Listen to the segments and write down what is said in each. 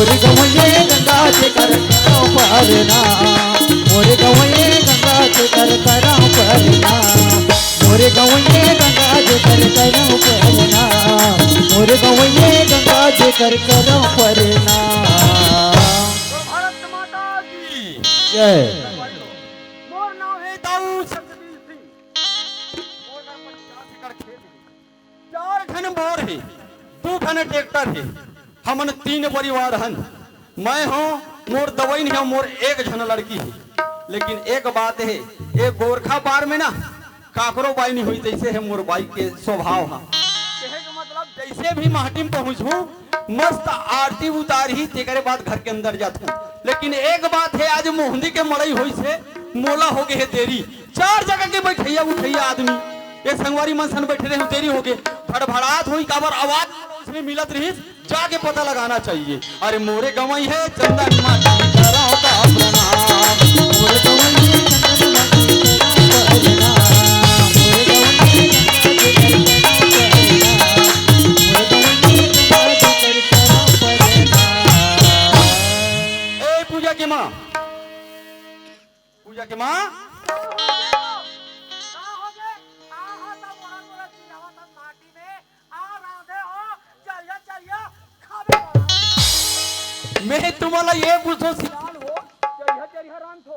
मोरे गवैये गंगा से कर करो परना मोरे गवैये गंगा से कर करो परना मोरे गवैये गंगा से कर करो परना मोरे गवैये गंगा से कर करो परना। भारत माता की जय। मोर नाम है दाऊद शब्दील सिंह। मोर घर पर 50 एकड़ खेत है, 4 खन बोर है, 2 खन ट्रैक्टर है, हमन 3 परिवार हन। मैं हूँ, मोर दवाई नहीं है, मोर 1 झन लड़की है। लेकिन एक बात है, एक गोरखा बार में ना काकरो बाई नहीं हुई, जैसे है मोर बाई के स्वभाव है। कहे का मतलब जैसे भी माटी में पहुंचूं मस्त आरती उतारी तेरे बाद घर के अंदर जाता। लेकिन एक बात है, आज मोहंदी के मड़ई हुई से मोला हो गए है देरी। 4 जगह के बैठैया उठैया आदमी ये संगवारी मनसन बैठे रहे देरी हो गए, फड़फड़ात हुई काबर आवाज उसमें मिलत रही, जाके पता लगाना चाहिए। अरे मोरे गवई है चंदन माटी कराओ का प्रणाम, मोरे गवई है चंदन माटी कराओ का प्रणाम, मोरे गवई है ए पूजा के माँ, पूजा के माँ मैं तुम्हारा ये पूछो सियाल हो चरिया चरिया रान थो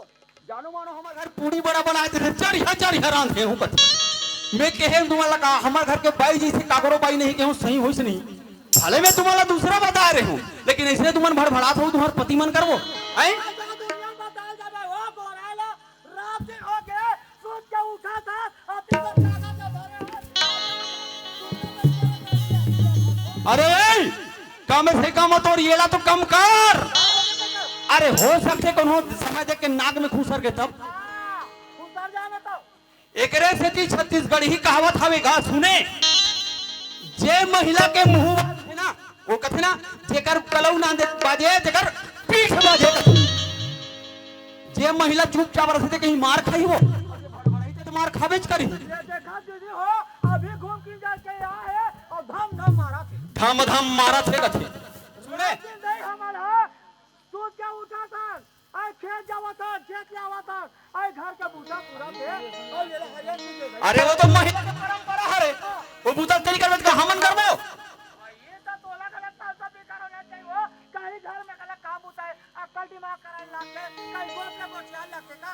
जानो मानो हमारे घर पूरी बड़ा बनाए थे चरिया चरिया रान थे हूं कत मैं कहे तुम्हारा का हमारे घर के बाई जी से काकरो बाई नहीं कहूं सही होइस नहीं भले मैं तुम्हारा दूसरा बता रहे हूं, लेकिन इसने तुमन भड़भड़ात हो तुम्हारे पति मन करवो हैं अरे कम से कम तो येला तो कम कर। अरे हो सकते कोनो समय देख के नाक में खुसर के तब एकरे से छत्तीसगढ़ ही कहावत हवेगा सुने, जे महिला के मुंह है ना वो कथे ना जेकर कलऊ ना दे बाजे जेकर पीठ बाजे, जे महिला चुपचाप रहते कहीं मार खाई वो तो मार खावेच करी। देखा दीदी हो अभी घूम के जाके आए है और धम धम मारा थे, धम धम मारा थे कथे सुने नहीं हमारा तू क्या उठा था आई खेत जावा था खेत लावा था आई घर का बूटा पूरा थे और ये हरियाण की। अरे वो तो महिला की परंपरा है, वो बूटा तेरी करवे का हमन करबो ये तो तोला गलत सब भी करो ना चाहिए वो कहीं घर में गलत काम होता है अक्ल दिमाग कराए लाके कहीं को अपने गोठिया लगते का।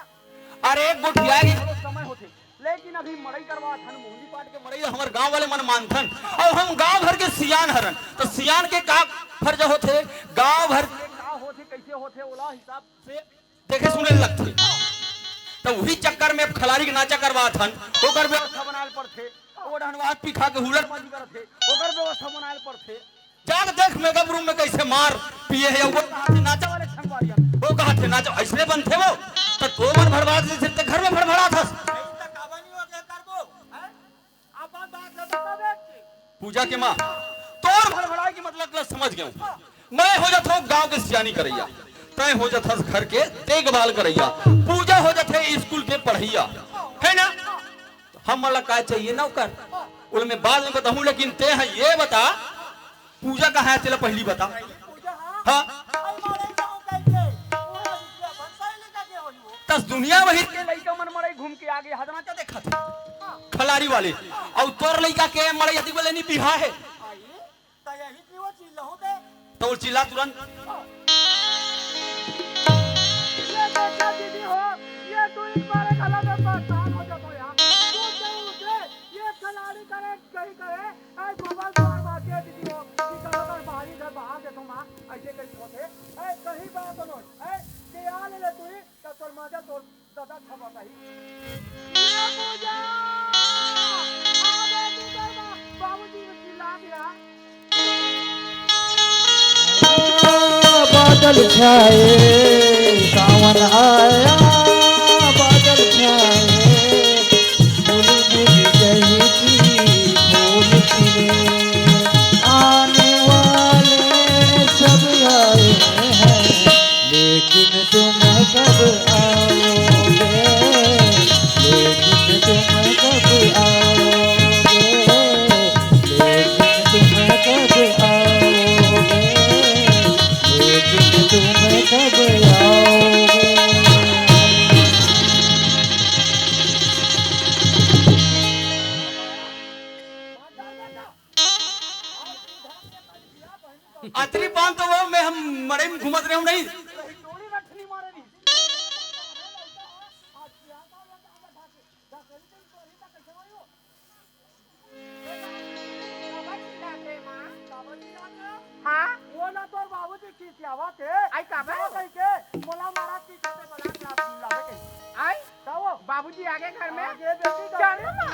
अरे एक गोठिया की समय होते, लेकिन अभी मड़ई करवा थन मुंडी पाट के मड़ई हमार गांव वाले मन मानथन और हम गांव भर के सियान हरन, तो सियान के का फर्ज होते गांव भर के का होते कैसे होते ओला हिसाब से देखे सुने लगते। तो वही चक्कर में खिलाड़ी के नाचा करवा थन ओकर व्यवस्था बनाल पर थे, ओ ढनवा पिखा के हुलर बाजी करत थे ओकर व्यवस्था बनाल पर थे। जाग देख मेकअप रूम में कैसे मार पिए है वो नाचा वाले संगवारिया वो कहा थे नाचो ऐसे बनते वो तो मन भरवा दे घर में भड़भड़ा था। पूजा के माँ तोर भड़भड़ाई की मतलब समझ गया, मैं हो जाता हूँ गांव के सियानी करैया, तय हो जाता घर के देखभाल करैया, पूजा हो जाते स्कूल के पढ़ैया है ना। हम वाला का चाहिए नौकर उनमें बाद में बताऊं, लेकिन ते है ये बता पूजा कहाँ है तेरा पहली बता। हाँ तस दुनिया वही के लइका मन मड़ई घूम के आगे हदना क्या देखा था खलारी वाले और तोर लइका के मड़ई यदि बोले नहीं बिहा है तो चिल्ला तुरंत दीदी हो ये तू इस बारे गलत पहचान हो जातो यार ये खलाड़ी करे कहीं करे ऐ गोबर मार मार के दीदी हो कि कहां बाहरी घर बाहर देखो मां ऐसे कहीं होते ऐ कहीं बात नो ऐ के आ ले तू तो तोर माजा तोर दादा छबाता ही ये पूजा आगे तू बाबूजी ने चिल्ला दिया। बादल छाए सावन आया बादल छाए बुलबुल कहती फूल खिले आने वाले सब आए हैं लेकिन तुम कब आओगे, लेकिन तुम कब आओगे, लेकिन तुम कब आओगे, मड़ई में घूमत रहे नहीं डोरी रखनी मारे नहीं हाँ वो ना तो बाबूजी की सेवा थे आई का बा कह के मोला महाराज की कहते बोला लावे के आई ताओ बाबूजी आगे घर में आगे बेटी का चलो मां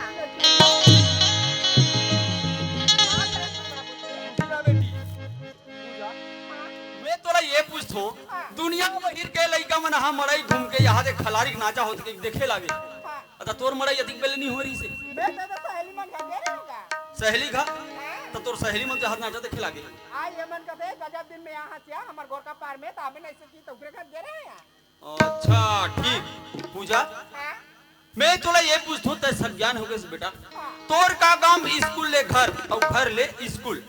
पूजा बेटी पूजा मैं तोला ये पूछतो दुनिया में हिर के लइका मन हा मड़ई घूम के यहाँ से खलारी के नाचा होत के देखे लागे अता तोर मड़ई अधिक बेले नहीं हो रही से मैं तो सहेली मन का दे रहेगा सहेली खा तो तोर सहेली मन जहां नाचा देखे लागे आई ये मन कहते गजब दिन में यहाँ से हमर गोर का पार में ताबे नहीं से की तो घर दे रहे हैं अच्छा ठीक पूजा हां मैं तोला ये पूछतो ते सब ज्ञान हो गए से बेटा तोर का काम स्कूल ले घर और घर ले स्कूल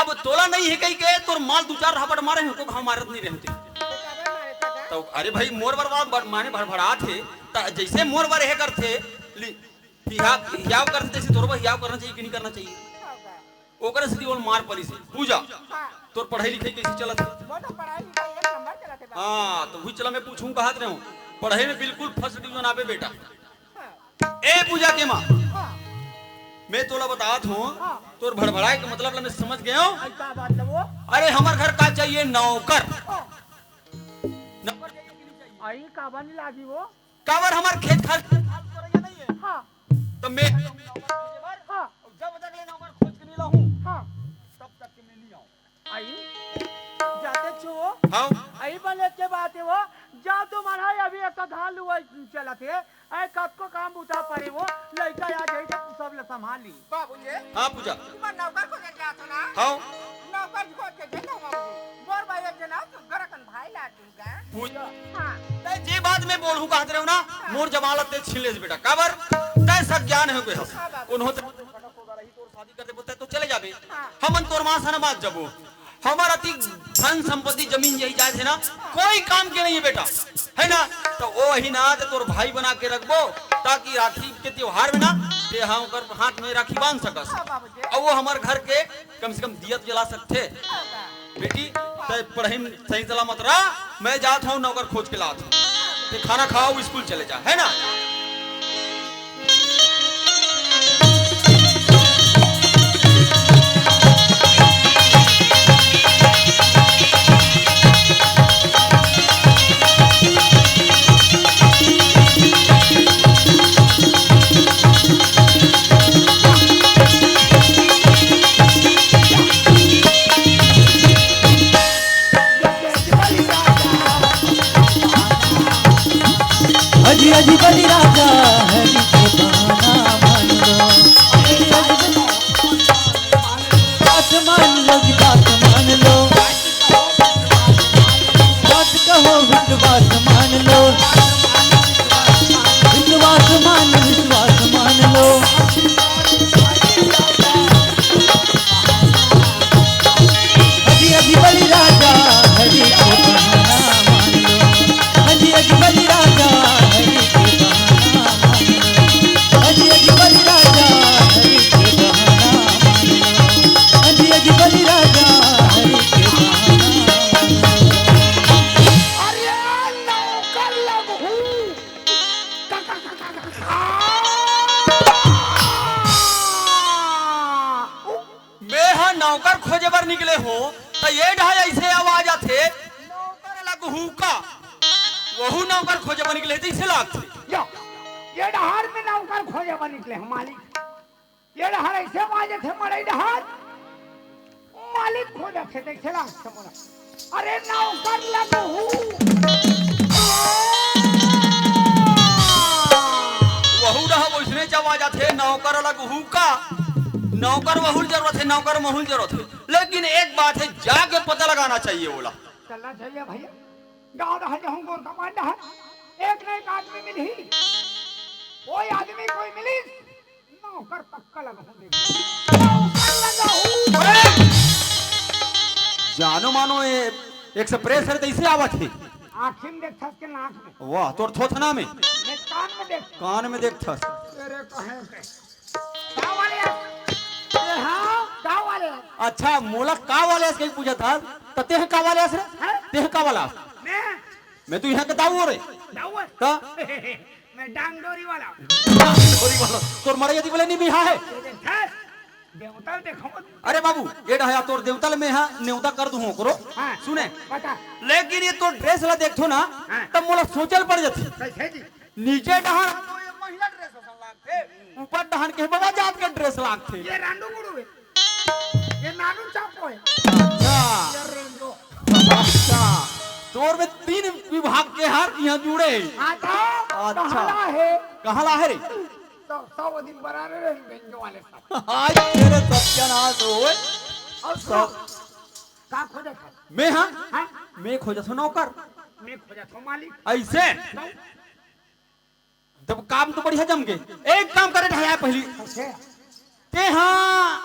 अब तोला नहीं है कहीं के तोर माल दो चार रपट मारे हैं को घाव मारत नहीं रहते तो अरे भाई मोर बरबाद माने भड़भड़ा थे जैसे मोर बर है करते हियाव करते जैसे तोर हियाव करना चाहिए कि नहीं करना चाहिए ओकर से बोल मार पड़ी से पूजा तोर पढ़ाई लिखाई कैसे चलत है वो तो पढ़ाई लिखाई एक नंबर चलाते बा हां तो वही चला मैं पूछूं कहत रहूं पढ़ाई में बिल्कुल फर्स्ट डिवीजन आवे बेटा ए पूजा के मां मैं तोला बतात हूं तोर भड़भड़ाए के मतलब मैं समझ गया हूं आई का बात है वो अरे हमार घर का चाहिए नौकर आई का बनी लागी वो कावर हमार खेत खाल नहीं है हां तो मैं हां जब तक ले नौकर खोज के नहीं लाऊं हां तब तक के मैं नहीं आऊं आई जाते छो हां आई बने के बात है वो जा तो मढ़ाई अभी एक धान हुआ चलत है ऐ कब को काम उठा पड़े वो लड़का आ जाई तो सब ले संभाली बाबूजी हां पूजा मन नौकर को जा तो ना हां नौकर को के दे दो बाबूजी मोर भाई एक जना तो गरकन भाई ला दूंगा पूजा हां तै जे बात में बोलहूं कहत रहू ना मोर जमालत दे छीन ले बेटा काबर तै सब ज्ञान हो गए उन्हों तोर शादी करते बोलते तो चले जाबे हमन तोर मां सन बात जबो हमार अति धन संपत्ति जमीन यही जाए थे ना कोई काम के नहीं है बेटा है ना तो वो ही ना तो तोर भाई बना के रखबो ताकि राखी के त्योहार में ना ते हम कर हाथ में राखी बांध सकस और वो हमार घर के कम से कम दियत जला सकते बेटी ते पढ़ाई में सही सलामत रहा मैं जात हूं नौकर खोज के लात ते खाना खाओ स्कूल चले जा है ना अजी अजी बलि राजा हरि के बहाना मान लो बात मान लो जी बात मान लो बात कहो विश्वास मान लो विश्वास मान लो अजी अजी बलि राजा हरि के बहाना मान लो अजी अजी बलि राजा हरि के बहाना मान लो अजी अजी बलि राजा हरि के बहाना मान लो अजी अजी बलि राजा हरि के बहाना मान लो अरे नौकर लगू मैं हाँ नौकर खोजे बर निकले हो तो ये ढाई ऐसे आवाज आते नौकर लगहू का वहू नौकर खोजे बर निकले थे इसे लागते यो ये डहार में नौकर खोजे बन निकले हम मालिक ये डहार ऐसे माजे थे मड़ई डहार मालिक खोजे थे देख चला अरे नौकर लगू वहू रहा वैसने आवाज आते नौकर लगहू का नौकर वहूल जरूरत है नौकर महूल जरूरत है लेकिन एक बात है जाके पता लगाना चाहिए बोला चलना चाहिए भैया गाँव रहा जाऊँ गोर कमान रहा एक न एक आदमी मिली कोई आदमी कोई मिली नौकर पक्का लगा जानो मानो ये एक्सप्रेस है कैसे आवत है आँखी में देखता के नाक में वाह तोर थोथना में मैं कान में देखता कान में देखता तेरे कहे के गाँव वाले हाँ गाँव वाले अच्छा मोला का वाले से पूछा था तते हैं का वाले से हैं तेह का वाला मैं तो यहाँ के दाऊ रे दाऊद का मैं डांगडोरी वाला थोड़ी वाला तोर मरे यदि बोले नहीं बिहा है देवता देखो अरे बाबू ये ढाया तोर देवतल में हा नेवता कर दूं करो हाँ। सुने बता लेकिन ये तो ड्रेस ला देखथो ना हाँ। तब मोला सोचल पड़ जाती कैसे जी नीचे डहान तो ये महिला ड्रेस असन लागथे ऊपर डहान के बाबा जात के ड्रेस लागथे ये रांडू गुड़ू है ये नानू चापो है अच्छा ये रेंजो अच्छा तोर में 3 विभाग के हार यहाँ जुड़े आता अच्छा। कहाला है कहाँ ला है रे तो 100 दिन बराबर रहे बेंजो वाले साहब आज तेरे सत्यानाश होए और सब का खोजा था मैं हाँ हाँ मैं खोजा सो नौकर मैं खोजा था मालिक ऐसे जब काम तो बढ़िया जम के एक काम करे ढाया पहली कैसे ते हाँ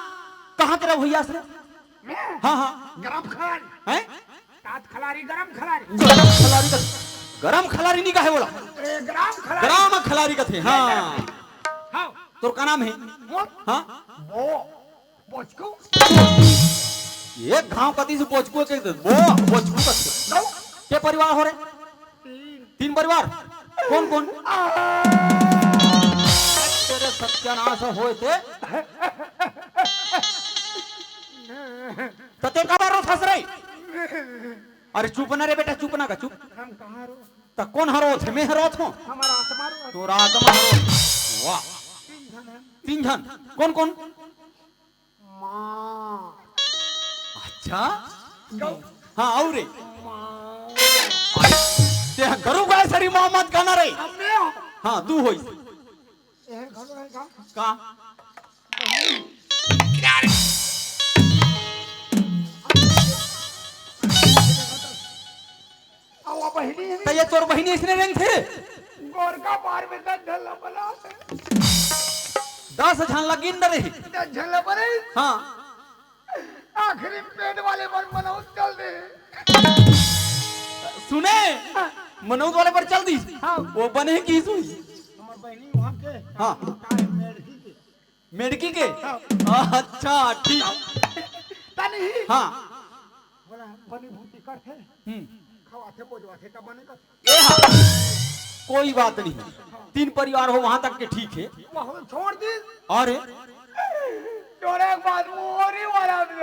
कहाँ तेरा भैया से मैं हाँ हाँ गरम खलारी हैं तात खलारी गरम खलारी गरम खलारी का गरम खलारी नहीं काहे बोला ए गरम खलारी गरम खलारी का थे हाँ हाँ तोर का नाम है मोट हाँ बो बोचको ये गांव कती से पोचकू के वो पोचकू का थे दो के परिवार हो रे 3 परिवार कौन कौन तेरे सत्यानाश होए थे तते का बारो फंस रही अरे चुप ना रे बेटा चुप ना का चुप हम कहाँ रो त कौन हरो थे मैं हरो थो हमारा आत्मा रो तोरा आत्मा हरो वाह 3 जन कौन कौन माँ अच्छा गौ हाँ और रे माँ ते गरु गाय सरी मोहम्मद गाना रे हमने हो हाँ दू होई ये घर है का का आवा बहिनी है त ये तोर बहिनी इसने रंग थे गोर का बार में तो झल बना 10 झन लगिन रे झल बने हाँ आखिरी पेट वाले पर बनाओ चल दे सुने मनोज वाले पर चल दी हाँ। वो बने की सुई हमार बहिनी वहां के हाँ मेडकी के मेडकी के अच्छा ठीक तनी हाँ बोला बनी भूति करते हम्म खवाते बोझवाते तब बने कर ए हाँ कोई बात नहीं 3 परिवार हो वहां तक के ठीक है वहां छोड़ दी अरे छोड़े के बाद मोरी वाला भी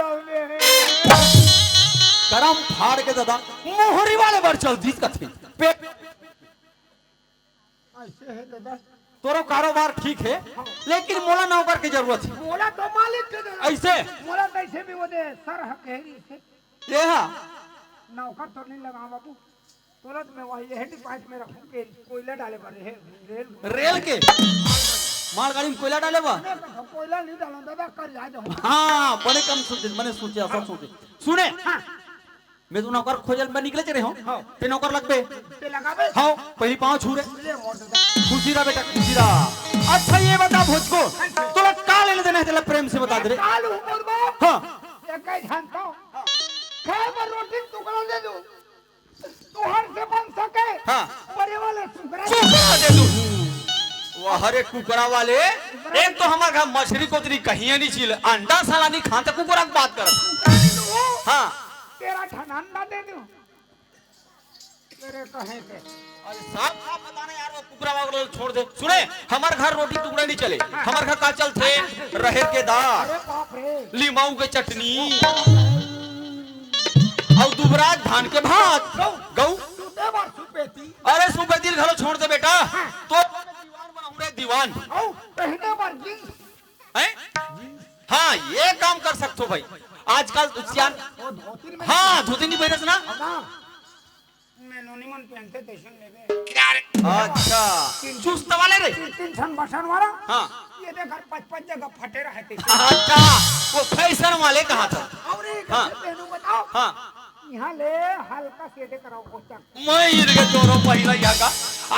गरम फाड़ के दादा मोहरी वाले पर चल दी कथे पेट ऐसे है दादा तोरो कारोबार ठीक है लेकिन मोला नौकर की जरूरत है बोला तो मालिक के दे ऐसे बोला कैसे भी वो दे सर हकेरी से ये हाँ नौकर तो नहीं लगा बाबू तुरंत मैं वही हेड पाइप में रखूं के कोयला डाले पर रेल के मालगाड़ी में कोयला डाले बा कोयला नहीं डालो दादा कर जा जाओ हाँ बड़े कम सोचे मैंने सोचे सब सोचे सुने मैं तो नौकर खोजल में निकले चले हूँ ते नौकर लगबे ते लगावे हाँ पहली पाँव छू रे ले मोड़ दादा खुशी रहा बेटा खुशी रहा अच्छा ये बता भोजको तोला का लेने देना है तेला प्रेम से बता दे रे कालू बोलबो हाँ एक ही जानता खाए पर रोटी टुकड़ा दे दो तू हर से बन सके हाँ। बड़े वाले टुकड़ा कुकरा दे दू वाह रे कुकरा वाले एक तो हमारे घर मछली को तेरी कहीं नहीं छिल अंडा साला नहीं खाते कुकरा की बात कर हाँ तेरा ठनान ना दे दूं तेरे कहे के अरे साहब आप बताना यार वो कुकरा वाला छोड़ दे सुने हमारे घर रोटी टुकड़ा नहीं चले हमारे घर का चलते रहेर के दाल अरे बाप रे लीमाऊ के चटनी और दुबराज धान के भात गौ तू दे बार सुपेती अरे सुबह दिल घरो छोड़ दे बेटा तो दीवान बनाऊं रे दीवान औ पहले बार जींस हैं हाँ ये काम कर सकते हो भाई आजकल सियान वो धोती में हाँ धोती नहीं पहनस ना ना मैं नोनीमन पहनते टेशन लेवे अच्छा चुस्त वाले रे तीन छन बसन वाला हाँ ये देख 55 जगह फटे रहे थे अच्छा वो फैशन वाले कहा था और एक हाँ। पहनू बताओ हाँ यहाँ ले हल्का सीधे कराओ कोचक मैं इनके चोरों पहिला यहाँ का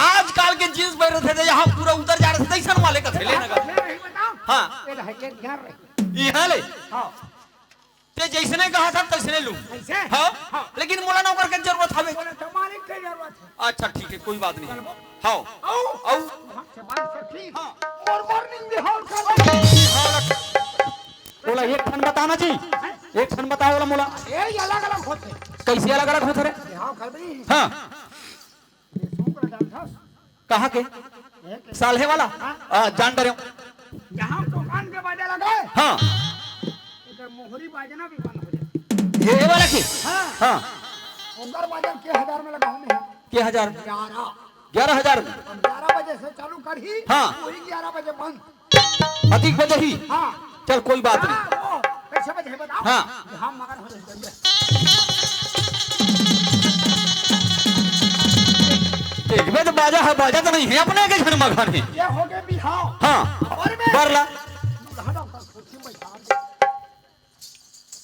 आजकल के जींस पहन रहे थे यहाँ पूरा उतर जा रहे थे फैशन वाले का थे लेने का नहीं बताओ हाँ ये रहे ध्यान रहे यहाँ ले हां ते जैसने कहा था तैसने लूं ऐसे हाँ लेकिन मोला नौकर की जरूरत हवे बोले तो मालिक की जरूरत है अच्छा ठीक है कोई बात नहीं हाँ आओ आओ से बात से ठीक हाँ। और मॉर्निंग भी हॉल कर बोला एक ठन बताना जी एक ठन बताओ बोला मोला ये अलग अलग होते कैसे अलग अलग होते रे? बिहाव कर बनी हाँ देशों को जानता कहाँ के साल्हे वाला जान डरे जहाँ दुकान के बाजे लगे हाँ इधर मोहरी बाजना भी बंद हो जाए ये वाला की हाँ हाँ उधर बाजार के 1000 में लगाऊं मैं के हजार 11 11,000 में 11 बजे से चालू कर ही हाँ। वही 11 बजे बंद अधिक बजे ही हाँ चल कोई बात नहीं वो कैसे बजे है बताओ हाँ। हम मगन हो जाएंगे एक बजे बाजा है बाजा तो नहीं है अपने के घर मकान है ये हो गए बिहाव हाँ और में बरला दूल्हा डॉक्टर कुर्सी में बैठा दे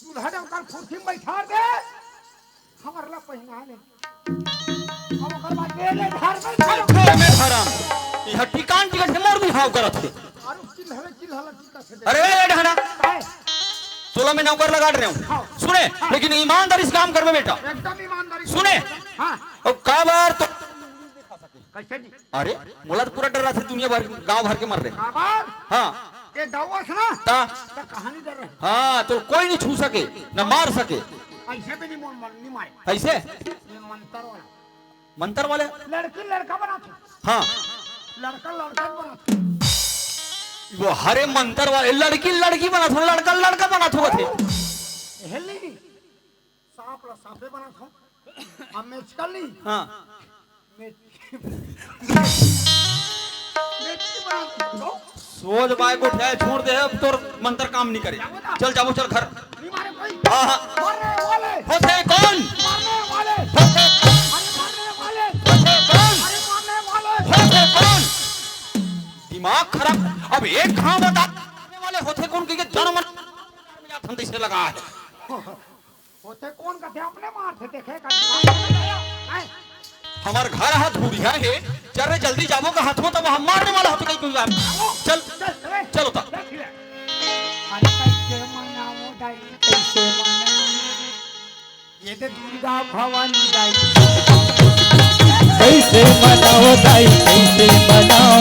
दूल्हा डॉक्टर कुर्सी में बैठा दे हमारा पहना ले हम ओकर बाद ले धार में चलो घर में धरम यह ठिकान टिकट से मोर भी हाव करत है और चिल्हले टीका से दे अरे ए ढाना काय 16 में नौकर लगा रहे हूँ सुने लेकिन ईमानदारी से काम कर बेटा एकदम ईमानदारी से सुने हां और का बार तो कैसे जी अरे मोला तो पूरा डर रहा था दुनिया भर गांव भर के मर रहे आबाद हाँ ये दवास ना ता तो कहानी डर रहे हाँ तो कोई नहीं छू सके न मार सके ऐसे भी नहीं नहीं मारे ऐसे ये मंत्र वाला मंत्र वाले लड़की लड़का बना था हाँ लड़का लड़का बना था वो हरे मंत्र वाले लड़की लड़की बना था लड़का लड़का बना था थे हेली सांप ला सांपे बना था हम मैच कर ली हाँ मेथी बना था सोच बाय को उठाए छोड़ दे अब तोर मंत्र काम नहीं करे चल जाओ चल घर नहीं मारे कोई हाँ हाँ मारने वाले होते कौन मारने वाले होते अरे मारने वाले होते कौन अरे मारने वाले होते कौन दिमाग खराब अब एक कहाँ बता वाले होते कौन की जन्म ठंडी से लगा है होते कौन कहते अपने मारते देखे का हमार घर हाथ धूरिया है चल रे जल्दी जाबो का हाथ में तब हम मारने वाला होते कहीं कोई चल चलो ता अरे कैसे मनाओ दाई कैसे मनाओ ये तो दुर्गा भवानी दाई कैसे मनाओ दाई कैसे मनाओ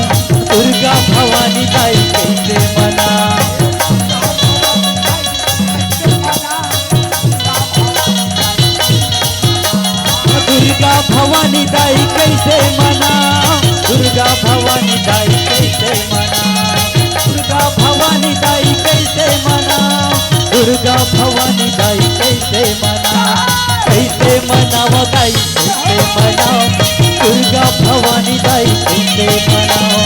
दुर्गा भवानी दाई कैसे मनाओ दुर्गा भवानी दाई कैसे मनाओ दुर्गा भवानी दाई कैसे मनाओ दुर्गा भवानी दाई कैसे मनाओ दुर्गा भवानी दाई कैसे मनाओ कैसे मनाओ दाई कैसे मनाओ दुर्गा भवानी दाई कैसे मनाओ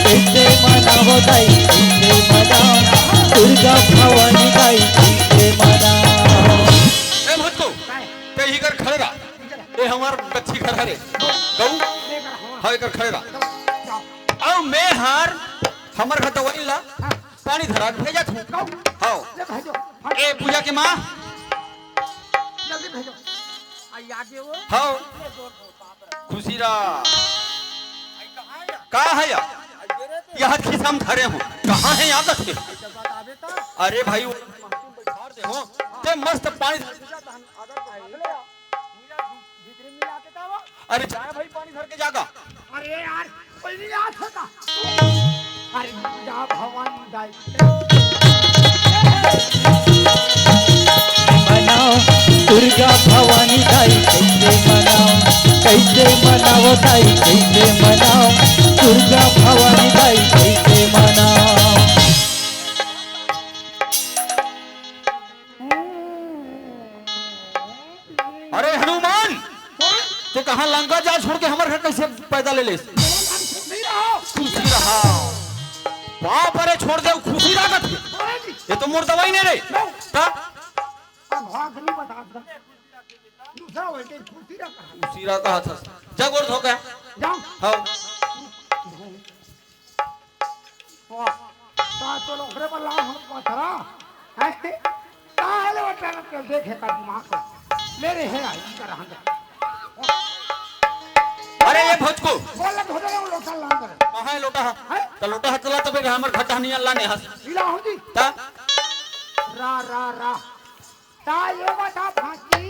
कैसे मनाओ दाई कैसे मनाओ दुर्गा भवानी दाई कैसे मनाओ ए मुझको ते ही कर खड़ेगा ए हमार बच्ची घर हरे गऊ हाय कर खड़ेगा आओ मैं हार हमर घर दवाई ला पानी धरा के भेजा तू हां ले भेजो ए पूजा के मां जल्दी भेजो आई आगे वो हां खुशी रा का है या यह खिसाम धरे हूं कहां है आदत है अरे भाई बैठार दे हो ते मस्त पानी अरे जाए भाई पानी भर के जागा अरे यार कोई नहीं आ सकता अरे दुर्गा भवानी दाई मनाओ दुर्गा भवानी दाई कैसे मनाओ कैसे मनाओ दाई कैसे मनाओ दुर्गा भवानी दाई कैसे मनाओ अरे हनुमान तो कहां लंका जा छोड़ के हमारे घर कैसे पैदा ले ले नहीं रहो खुशी रहा बाप अरे छोड़ दे खुशी लागत है ये तो मोर दवाई नहीं रे ता अब भाग नहीं बता दो दूसरा वैसे खुशी रखा खुशी रहा कहा था जग और धो गया जाओ हां ता तो लोगरे पर लाओ हम पथरा है ताले वटा न देखे का दिमाग मेरे है आई कर हंग अरे ये भोजको बोल हो जाए लोटा लांग कहां है लोटा है तो लोटा हाथ चला तबे हमर घटा नहीं अल्लाह ने हंस इला हो जी ता रा रा रा ता ये बता फांसी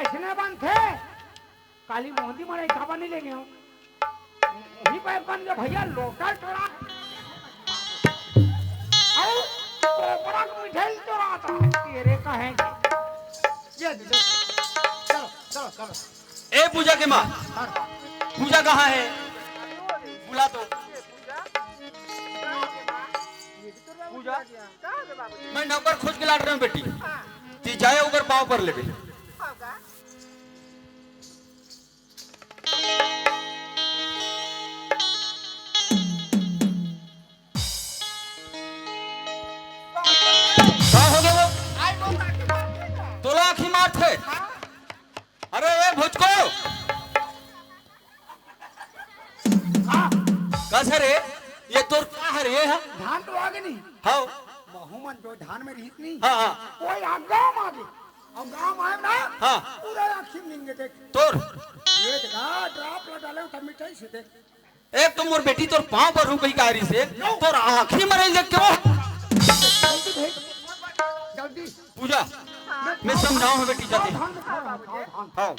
ऐसने बन थे काली मोहंदी मरे का बनी लेंगे हम वही पे बन गए भैया लोटा चोरा आओ तो बड़ा मिठाई चोरा था तेरे का है ये दे चलो चलो ए पूजा के माँ, पूजा कहाँ है? बुला तो। पूजा, मैं नौकर खोज के लाट रहा हूँ बेटी। ती जाए उगर पाँव पर लेवे। कहाँ हो गए वो? तो लाखी मार थे। अरे ये भुजको। कैसे रे? ये तोर क्या है रे? है? धान तो आगे नहीं हाँ बहुमन जो धान में रही नहीं हाँ हाँ कोई गांव आगे और गांव आए ना हाँ। पूरा आखिर लेंगे देख तोर ये देखा ड्रॉप लगा डाले तो मिठाई से देख एक तो मोर बेटी तोर पाँव पर रुपई कारी से तोर आँखी मरे देख के वो। जल्दी भेज जल्दी पूजा मैं समझाऊं है बेटी जाते। धान में खा रहा हूं, धान हाँ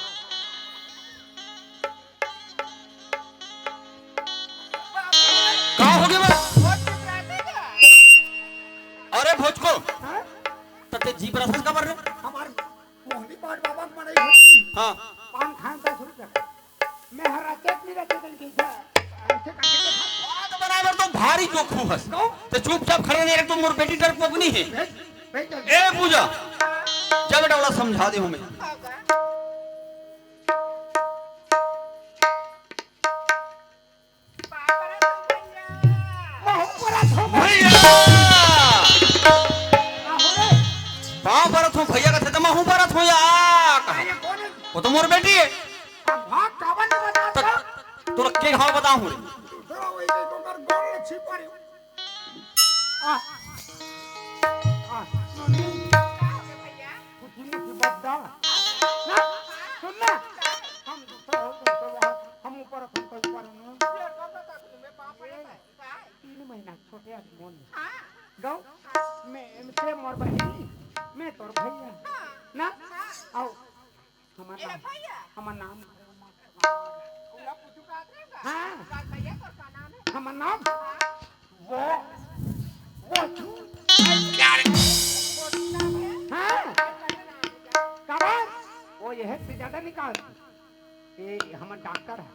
कहाँ हो गए वो? अरे भोजको हैं? तते जीप रसस का रहे? हमारे मोहनी पाट बाबा को मनाई होती हाँ पान खान 10 रुपया मैं हर चटनी रखे दिन की ऐसे काटे के खा बात बराबर तो भारी जोखू हस तो चुपचाप खड़े नहीं रहे तो मोर बेटी डरपोक नहीं है। भेज भेज जल्दी ए पूजा जब बेटा वाला समझा दे हमें। भैया पाँव परत हूँ भैया का थे तो मैं हूँ परत हूँ या वो तो मोर बेटी है। तो के घाव बताऊँ छोटे मोर बहनी मैं तोर भैया ना आओ हमार नाम हाँ हमार नाम वो छू हाँ कबार वो यह से ज्यादा निकाल ये हमार डॉक्टर है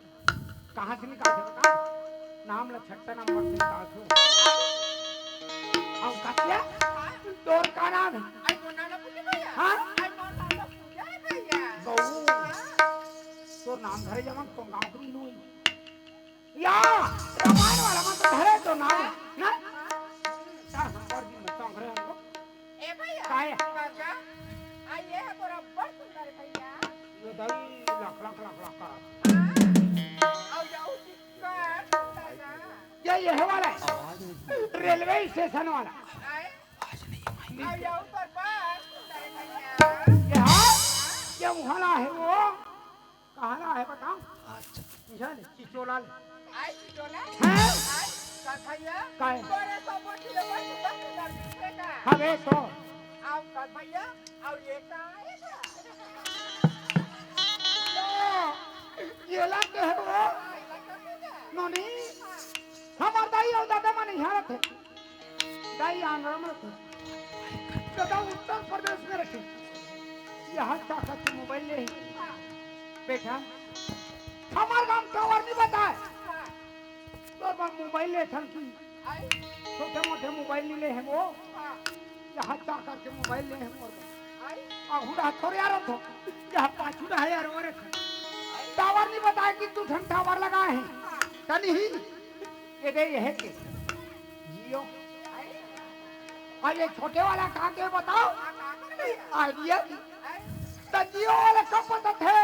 कहाँ से निकाल बता नाम ला 6 नंबर से निकाल अब कतिया तोर का नाम है हाँ तो नाम धरे जमा तो गांव की लुई या रामायण वाला मन तो धरे तो नाम ना ता नंबर दिन में संग्रह हमको काय ये दई लाख का ये है वाला रेलवे स्टेशन वाला ये वहाँ है वो कहाँ है बताओ चिचोला हवे तो ये लग है वो नोनी हमार दाई और दादा मन यहाँ रखे दाई आंध्र में रखे दादा उत्तर प्रदेश में रखे यहाँ चाचा की मोबाइल ले बेटा हमार गांव टावर नहीं बताए तो मोबाइल ले थन की छोटे मोटे मोबाइल ले हैं वो यहाँ चाचा के मोबाइल ले हैं और हुड़ा थोड़े यार तो यहाँ पाछुड़ा है यार और टावर नहीं बताया कि तू ठन टावर लगाए हैं तनी ही ये दे ये है के जियो और ये छोटे वाला कहाँ के बताओ आइडिया तो जियो वाला कब पता थे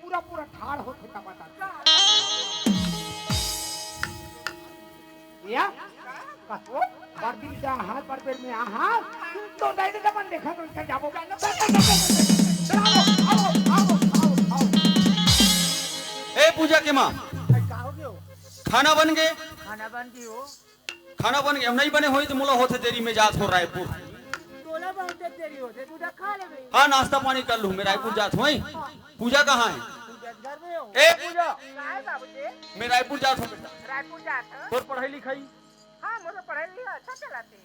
पूरा ठाड़ होते का पता या कसो बर्दी जा हाथ पर पेड़ में आहा तो दाइने दमन देखा तो इसका जाबो आओ ए पूजा के माँ क्या हो गयो खाना बन गए? खाना बन गयो खाना बन गए नहीं बने हुई तो मुला होते देरी में जात हो रायपुर तोला बहुत देरी होते तू खा ले हाँ नाश्ता पानी कर लूँ मैं रायपुर जात हुई। पूजा कहाँ है? घर में हो ए पूजा काय बाबूजी मैं रायपुर जात हूँ बेटा। रायपुर जात ह तोर पढ़ाई लिखाई हां मोर पढ़ाई लिखा अच्छा चलाते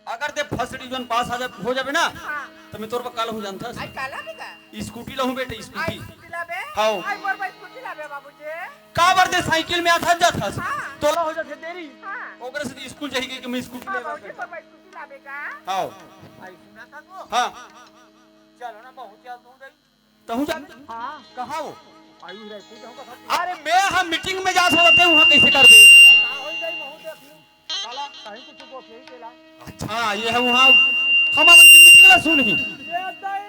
अगर ते फर्स्ट डिवीजन पास हो जाबे ना हाँ तो मैं तोर पर काल हो जानता आई काला भी का स्कूटी लहू बेटे आई स्कूटी स्कूटी लाबे हाओ। आई मोर भाई स्कूटी लाबे बाबूजी का बार दे साइकिल में आता जाता हाँ। तोला हो जाते तेरी हाँ ओकरे से स्कूल जाई कि मैं स्कूटी हाँ ले बाबूजी मोर भाई स्कूटी लाबे का हां आई सुना था तो हां चलो ना बहुत चल तू दे तहु जा हाँ कहां हो आई रे तू जाऊंगा अरे मैं हम मीटिंग में जा सकते हैं वहां कैसे कर दे का होई गई बहुत देखियो काला कहीं कुछ को फेंक देला अच्छा ये है वहां हम अपन की मीटिंग ला सुन ही ये दई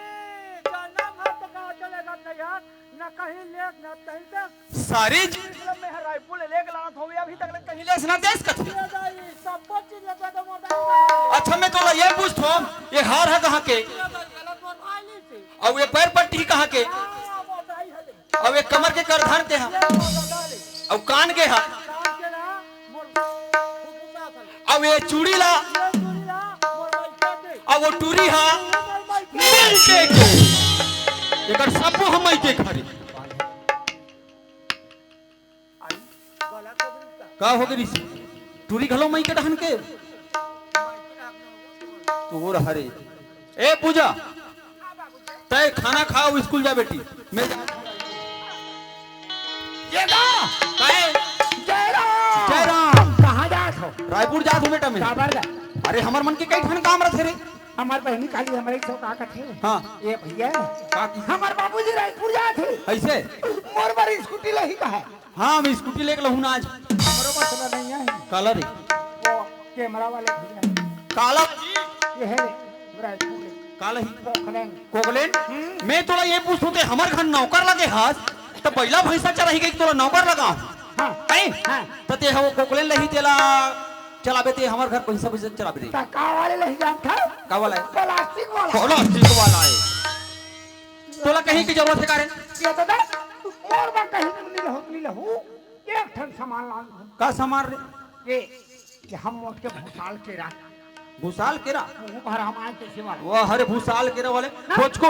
जन्म है तो का चलेगा नहीं न कहीं लेक न कहीं तक सारी में है राइफल लेक लात हो अभी तक कहीं ले सुना देश कथी ये दई सब कुछ चीज लेके तो मोटा अच्छा मैं तोला ये पूछतो ये हार है कहां के गलत मोर भाई ली से और ये पैर पट्टी कहां के हां मोटाई है और ये कमर के करधन के हां और कान के हां काम के ना मोर फुफुसा सल और ये चूड़ी ला ये चोरी ला मोर भाई के और वो टूरी हां मोर भाई मिल के एकर सब हम के खरी आई गलत खबर का हो गई टूरी घलो मई के डहन के तोर हरे ए पूजा तय खाना खाओ स्कूल जा बेटी मैं जा ये गा काहे जयराम जयराम कहाँ जात हो रायपुर जा तू बेटा मैं काबर गा अरे हमर मन के कई ठन काम रथे रे हमार बहनी काली हमारे सौ का कथे हां ये भैया का हमार बाबूजी रायपुर जात थे ऐसे मोर बारी स्कूटी लही का है हां मैं स्कूटी लेके लहू ना आज हमरो मसला नहीं है काला रे वो कैमरा वाले भैया काला ये है रायपुर ले काला ही पोखरें कोगलेन मैं तोला ये पूछूं ते हमर घर नौकर लगे हास तो पहला भैंसा चराही गई तोला नौकर लगा हां कहीं हां तो ते हो कोगलेन लही तेला चलाबे ते हमर घर पैसा पैसा चलाबे रे टका वाले लही जात था का वाला है प्लास्टिक वाला प्लास्टिक वाला है तोला कहीं की जरूरत है कारे ये तो दे मोर बा कहीं नहीं लहू एक ठन सामान ला का सामान रे ये हम मोट के भूसाल के रात भूसाल केरा वो भर हम आए कैसे वाला वो हरे भूसाल केरा वाले सोच को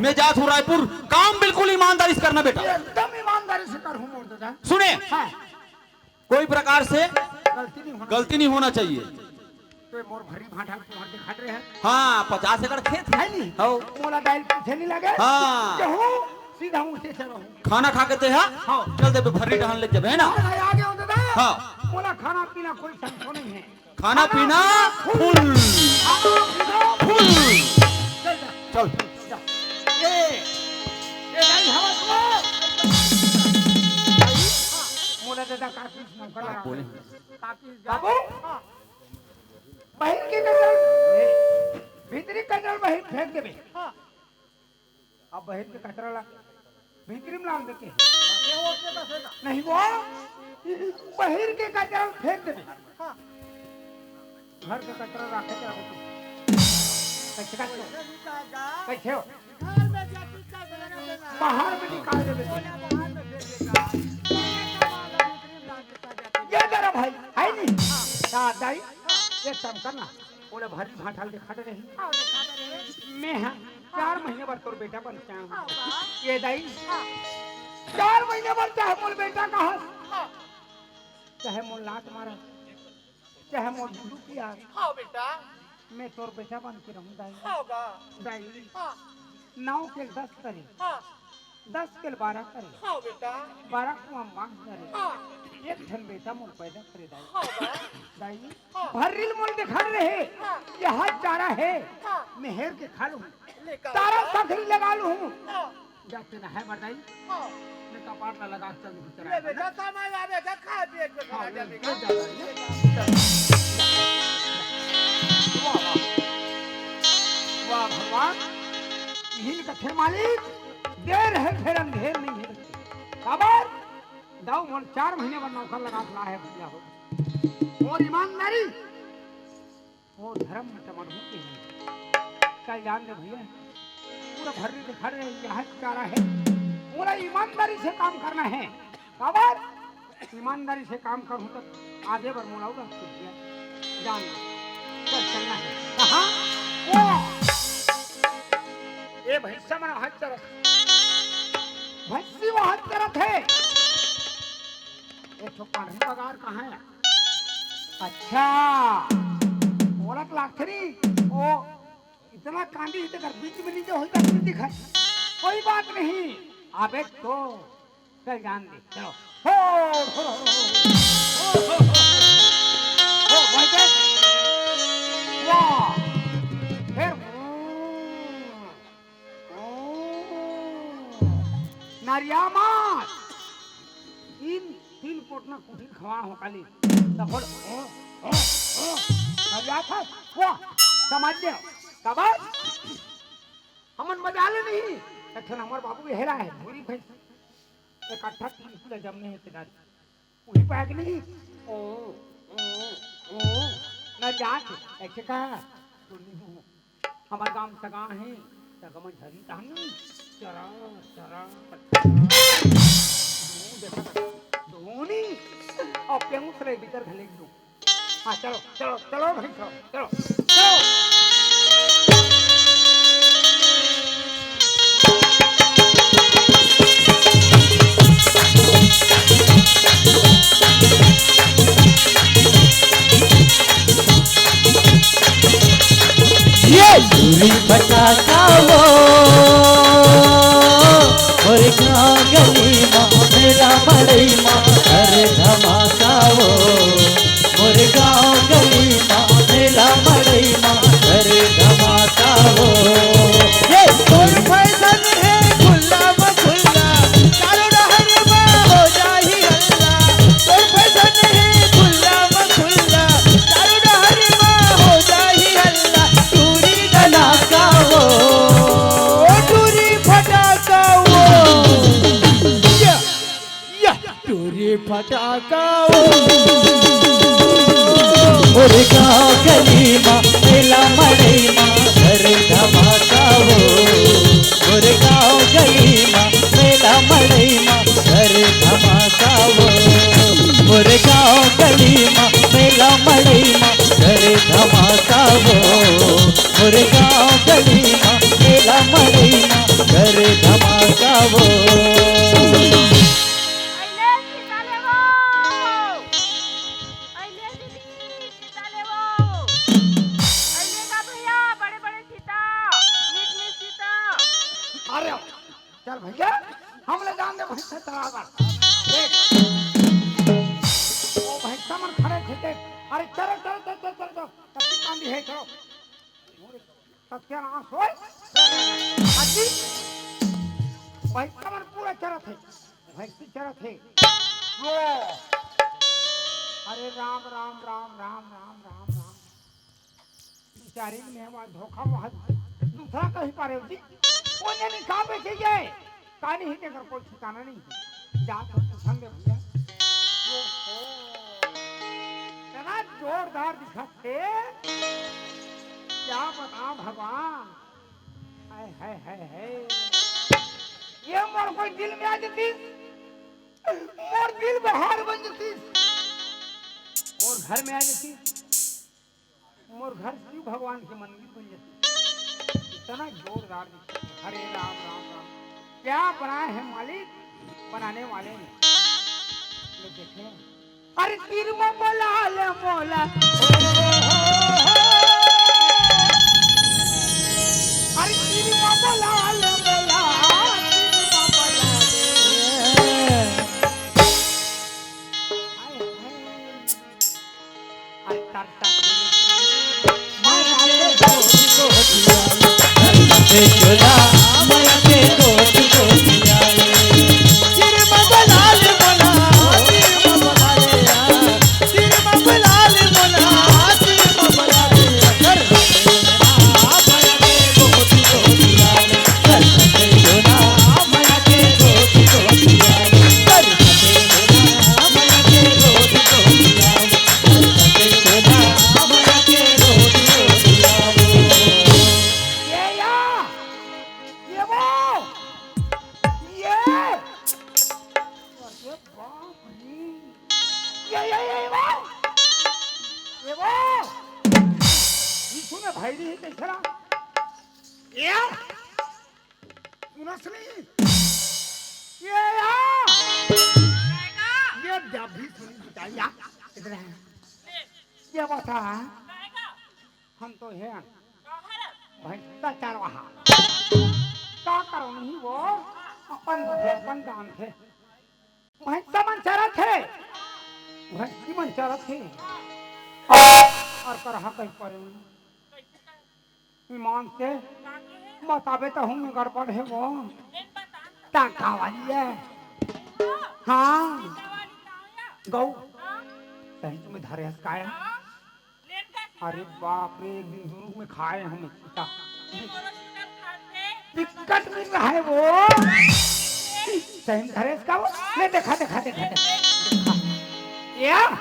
मैं जात हूँ रायपुर काम बिल्कुल ईमानदारी से करना बेटा एकदम ईमानदारी से कर हूं मोर दादा सुने हां कोई प्रकार से गलती नहीं होना चाहिए तो ये मोर भरी भाटा तुम्हारे दिखा रहे हैं हाँ 50 एकड़ खेत है नहीं हो मोला डाल पीछे नहीं लगे हाँ। जो हूं सीधा मुंह से चलो खाना खा के ते हाँ हाँ। चल दे भर्री टहन ले जब है ना आगे हो दादा हाँ। मोला खाना पीना कोई संशय नहीं है खाना पीना फुल फुल चल जा ये नहीं हवा को मोला दादा काफी नौकर लगा बोले काफी बाबू बहिर के कचरा भीतरी कचरा बहिर फेंक देबे अब बहिर के कचरा ला भीतरी में लान देके नहीं वो बहिर के कचरा फेंक देबे घर के कचरा रखे के रखे कैसे कैसे हो बाहर में निकाल देबे ये जरा भाई है नहीं दादाई एक काम करना बोले भरी भाटाल दिखा दे रही मैं हाँ 4 महीने बाद तोर बेटा बन चाहूँ ये दाई 4 महीने बाद चाहे मोर बेटा कहा चाहे मोर लात मारा चाहे मोर बुढ़ू की आ हाँ बेटा मैं तोर बेटा बन के रहूँ दाई होगा दाई हाँ 9 के 10 करे हाँ 10 के 12 करे हाँ बेटा 12 को हम मांग करे हाँ एक धन बेटा मोर पैदा करे दाई होगा दाई हाँ। भरिल मोल दिखा रहे हाँ। ये हाथ चारा है हाँ। मेहर के खा लूं लेकर तारा पखरी लगा लूं हाँ जाते ना है बताई हाँ मैं कपाट ना लगा चल ले बेटा सामान आ बेटा खा पिए के खा जा बेटा वाह भगवान यही कथे मालिक देर है फिर अंधेर नहीं है खबर दाऊ मोल 4 महीने बाद नौकर लगा ला है भैया हो और ईमानदारी वो धर्म में टमन होते हैं क्या जान दे भैया पूरा भर्री दिखा रहे हैं यहाँ चारा है पूरा ईमानदारी से काम करना है खबर ईमानदारी से काम करूँ तो आगे बढ़ मोलाऊंगा जान चलना है कहाँ वो ये भैंसा मना हाथ तरफ भैंसी वो हाथ तरफ है एक तो पानी पगार कहाँ है अच्छा मोला तो लागथे नी ओ इतना कांडी हिते कर बीच में नीचे होता नहीं दिखा कोई बात नहीं अबे तो चल जान दे चलो हो हो भाई के वाह फिर नारियामात तीन पोटना कुटीर खवा हो काली तखोल नारिया था वाह समझ ले कबर हमन मजा ले नहीं अच्छा हमार बाबू के हेरा है पूरी भैंस एक अट्ठा पूरा जमने है तेरा पूरी पैक नहीं ओ ना जात ऐसे का हमार गांव सगा है सगमन झरी तान चरा चरा धोनी और पेंगुस रे भीतर घले दो हां चलो चलो चलो भाई चलो चलो चलो ये दूरी पटाखा वो और गाँव गली माँ मेरा मड़ई माँ अरे धमाका वो और गाँव गली माँ मेरा मड़ई माँ अरे धमाका वो ये कोई फैशन है खुला व खुला चारों डहर में हो जाही हल्ला कोई फैशन है खुला व खुला चारों डहर में हो जाही हल्ला टूरी गलाका वो टूरी फटाका वो या टूरी फटाका वो और गाँव गली माँ मेला मड़ई माँ घर धमाका वो और गाँव गली माँ मेला मड़ई माँ घर धमाका वो और गाँव गली माँ मेला मड़ई माँ घर धमाका वो और गाँव गली माँ मेला मड़ई माँ घर धमाका वो अरे चल भैया हम ले जान दे भैंस तरावर ओ भैंस मन खड़े थे देख अरे चलो चलो चलो चलो चलो चलो कत्ती कांदी है चलो तब क्या आंस होए अजी भैंस मन पूरा चरत है भैंस चरत है वो अरे राम राम राम राम राम राम राम बेचारी ने वहां धोखा वहां दूसरा कहीं पारे जी उन्हें नहीं कहाँ बेचे गए कहानी ही देकर कोई ठिकाना नहीं है जा तो पूछन दे भैया इतना जोरदार दिखा थे क्या बताऊं भगवान हाय हाय हाय हाय ये मोर कोई दिल में आ जाती मोर दिल में हार बन जाती मोर घर में आ जाती मोर घर शिव भगवान के मंदिर बन जाती इतना जोरदार दिखा हरे राम राम राम क्या बनाए हैं मालिक बनाने वाले ने ले देखे अरे तीर में बोला ले बोला अरे तीर में बोला ले बोला चला मैं के गोटी गोटी आए सिर मगलाल बोला सिर मगलाल सिर मगलाल बोला सिर मगलाल कर मैं के गोटी गोटी आए कर चला मैं के गोटी गोटी आए कर चला मैं के गोटी गोटी आए कर चला मैं के गोटी गोटी आए भाई नहीं कैसे ये सुनसली ये जब भी सुनी बताइए इधर है ये बता हम तो है कहर भैंसा चरवाहा का करो नहीं वो अपन दूधे अपन दान थे भैंसा मन चरत थे भैंसी मन चरत थे और करहा कहीं पर कैसे कर ईमान से का कहे बताबे तो हूँ गड़बड़ है वो लेन बता टाका वाली है तो हाँ दवाली काया गौ हां सही तुम्हें धरे हसकाया हां लेन का अरे बाप रे एक दिन दुरू में खाए हम सीता ये मोरो शिकार खाते दिक्कत मिल रहा है वो सही में धरे हसका वो ले देखा देखा देखा देखा या हां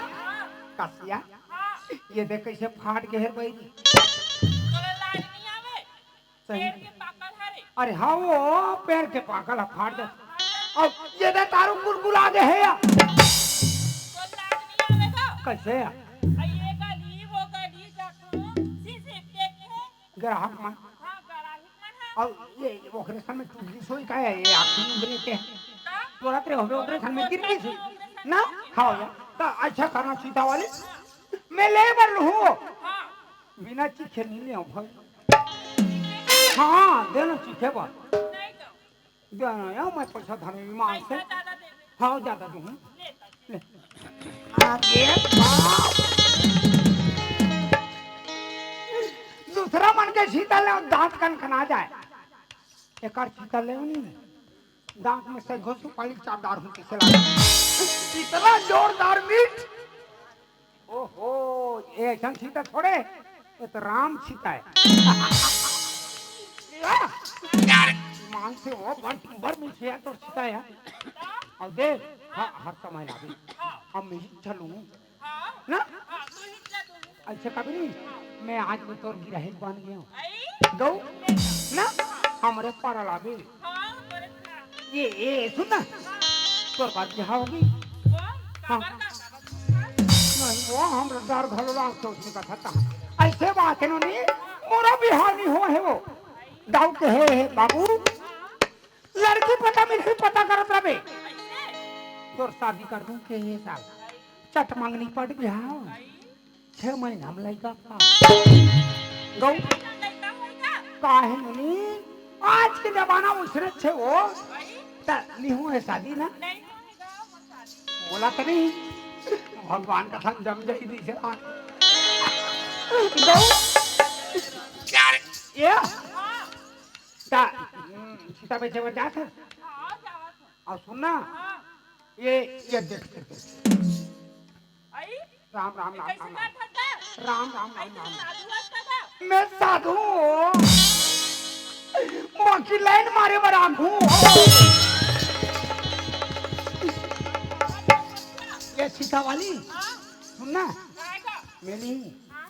कसिया हां ये देख कैसे फाट के है भाई तोरे लाज नहीं आवे सही पेड़ के पाकल हरे अरे हाँ वो पैर के पाकल है, फाट दे और ये दे तारू गुलगुला दे है या तो लाज नहीं आवेगा कैसे या ये गली वो गली जाको सीसी देखे ग्राहक मन हां गराही मन है और ये ओकरे सामने टूटी सोई का है ये आखिर उबरे के का तोरा तेरे होबे ओकरे सामने गिर गई थी ना खाओ या तो अच्छा करना सीता वाले मैं ले बर हूँ हां बिना चीखे नहीं ले भाई हाँ देना चीखे पर नहीं तो देना या मैं पैसा धने ईमान से पैसा ज्यादा दे दे हाँ ज्यादा दूँ ले आगे बाप दूसरा मन के सीता ले और दांत कन खना जाए एक और सीता ले नहीं दांत में से घोसू पाली चापदार होती से लगा इतना जोरदार मीट ओहो ये ऐसा सीता छोड़े ये तो राम सीता है मान से वो बर में से तो सीता है और देख हाँ हर समय ना भी अब मैं चलूं हां ना हां तू ही ले तू अच्छा कभी नहीं मैं आज में तोर गिरहित बन गया हूँ आई गौ ना हमारे पारा लागे हां तोरे का ये सुन ना तोर बात बिहार होगी वो काबर का नहीं वो हम डर घलोला सोचने का था ऐसे बात है नहीं मोरा बिहार नहीं हो है वो डाउट है बाबू लड़की पता में नहीं पता करत रहे ऐसे तोर शादी कर दूं के ये साल चट मांगनी पड़ बिहार 6 महीना हम लड़का था गौ लड़का होगा काहे नहीं आज के जमाना में उसने छे वो आई ता नहीं हुआ है शादी ना नहीं होगा मसाली बोला तो नहीं भगवान का संग जम जाई दी से आ गौ ये हां ता सीता बेचे में जात है हां जावत और सुनना हां ये देख आई राम राम राम कैसे राम कर सकता राम राम राम ऐसे राम साधु वास्ता मैं साधु हूँ मौकी लाइन मारे बर आंखू ये सीता वाली हां सुनना जाएगा मेरी हां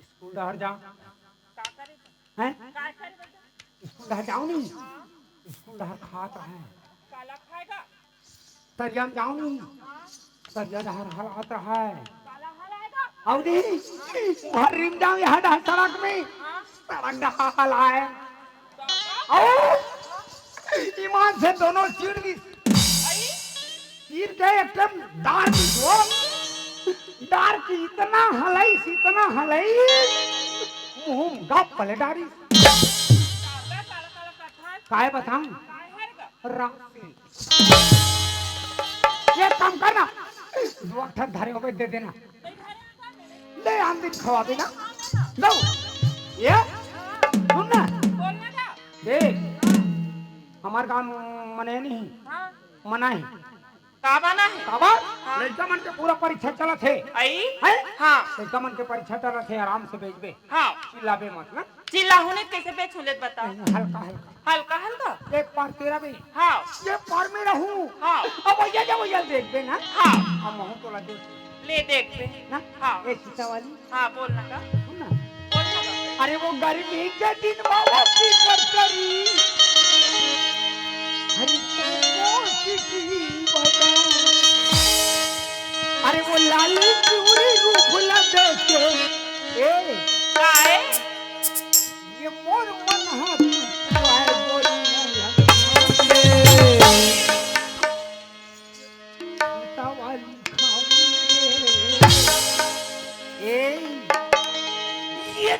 स्कूल डहर जा का करे हैं का करे बेटा स्कूल डहर जाओ नहीं हां स्कूल डहर खात है काला खाएगा तरिया में जाओ नहीं तरिया डहर हालात है काला हलाएगा और नहीं घर रिम जाओ यहाँ डहर सड़क में हां सड़क डहर हाला है का और ईमान से दोनों चीर की आई चीर के एकदम दार की दो दार की इतना हलाई मुंह गप पले डारी काला काला काला कथा काय बताऊं काय हरगा रात ये काम करना 2 अक्षर धरे हो दे देना नहीं हरेगा मेरे ले आंदी खवा देना लो ये सुन ना बोलना का देख हमार गांव मने नहीं हां मना है का बना है बाबा लड़का मन के पूरा परीक्षा चलत है आई हैं हां लड़का मन के परीक्षा चलत है आराम से भेजबे हां चिल्लाबे मत ना चिल्ला होने कैसे बेच लेत बता हल्का हल्का हल्का हल्का एक बार तेरा भी हां ये पार में रहूं हां अब भैया जब भैया देख बे ना हां हम हूं तोला देख ले देख ले ना हाँ। ये सीता वाली हां बोलना का सुन ना बोलना का अरे वो गर्मी के दिन बाबा की करी हरी की बता अरे वो लाली चूड़ी रूप लगे के ए काय ये मोर मन हाथ है बोली सीता वाली खाऊंगे ए ये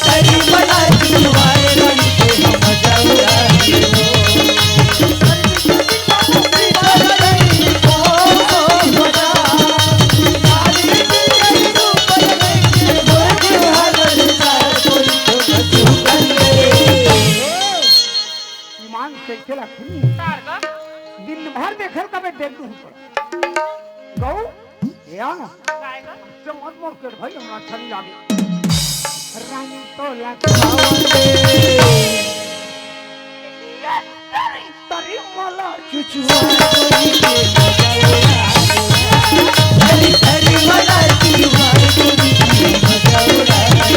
तरी मला चिवाए रानी के हम मजा उड़ाए ईमान से खेला खुनी कार का दिन भर देखल कबे देख दूं पर गौ या काय का मत मोर के भाई हमरा अच्छा नहीं लागे रानी तो लगावा तरी मला चुचुआ तरी तरी मला चिवाए गोरी के मजा उड़ाए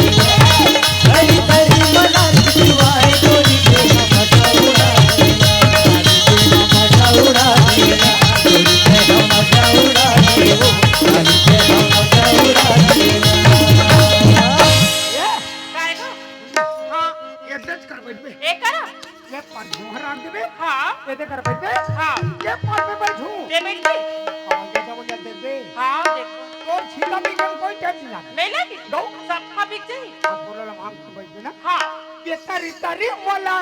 तरी तरी मला चिवाए गोरी के मजा उड़ाए मजा उड़ाए गोरी के मजा उड़ाए रानी के मजा उड़ाए काय का हां ये दच कर बैठ बे एक करा ये पर मुहर आग देबे हां ये दे कर बैठ बे हां ये पर पे बैठू दे बेटी हां ये जब ये दे बे हां देखो तो छीला भी कम कोई टेंशन ना नहीं लगी दो सब खा बिक जाई अब बोला ला मांग बैठ बे ना हां ये तरी तरी मला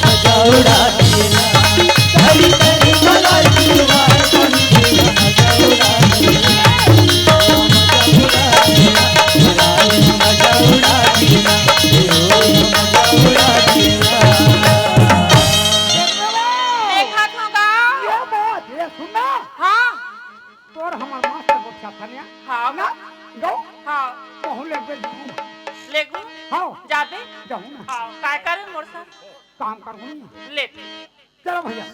मजा उड़ाए तरी तरी मला चिवाए गोरी के मजा उड़ाए मजा उड़ाए देखा होगा ये बात ये सुनना हां तोर हमर मास्टर बोलता था ना हां ना गौ हां कहूं ले बे लेगू हां जाबे जाऊं ना हां काय करे मोर सा काम करूं ना ले चलो भैया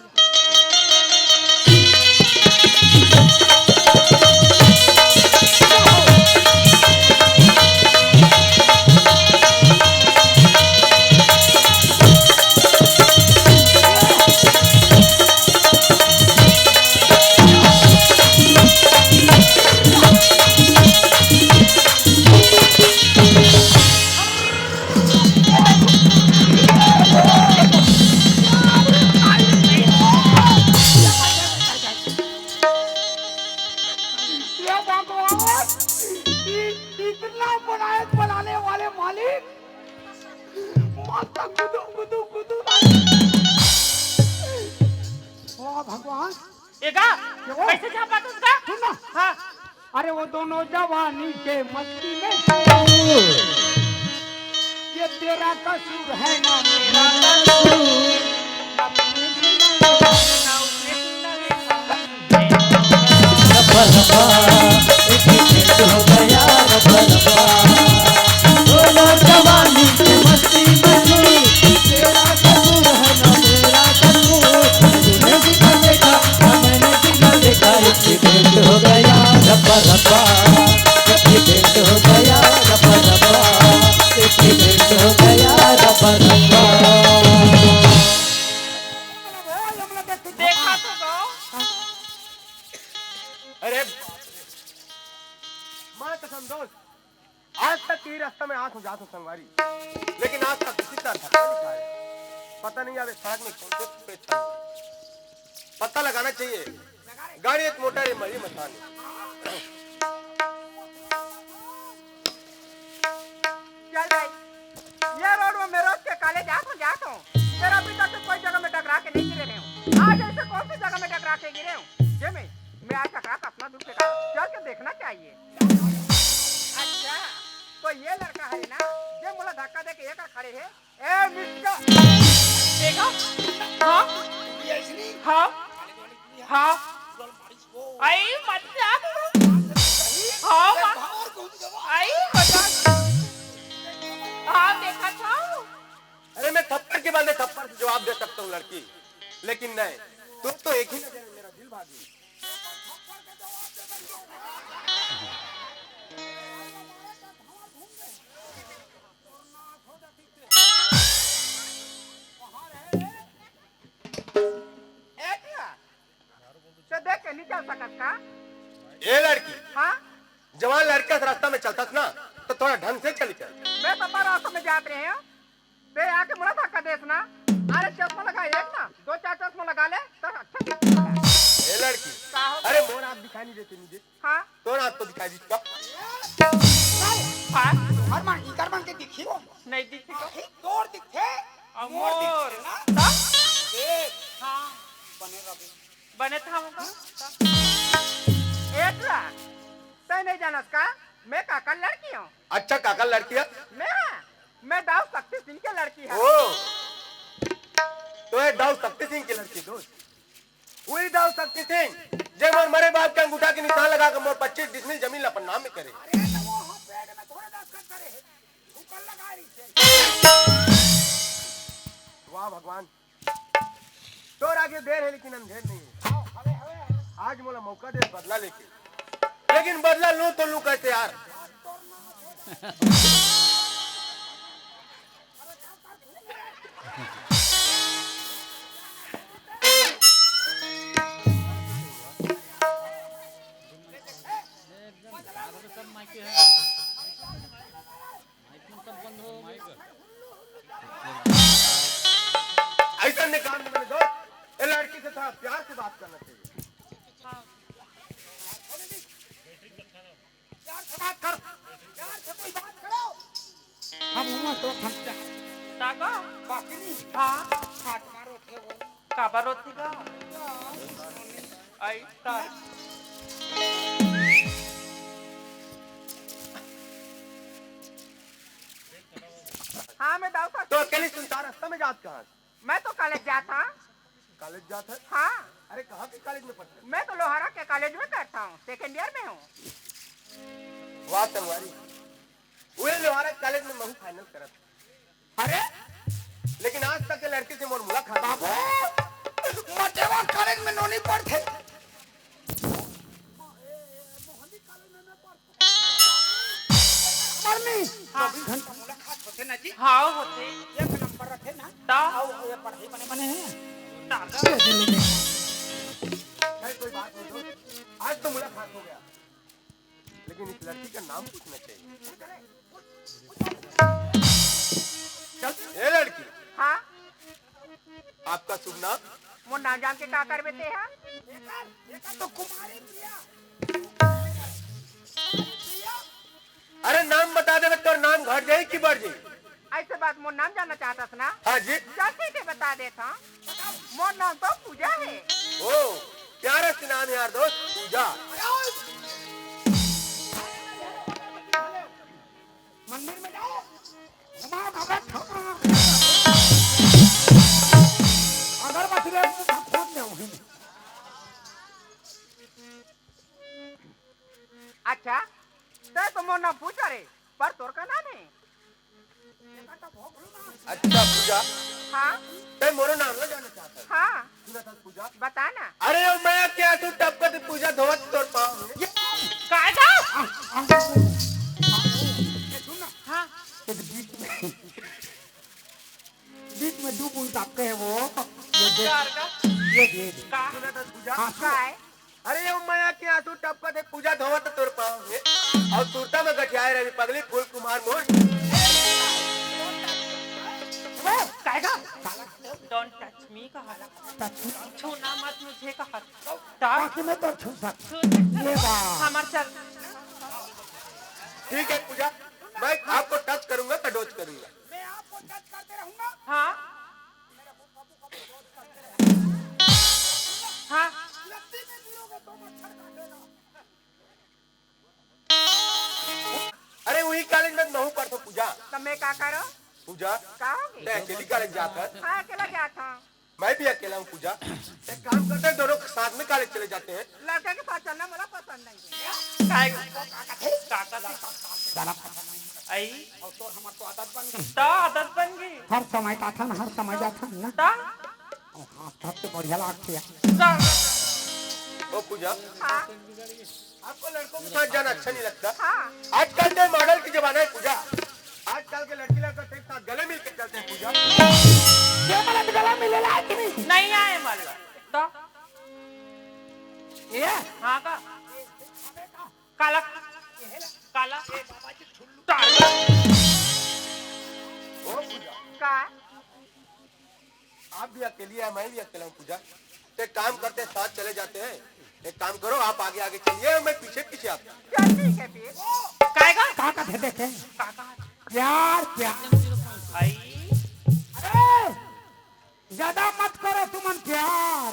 ये भगवान इतना बनाने वाले मालिक माता गुदू गुदू गुदू वाह भगवान एगा कैसे जा पाता उसका सुन ना हां अरे वो दोनों जवानी के मस्ती में ये तेरा कसूर है ना मेरा कसूर अपने जीना ना उसने रब्बा रब्बा एक मिनट हो गया रब्बा रब्बा दोनों जवानी की मस्ती में तेरा कसूर है ना मेरा कसूर तूने भी तो देखा मैंने भी तो देखा एक मिनट हो गया रब्बा रब्बा एक मिनट हो गया रब्बा रब्बा एक मिनट हो गया रब्बा रब्बा देखा तो गो अरे मां कसम दोस्त आज तक तेरी रास्ता में आंख उजात हूँ संगवारी लेकिन आज तक किसी तरह धक्का नहीं खाया पता नहीं यार इस सड़क में कौन से पे चल पता लगाना चाहिए गाड़ी एक मोटर है मरी मचान चल भाई ये रोड में मैं रोज के कॉलेज जाता हूँ तेरा अभी तक तो कोई जगह में टकरा के नहीं गिरे रहे हूँ आज ऐसे कौन सी जगह में टकरा के गिरे हूँ जे मैं आज टकरा तो अपना दूर फेंका चल के देखना चाहिए अच्छा तो ये लड़का है ना जे मुला धक्का दे के एक खड़े है ए मिस्टर देखो हाँ हाँ हाँ आई मजाक हाँ आई मजाक हाँ देखा था अरे मैं थप्पड़ के बदले थप्पड़ से जवाब दे सकता हूँ लड़की लेकिन नहीं तुम तो एक ही नजर में मेरा दिल भागी देख के नहीं चल सकत का ये लड़की हाँ जवान लड़का रास्ता में चलता ना तो थोड़ा ढंग से चली चल मैं तो रास्ते में जाते रहे हैं बे आके मुड़ा धक्का देस ना अरे चश्मा लगा एक ना दो चार चश्मा लगा ले तो अच्छा दिखता है। ये लड़की का हो अरे मोर हाथ दिखाई नहीं देते मुझे हाँ तो हाथ तो दिखाई दीजिए हाँ हर मान इकर मान बने था हमको एक लाख तय नहीं जानस का मैं काका लड़की हूँ अच्छा काका लड़की है मैं दाऊ शक्ति सिंह के लड़की है ओ तो है दाऊ शक्ति सिंह की लड़की दोस्त वही दाऊ शक्ति सिंह जे मोर मरे बाप के अंगूठा के निशान लगा के मोर 25 डिसमिल जमीन अपन नाम में करे अरे तो वो हाँ पेड़ में थोड़े दस्तखत करे है ऊपर लगा रही है वाह भगवान तोर आगे देर है लेकिन अंधेर नहीं है आओ हवे हवे आज मोला मौका दे बदला लेके लेकिन बदला लूं तो लूं कैसे यार ऐसा निकाल दे मेरे दोस्त ये लड़की से थोड़ा प्यार से बात करना चाहिए यार से बात कर यार से कोई बात करो हम हुआ तो खर्चा ताका बाकी नहीं हाँ हाथ मारो थे वो काबर होती का आई ता हाँ मैं दाऊ तो अकेली सुनता रास्ता में जात कहाँ मैं तो कॉलेज जाता कॉलेज जात है हाँ अरे कहाँ के कॉलेज में पढ़ते मैं तो लोहारा के कॉलेज में करता हूँ सेकेंड ईयर में हूँ वाह संगवारी वे लोहारा कॉलेज में महू फाइनल करत अरे लेकिन आज तक के लड़की से मोर मुलाकात बाबू मटेवा कॉलेज में नोनी पढ़ते मरनी हाँ। 24 घंटा मुलाकात होते ना जी हाँ होते एक नंबर रखे ना ता आओ ये पढ़ाई बने बने हैं ताका है कोई बात नहीं दोस्त आज तो मुलाकात हो गया लेकिन इस लड़की का नाम पूछना चाहिए ये लड़की हाँ आपका शुभ नाम वो नाम जान के का कर बेते हैं तो कुमारी प्रिया अरे नाम बता दे तो नाम घट जाए कि बढ़ जाए ऐसे बात मोर नाम जानना चाहता था ना हाँ जी चल ठीक है बता देता मोर नाम तो पूजा है ओ प्यारा सी नाम है यार दोस्त पूजा मंदिर में जाओ घुमाओ भगत अगरबत्ती ले खोद ले वहीं अच्छा तो मोर नाम पूजा रे पर तोर का नाम है अच्छा पूजा हाँ ते मोरो नाम ना जानना चाहता है हाँ सुना था पूजा बता ना अरे ओ मैं क्या तू टपकत पूजा धोवत तोड़ पाऊं कायदा हाँ बीच में दो बूंद आपके है वो चार का ये दे दे का सुना था पूजा का है अरे ओ मैं क्या तू टपकत पूजा धोवत तोड़ पाऊं और तुरता में गठियाए रवि पगली फूल कुमार मोर कायदा डोंट टच मी कहा छूना मत मुझे कहा ताकि मैं तो छू सकता ये बात हमार चल ठीक है पूजा मैं आपको टच करूंगा तो डोज करूंगा मैं आपको टच करते रहूंगा हाँ हाँ लत्ती में गिरोगे तो मच्छर काटेगा अरे वही कॉलेज में महू पढ़ता पूजा तो मैं क्या करो पूजा का होगी मैं अकेली कॉलेज जाता है हाँ अकेला जाता हूँ मैं भी अकेला हूँ पूजा एक काम करते हैं दोनों साथ में कॉलेज चले जाते हैं लड़के के साथ चलना मुझे पसंद नहीं है आई और तो हमार तो आदत बन गई तो आदत बन गई हर समय का था ना हर समय जाता ना तो हाँ तब तो बढ़िया लगती है ओ पूजा हाँ आपको लड़कों के साथ जाना अच्छा नहीं लगता हाँ आजकल के मॉडल की जमाना है पूजा आजकल के लड़की लड़का एक साथ गले मिल के चलते हैं पूजा ये वाला भी गला मिलेला है कि नहीं नहीं आए मल्ला तो ये हाँ का काला काला ओ पूजा का आप भी अकेली है मैं भी अकेला हूँ पूजा तो एक काम करते हैं साथ चले जाते हैं एक काम करो आप आगे आगे चलिए मैं पीछे पीछे आता हूँ चल ठीक है फिर काएगा कहाँ का थे देखे काका प्यार प्यार आई अरे ज्यादा मत करो तुमन प्यार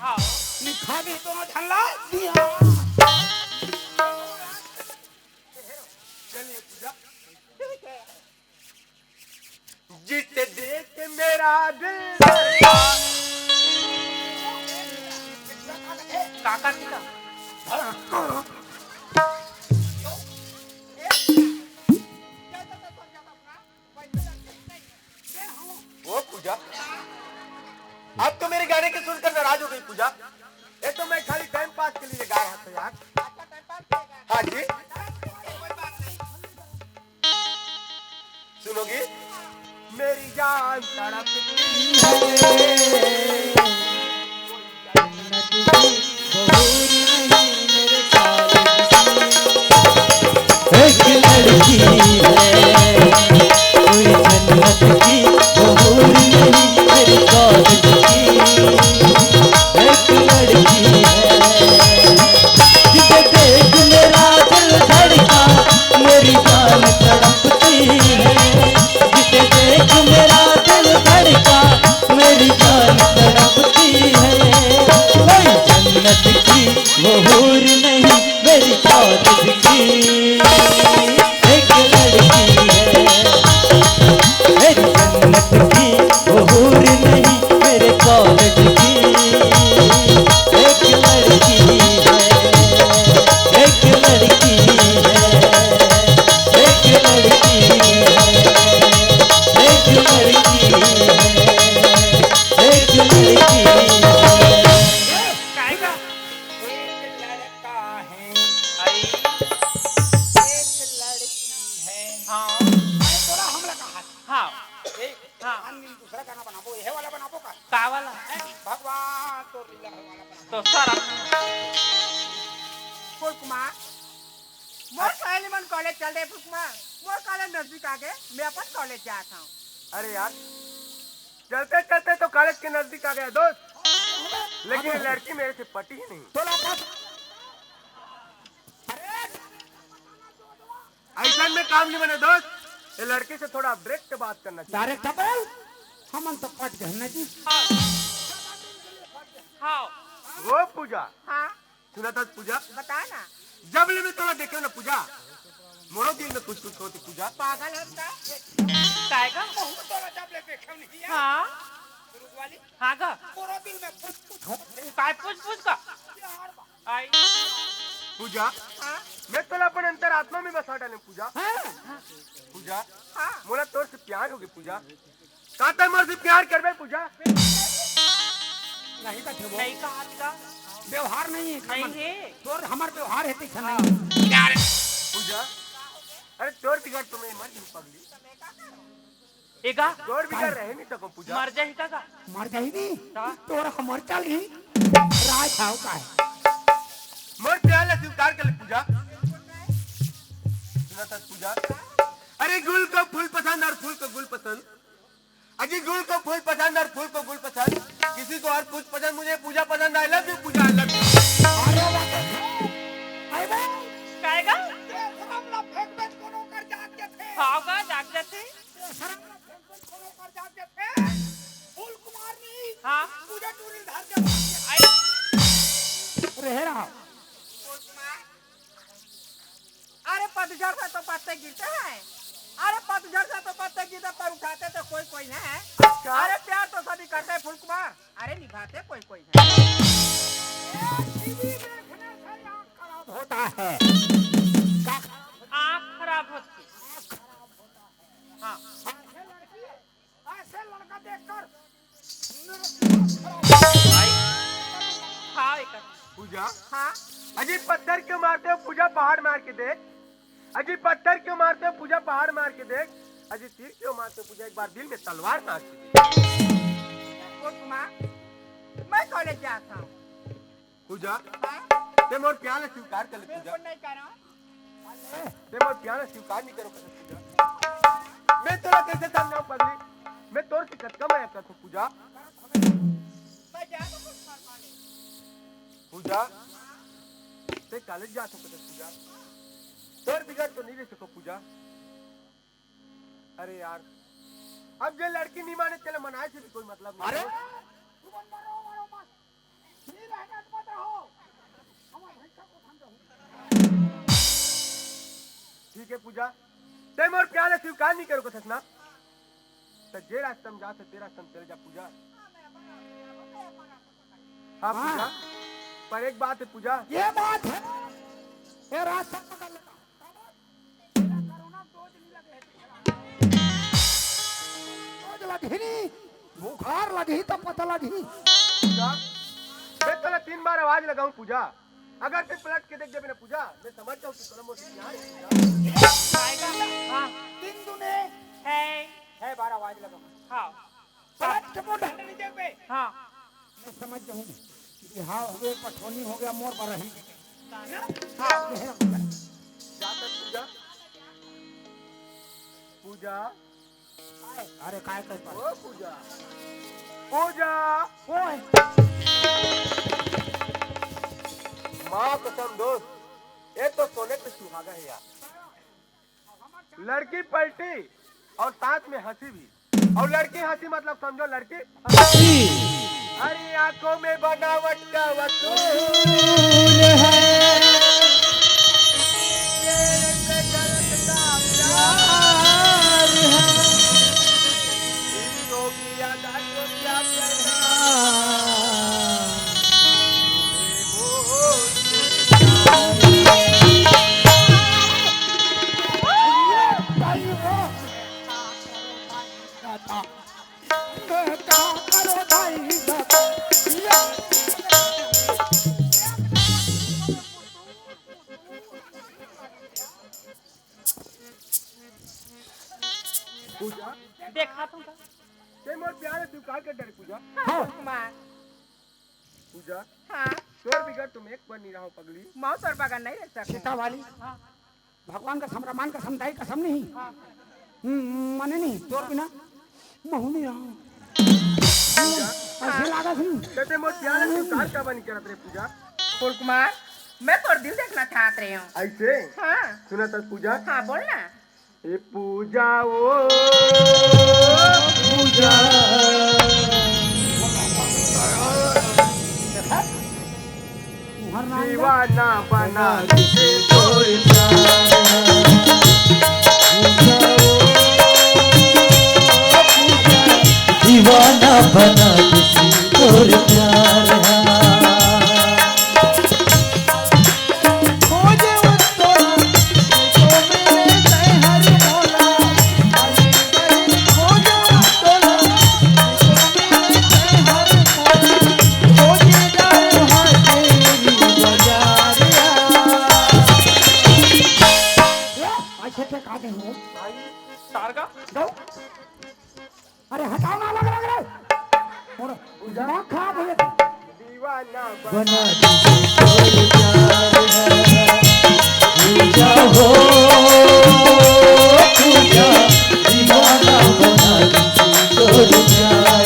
हाँ नीचे खाली दोनों झल्ला दिया चलिए पूजा जीते देख मेरा दिल धड़का। काका की का वो पूजा अब तो मेरे गाने के सुनकर नाराज हो गई पूजा। ये तो मैं खाली टाइम पास के लिए गा रहा था यार। हाँ जी सुनोगी मेरी जान तड़पती एक लड़की है कोई जन्नत की बहूर नहीं मेरे कॉलेज की। एक लड़की है जिसे देख मेरा दिल धड़का मेरी जान तड़पती है। जिसे देख मेरा दिल धड़का मेरी जान तड़पती है। कोई जन्नत की बहूर नहीं मेरी कॉलेज की। एक लड़की है मेरी जन्नत की बहूर नहीं मेरे कॉलेज की। एक लड़की है एक लड़की है एक लड़की है एक लड़की है एक लड़की है। काका एक लड़का है आई एक लड़की है हाँ अरे तोरा हमला कहा हाँ ए हाँ अन्य दूसरा गाना बनाबो ये वाला बनाबो का का वाला भगवान तो लीला वाला बनाबो तो सारा फूल कुमार मोर सहेली मन कॉलेज चल रहे फुकमा मोर कॉलेज नजदीक आ गए मैं अपन कॉलेज जाता हूँ। अरे यार चलते चलते तो कॉलेज के नजदीक आ गया दोस्त। लेकिन ये लड़की मेरे से पटी ही नहीं। तोला पास ऐसा में काम नहीं बने दोस्त। ये लड़की से थोड़ा ब्रेक के बात करना चाहिए। डायरेक्ट बोल हमन तो कट गए ना जी हाँ वो पूजा हाँ सुना था पूजा बता ना जब ले मैं थोड़ा देखे ना पूजा मोरो दिल में कुछ कुछ होती पूजा। पागल होता काका तोला जब ले देखे नहीं है हाँ शुरू वाली हाँ का पूरा दिल में कुछ होते काय पूछ का आई पूजा हाँ मैं तो अपन अंतरात्मा में बसा डाले पूजा। हैं पूजा हाँ मोला तोर से प्यार होगी पूजा। काता मोर से प्यार करबे पूजा। नहीं का थे वो नहीं कहा का व्यवहार नहीं है नहीं खमन। है तोर हमार व्यवहार है तीखा नहीं पूजा अरे तोर बिगड़ तो मैं मर नहीं पगली। एगा तोर बिगड़ रहे नहीं सको पूजा। मर जाही का मर जाई नहीं हाँ। तोर हमर चल ही राज खाओ का है मोर प्यार ले स्वीकार कर ले पूजा। सुना था पूजा अरे गुल को फूल पसंद और फूल को गुल पसंद। अजी गुल को फूल पसंद और फूल को गुल पसंद। किसी को और फूल पसंद मुझे पूजा पसंद। I love you Pooja I love you. अरे बात आई बे काएगा हम लोग फेंक में कोनो कर जाते थे हाँ का जाग जाते शर्म ना फेंक में कोनो कर जाते थे फूल कुमार नहीं हाँ पूजा टूरी धार के आई रह रहा अरे पतझड़ से तो पत्ते गिरते हैं। अरे पतझड़ से तो पत्ते गिरते पर उठाते तो कोई कोई नहीं है। अरे प्यार तो सभी करते हैं फूल कुमार। अरे निभाते कोई कोई है। टीवी देखने से आँख खराब होता है आँख खराब होती हाँ ऐसे लड़का देखकर आई हाँ एक पूजा हाँ अजी पत्थर क्यों मारते हो पूजा पहाड़ मार के देख। अजी पत्थर क्यों मारते हो पूजा पहाड़ मार के देख। अजी तीर क्यों मारते हो पूजा एक बार दिल में तलवार मार के देख। फूल कुमार मैं कॉलेज जाता हूँ। पूजा हाँ ते मोर प्यार ले स्वीकार कर ले पूजा। बिल्कुल नहीं कर रहा हूँ। ते मोर प्यार ले स्वीकार नहीं करो पूजा। मैं तोरा कैसे समझाऊं पगली। मैं तोर से कटका मैं करता हूं पूजा। मैं जाता हूँ कॉलेज। पूजा ते कॉलेज जाता हूं पूजा। तोर बिगड़ तो नहीं रह सको पूजा। अरे यार अब जो लड़की नहीं माने चले मनाए से भी कोई मतलब नहीं। अरे तुम मरो मत ये रहने मत रहो ठीक है पूजा ते मोर प्यार ले स्वीकार नहीं करो कथस ना तो जे रास्ता में जाते तेरा रास्ता में चले जा पूजा हाँ पूजा पर एक बात है पूजा ये बात है ये रास्ता पकड़ लेता तेरा कोरोना डोज नहीं लगे डोज लगी नहीं बुखार लगी तो पता लगी पूजा मैं तला 3 बार आवाज लगाऊं पूजा अगर ते पलट के देख जब ना पूजा मैं समझ जाऊं कि कलम से क्या है पूजा हाँ तीन दुने है 12 आवाज लगा हाँ पलट के मोटा नीचे पे हाँ मैं समझ जाऊं कि हाँ हो गया पठोनी हो गया मोर पर रही हाँ जाता पूजा पूजा अरे काय कर ओ पूजा पूजा ओए माँ कसम दोस्त ये तो सोने पे सुहागा है यार लड़की पलटी और साथ में हंसी भी और लड़की हंसी मतलब समझो लड़की अरे आंखों में बनावट का वसूल है तेरे से गलत का प्यार है इसको किया ना तो क्या करना पूजा देखा तुम ते मोर प्यार है स्वीकार कर डर पूजा हाँ कुमार पूजा हाँ तोर बिगड़ तुम एक बन नहीं रहो पगली मौत और बगन नहीं रह सकते सीता वाली भगवान का समरामान का समझाई कसम नहीं माने नहीं तोर बिना महू नहीं रहा ऐसे लागा थी ते मोर प्यार है स्वीकार का बन करत रे पूजा फूल कुमार मैं तो दिल देखना चाहत रही हूँ ऐसे हाँ सुना था पूजा हाँ बोल ना ए पूजा ओ पूजा दीवाना बना दे तोर दीवाना बना किसी और प्यार अरे हटाओ ना लग रहा और दिमाग खराब हो गया दीवाना बना किसी और प्यार पूजा हो पूजा दीवाना बना किसी और प्यार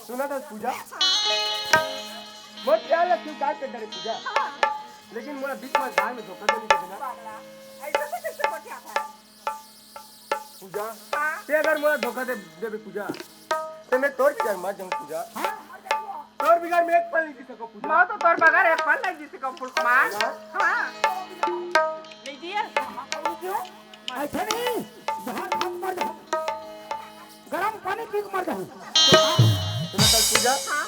सुना था पूजा बहुत प्यार है स्वीकार कर डरे पूजा लेकिन मोरा बीच में धार में धोखा देने के बिना ऐसा तो कैसे हो गया था पूजा ते अगर मोरा धोखा दे देबे पूजा तो मैं तोर बिगाड़ मर जाऊं पूजा तोर बिगाड़ में एक पल नहीं जी सको पूजा मैं तो तोर बगैर एक पल नहीं जी सका फूल कुमार हाँ लीजिए ऐसे नहीं जहाँ हम मर जाओ गरम पानी पी के मर जाओ पूजा हाँ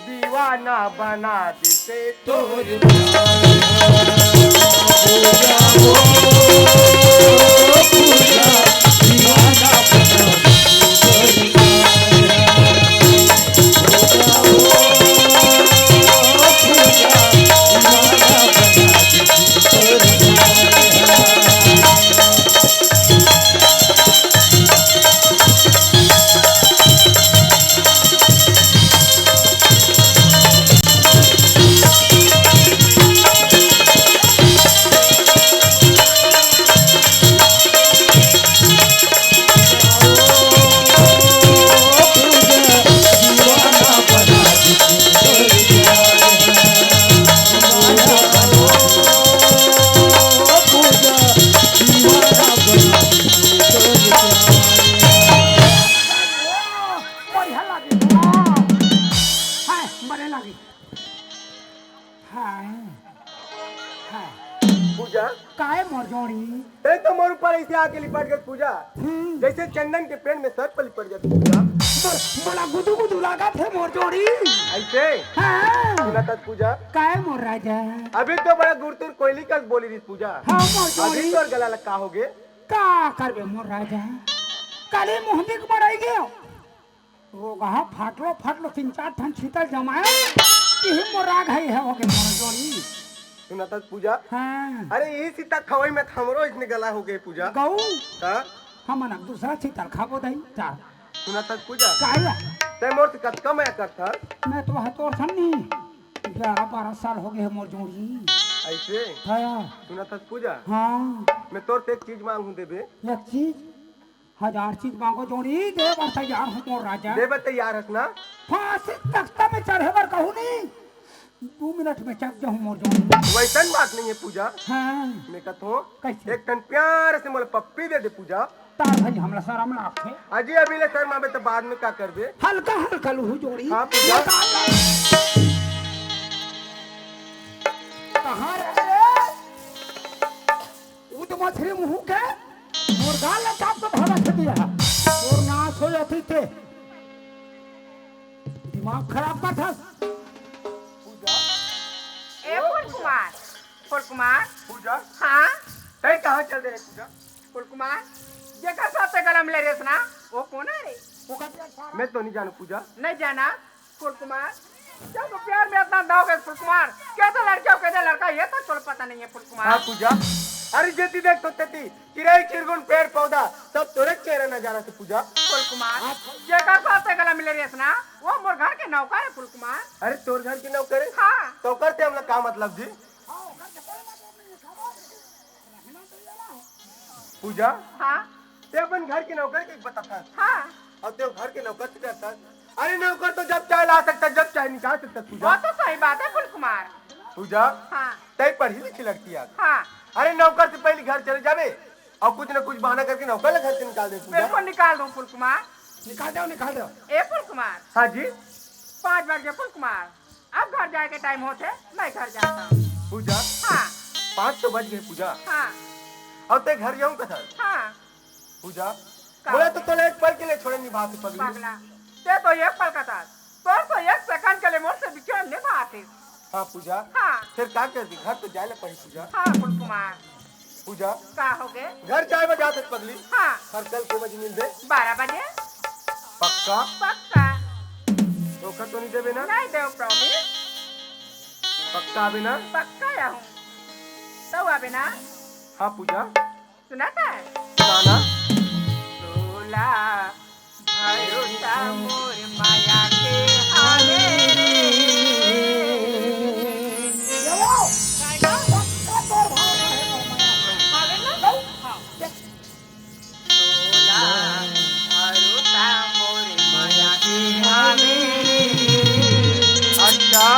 दीवाना बना दिसे तोर पूजा हो पूजा दीवाना बना बढ़िया लगी हाय बड़े लगी हाय हाय पूजा काहे मोर जोड़ी ते तो मोर ऊपर ऐसे आके लिपट गई पूजा जैसे चंदन के पेड़ में सर पर लिपट जाती पूजा बड़ा गुदू गुदू लगा थे मोर जोड़ी ऐसे हाँ सुना था पूजा काहे मोर राजा अभी तो बड़ा गुरतुर कोयली का बोली रही पूजा हाँ मोर अभी जोड़ी तो और गला लगा हो गए का करबे मोर राजा काले मोहनी के मराई गयो वो कहा फाटलो 3-4 ठन छीतर जमाए यही मोर राग है हो के मोर जोड़ी सुना था पूजा हाँ अरे यही सीता खवई में हमरो इसने गला हो गए पूजा गऊ का हम दूसरा छीतर खाबो दई चार सुना था पूजा काहे ते मोर से कत कम कर था मैं तो हतोर सन्नी 11-12 साल हो गए है मोर जोड़ी ऐसे हाँ सुना था पूजा हाँ मैं तोर से एक चीज मांगू देबे एक चीज 1000 चीज मांगो जोड़ी दे बार तैयार हूँ मोर राजा देबे तैयार हसना फांसी तख्ता में चढ़े बर कहूँ नहीं 2 मिनट में चक जाऊँ मोर जोड़ी वैसन बात नहीं है पूजा हाँ मैं कहता कैसे एक टन प्यार से मोले पप्पी दे दे पूजा तार भाई हमला शर्म ना आखे अजी अभी ले शर्मा बे तो बाद में क्या कर दे हल्का हल्का लूहू जोड़ी हाँ, पूजा। कहाँ रे उद मछली मुँह के मुर्गा ले चाप तो भरा थे दिया और नाश हो जाती थे दिमाग खराब का था ए फूल कुमार पूजा हाँ तय कहाँ चल दे पूजा फूल कुमार जेकर साथे गला मिले रेस ना वो कौन है रे मैं तो नहीं जानू पूजा नहीं जाना फूल कुमार जब तो प्यार में इतना दाव गए फूल कुमार कैसे लड़का और कैसे लड़का ये तो चलो पता नहीं है फूल हाँ कुमार पूजा अरे जेती देख तो तेती चिड़ै चिरगुन पेड़ पौधा सब तोरे चेहरा नजारा से पूजा फूल कुमार जेकर साथे गला मिले रेस ना वो मोर घर के नौकर है फूल कुमार अरे तोर घर की नौकर है हाँ तो करते हम लोग का मतलब जी पूजा हाँ ते अपन घर के नौकर के पता था हाँ और ते घर के नौकर से करता अरे नौकर तो जब चाहे ला सकता जब चाहे निकाल सकता वो पूजा तो सही बात है फूल कुमार पूजा हाँ तय पढ़ी लिखी लड़की यार हाँ अरे नौकर से पहले घर चले जावे और कुछ न कुछ बहाना करके नौकर ले घर से निकाल दे पूजा बिल्कुल निकाल दो फूल कुमार निकाल दो ए फूल कुमार हाँ जी 5 बजे फूल कुमार अब घर जाए के टाइम होते मैं घर जाता हूँ पूजा हाँ 5 तो बज गए पूजा हाँ और ते घर जाऊँ कथा हाँ पूजा बोले तो तोले एक पल के लिए छोड़े निभा से पगली पगला ते तो एक पल का था तो 1 सेकंड के लिए मोर से बिछड़ नहीं पाते हाँ पूजा हाँ फिर क्या कर दी घर तो जाए पड़ी पूजा हाँ फूल कुमार पूजा का हो गए घर चाय बजे आते पगली हाँ हर कल 6 बजे मिल दे 12 बजे पक्का पक्का धोखा तो नहीं देवे ना नहीं दे प्रॉमिस पक्का अभी ना पक्का या हूँ तो अबे ना हाँ पूजा सुना था नाना तोला भरोसा मोर माया के हाले तोला भरोसा मोर माया के हाले अच्छा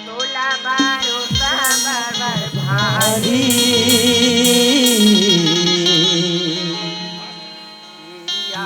तोला भरोसा बार भारी या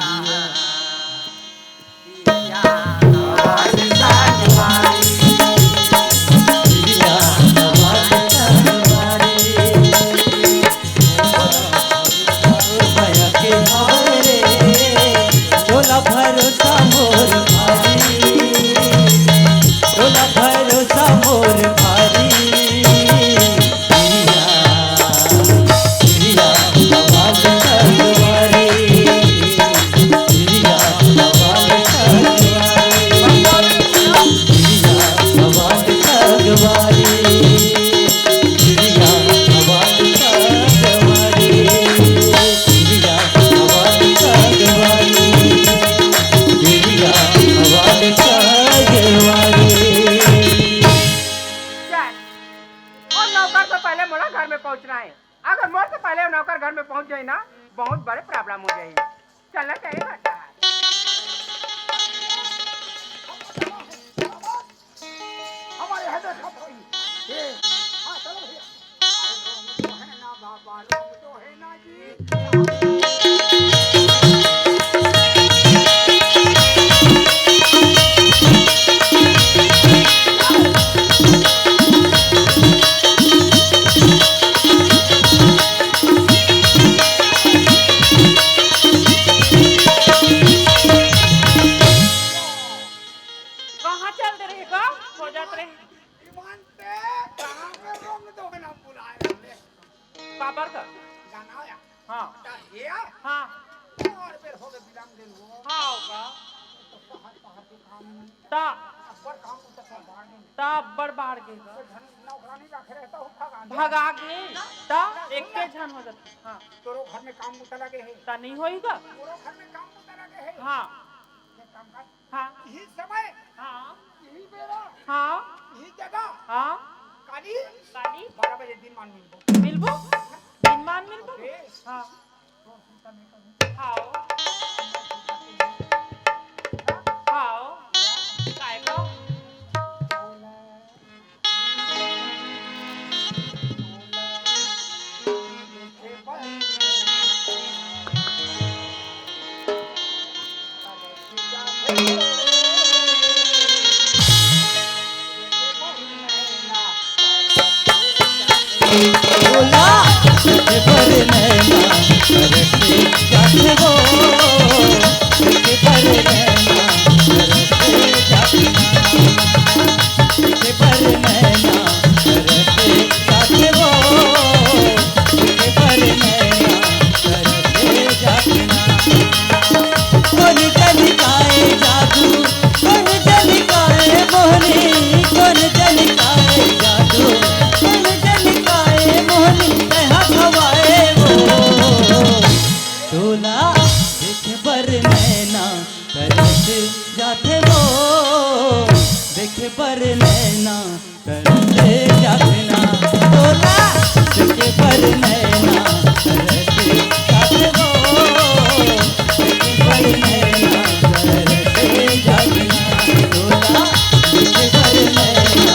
अगर मोर से पहले नौकर घर में पहुंच जाए ना बहुत बड़े प्रॉब्लम हो जाए। चलना चाहिए बेटा। हमारे हैदर खत होई ये हां चलो भैया तो है ना बाबा लोग तो है ना जी कहाँ चल दे रहे का हो जात रहे ईमान पे कहां पे लोग तो है ना बुलाए हमने काबर का गाना आया हाँ ता ये हाँ और फिर हो गए बिलाम दिन वो हाँ होगा तो पहाड़ पहाड़ के काम ता पर काम को तो बाहर नहीं ता बड़ बाहर के का नौकरानी रखे रहता हूं भगा के ता एक के झन हो जाता हाँ तोरो घर में काम उतर लगे है ता नहीं होएगा तोरो घर में काम उतर लगे है हाँ ये काम कर हाँ यही समय हाँ यही बेला हाँ यही जगह हाँ काली काली 12 बजे दिन मान मिलबो मिलबो दिन मान मिलबो हाँ हाओ हाओ काय का बोला के पर नैना करते जाते हो के पर नैना करते जाते के पर नैना करते जाते हो के पर नैना करते जाते कौन जलिकाए जादू कौन जलिकाए मोहनी कौन जलिकाए जादू कौन जलिकाए मोहनी कहाँ खवाए वो तोला देख पर नैना करते जाते वो देख पर नैना करते जाते ना तोला देख पर नैना करते जाते वो देख पर नैना करते जाते ना तोला देख पर नैना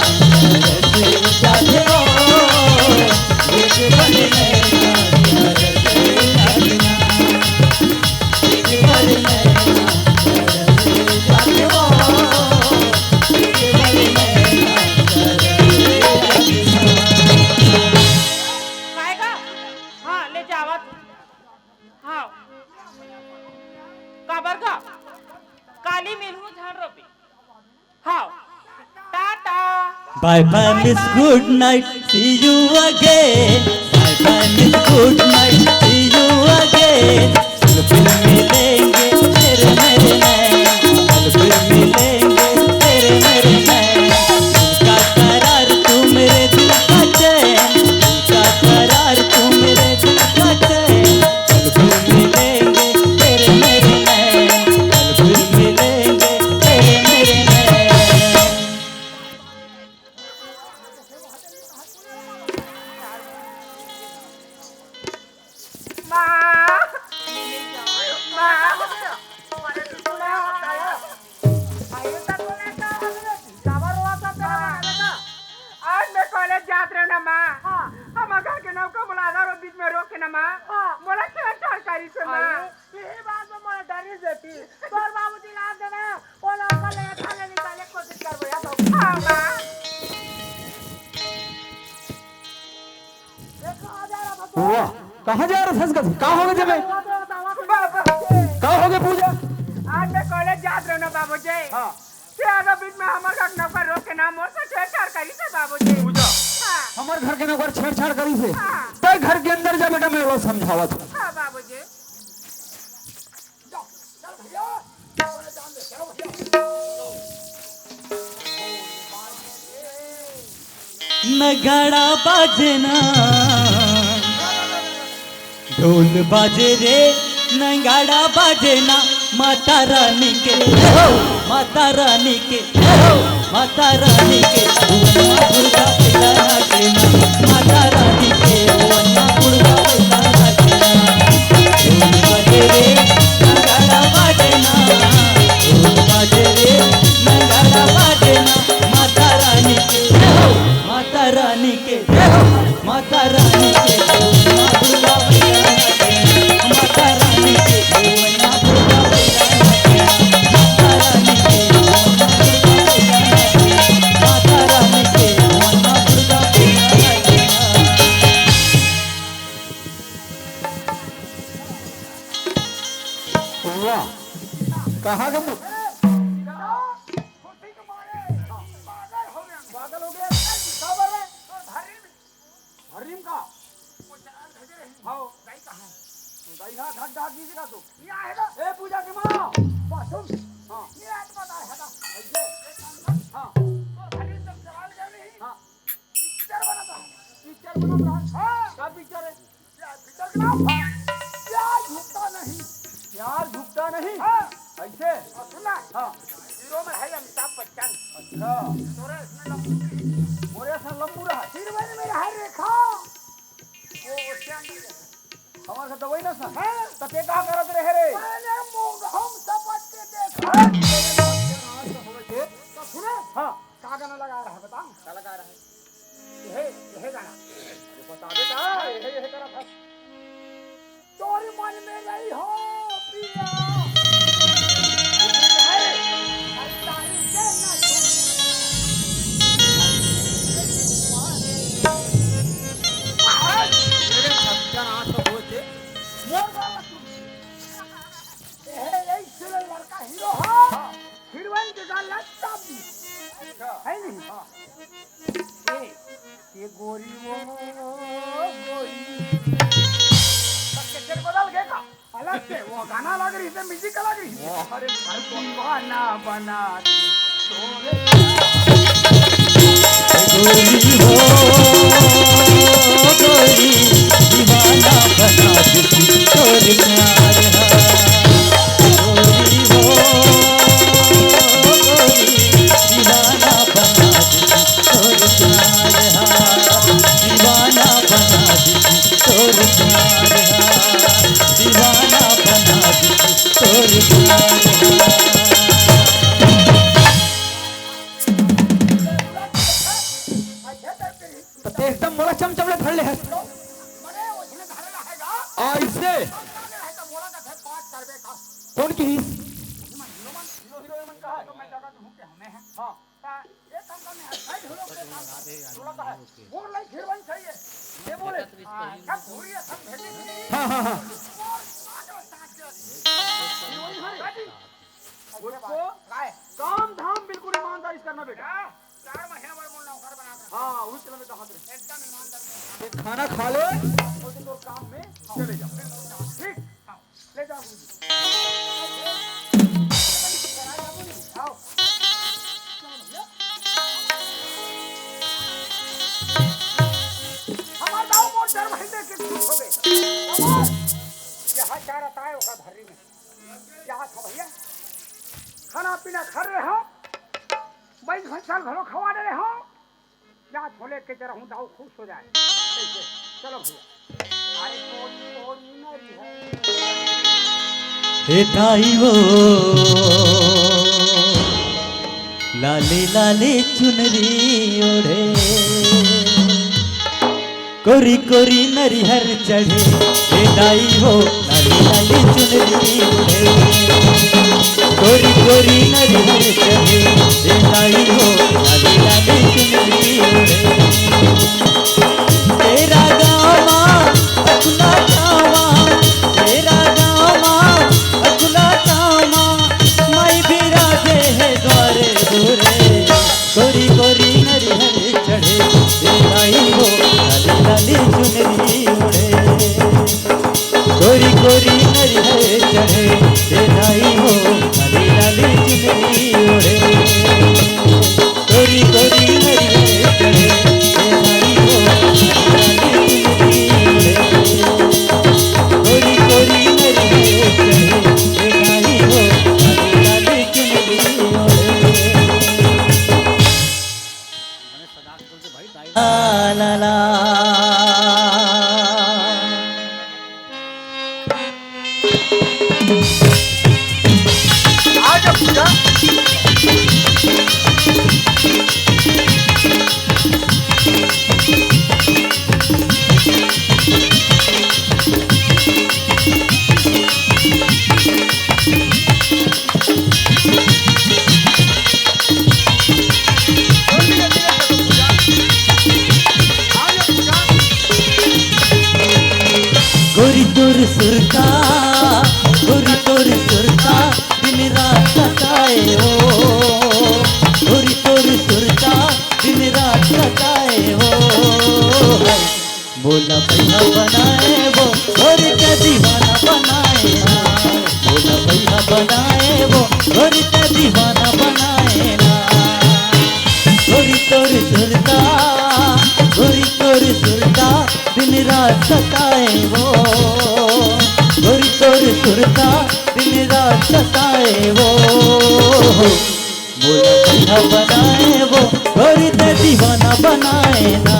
करते जाते वो देख पर नैना करते जाते ना देख पर नैना करते जाते वो देख पर नैना करते जाते ना काय का हाँ ले जावत हाँ काबर का काली मिलू झान रोपी हाँ Tata Bye bye miss good night see you again Bye bye miss good night see you again कल फिर मिलेंगे तेरे मेरे नैन कल फिर मिलेंगे तेरे मेरे नैन दिल का करार तू मेरे दिल का चैन दिल का करार तू मेरे दिल का चैन कल फिर मिलेंगे तेरे मेरे नैन कल फिर मिलेंगे तेरे मेरे नैन आज मैं कॉलेज जात रहे ना माँ हमारे घर के नौका मुलाजर और बीच में रोक के ना माँ बोला छेड़छाड़ करी से माँ यही बात में मैं डर ही देती तोर बाबूजी रात देना वो लड़का ले थाने निकाले कोशिश करबो या तो हाँ माँ देखो आ जा रहा बच्चा वाह कहाँ जा रहा फंस गए कहाँ हो गए जब कहाँ हो गए पूजा आज मैं कॉलेज जात रहे ना बाबूजी से आधा बीच में हमारे घर नौकर रोक के ना मोर से छेड़छाड़ करी से बाबूजी पूजा हाँ हमारे घर के नौकर छेड़छाड़ करी से हाँ तय घर के अंदर जा बेटा मैं वो समझावा था हाँ बाबूजी चल भैया चल जान दे चलो भैया नगाड़ा बाजना ढोल बाजे रे नगाड़ा बाजना माता रानी के हो माता रानी के हो माता रानी के दुर्गा पिला के माता रानी के दुर्गा महुआ कहाँ का मुँह खुशी के मारे पागल हो गया। पागल हो गया खबर है तो हरीम का वो चार भेजे रही। हाँ भाई कहाँ है? दाई हाथ हाथ डाक दीजिएगा तो ये आएगा। ए पूजा की माँ बाथरूम। हाँ ये आज पता है ना। ऐसे हाँ तो हरी तब जवाब दे रही। हाँ पिक्चर बनाता है। पिक्चर बना रहा हाँ। क्या पिक्चर है क्या पिक्चर का नाम? प्यार झुकता नहीं। प्यार झुकता नहीं हाँ। ऐसे और सुना? हाँ हीरो में है अमिताभ बच्चन। अच्छा तोरे इसमें लंबू। मोरे से लंबू रहा हिरवन में है रेखा। वो उसके अंदर है। हमारे साथ दवाई ना सा हाँ। तते का करत रहे रे मैंने हम सपट के देखा। तो सुने? हाँ का गाना लगा रहा है बताओ? क्या लगा रहा है यही गाना। अरे बता बेटा यही करा था तोरे मन में नहीं हो पिया। तारी के ना मेरे सत्यानाश हो जे मोर वाला तुम। यही सुने लड़का हीरो हो। हीरोइन के गाल लगता भी है नहीं। ये गोरी वो गोरी। पिक्चर बदल गया का अलग से वो गाना लग रही है म्यूजिक लग रही है। अरे घर को दीवाना बना दी तोरे गोरी हो गोरी दीवाना बना दी तोर प्यार गोरी हो गोरी दीवाना बना दी तोर प्यार दीवाना बना दी तोर प्यार दीवाना बना दी तोर प्यार तो ते एकदम मोला चमचमले धर ले है मरे उसने घर रहेगा। ऐसे है तो मोला का घर पास करबे का। कौन की हीरो हीरोइन का है तो मैं जगह ढूंढ के हमें है। हाँ ये काम करने है साइड हीरो के काम थोड़ा का है और लाइक हीरोइन चाहिए। ये बोले क्या पूरी है सब भेजी। हाँ हाँ हाँ उसको काम धाम बिल्कुल ईमानदारी से करना बेटा 4 महीने में मोल नौकर बना कर हाँ उस चलन में कहा थे एकदम ईमानदार। ये खाना खा ले और दिन और काम में चले जाओ ठीक ले जाओ गुरुजी। आओ हमार गाँव मोर 4 महीने के खुश हो गए। यहाँ चार आता है ओका भर्री में यहाँ था भैया खाना पीना खा रहे हो बैठ घंटा घरों खवा दे रहे हो यहाँ छोले के जरा हूँ दाऊ खुश हो जाए ऐसे चलो भैया अरे कोई कोई नहीं है हे ताई वो लाले लाले चुनरी ओढ़े कोरी कोरी नरिहर चढ़े हे दाई हो लाले लाले चुनरी ओढ़े कोरी कोरी नरिहर चढ़े हे दाई हो लाले लाले चुनरी ओढ़े तेरा गावा अकुला चावा तेरा गावा अकुला चावा माई बिराजे है द्वारे दूरे कोरी कोरी नरिहर चढ़े हे दाई हो लाली लाली चुनरी ओढ़े कोरी कोरी नरिहर चढ़े हे दाई हो लाली लाली चुनरी ओढ़े कोरी कोरी नरिहर चढ़े हे दाई रात सताए वो, गोरी तोर सुरता दिन रात सताए वो, मोला भैया बनाए वो, गोरी ते दीवाना बनाए ना,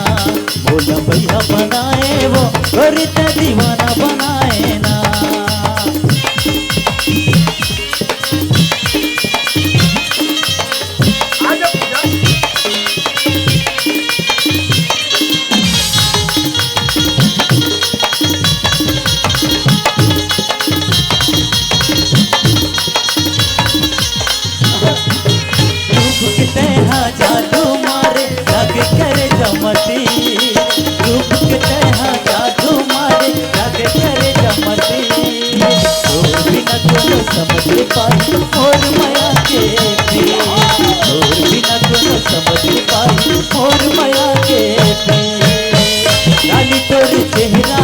मोला भैया बनाए वो, गोरी ते दीवाना बनाए ना। आजा पूजा। रूप के तहा जादू मारे लग करे जमती, रूप के तहा जादू मारे लग करे जमती, और बिना कोनो समझ पाई और माया के प्रेम, और बिना कोनो समझ पाई और माया के प्रेम। लाली तोर चेहरा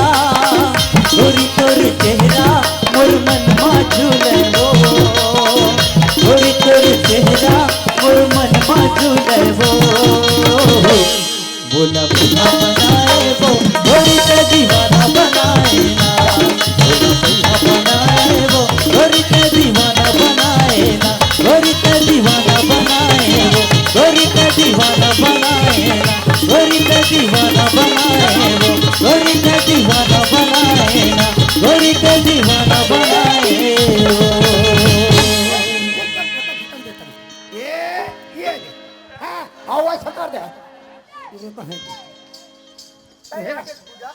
गोरी तोर चेहरा मोर मन मा झूले वो, गोरी तोर चेहरा मोर मन मा झूले वो, बोला भैया बनाए वो, गोरी ते दीवाना बनाए ना, बोला भैया बनाए वो, गोरी ते दीवाना बनाए ना, गोरी ते दीवाना बनाए वो, गोरी ते दीवाना बनाए ना, गोरी ते दीवाना बनाए वो, गोरी ते दीवाना बनाए ना, गोरी ते दीवाना बनाए वो। ये हाँ आओ ऐसा कर दे ये तो है पूजा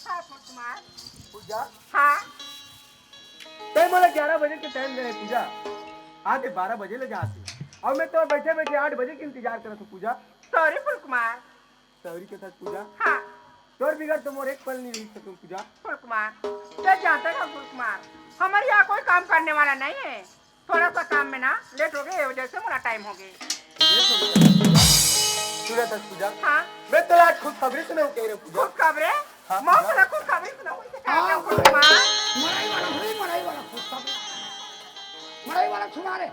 हाँ कुमार। पूजा हाँ तय मला 11 बजे के टाइम दे पूजा, आधे 12 बजे ले जाते, और मैं तो बैठे बैठे 8 बजे के इंतजार करत हूँ पूजा। सॉरी कुमार। सौरी के साथ पूजा हाँ तोर बिगड़ तो मोर एक पल नहीं रही सकूं पूजा। कुमार क्या जानते हैं कुमार, हमारे यहाँ कोई काम करने वाला नहीं है, थोड़ा सा काम में ना लेट हो गए वजह से मेरा टाइम हो गई। सुना था पूजा, हाँ मैं तो आज खुद खबरी सुनाऊं कह रहे पूजा। खुद खबरें हाँ, मौत ना खुद खबरें सुनाओ इससे क्या क्या कुमार। मराई वाला सुना रे।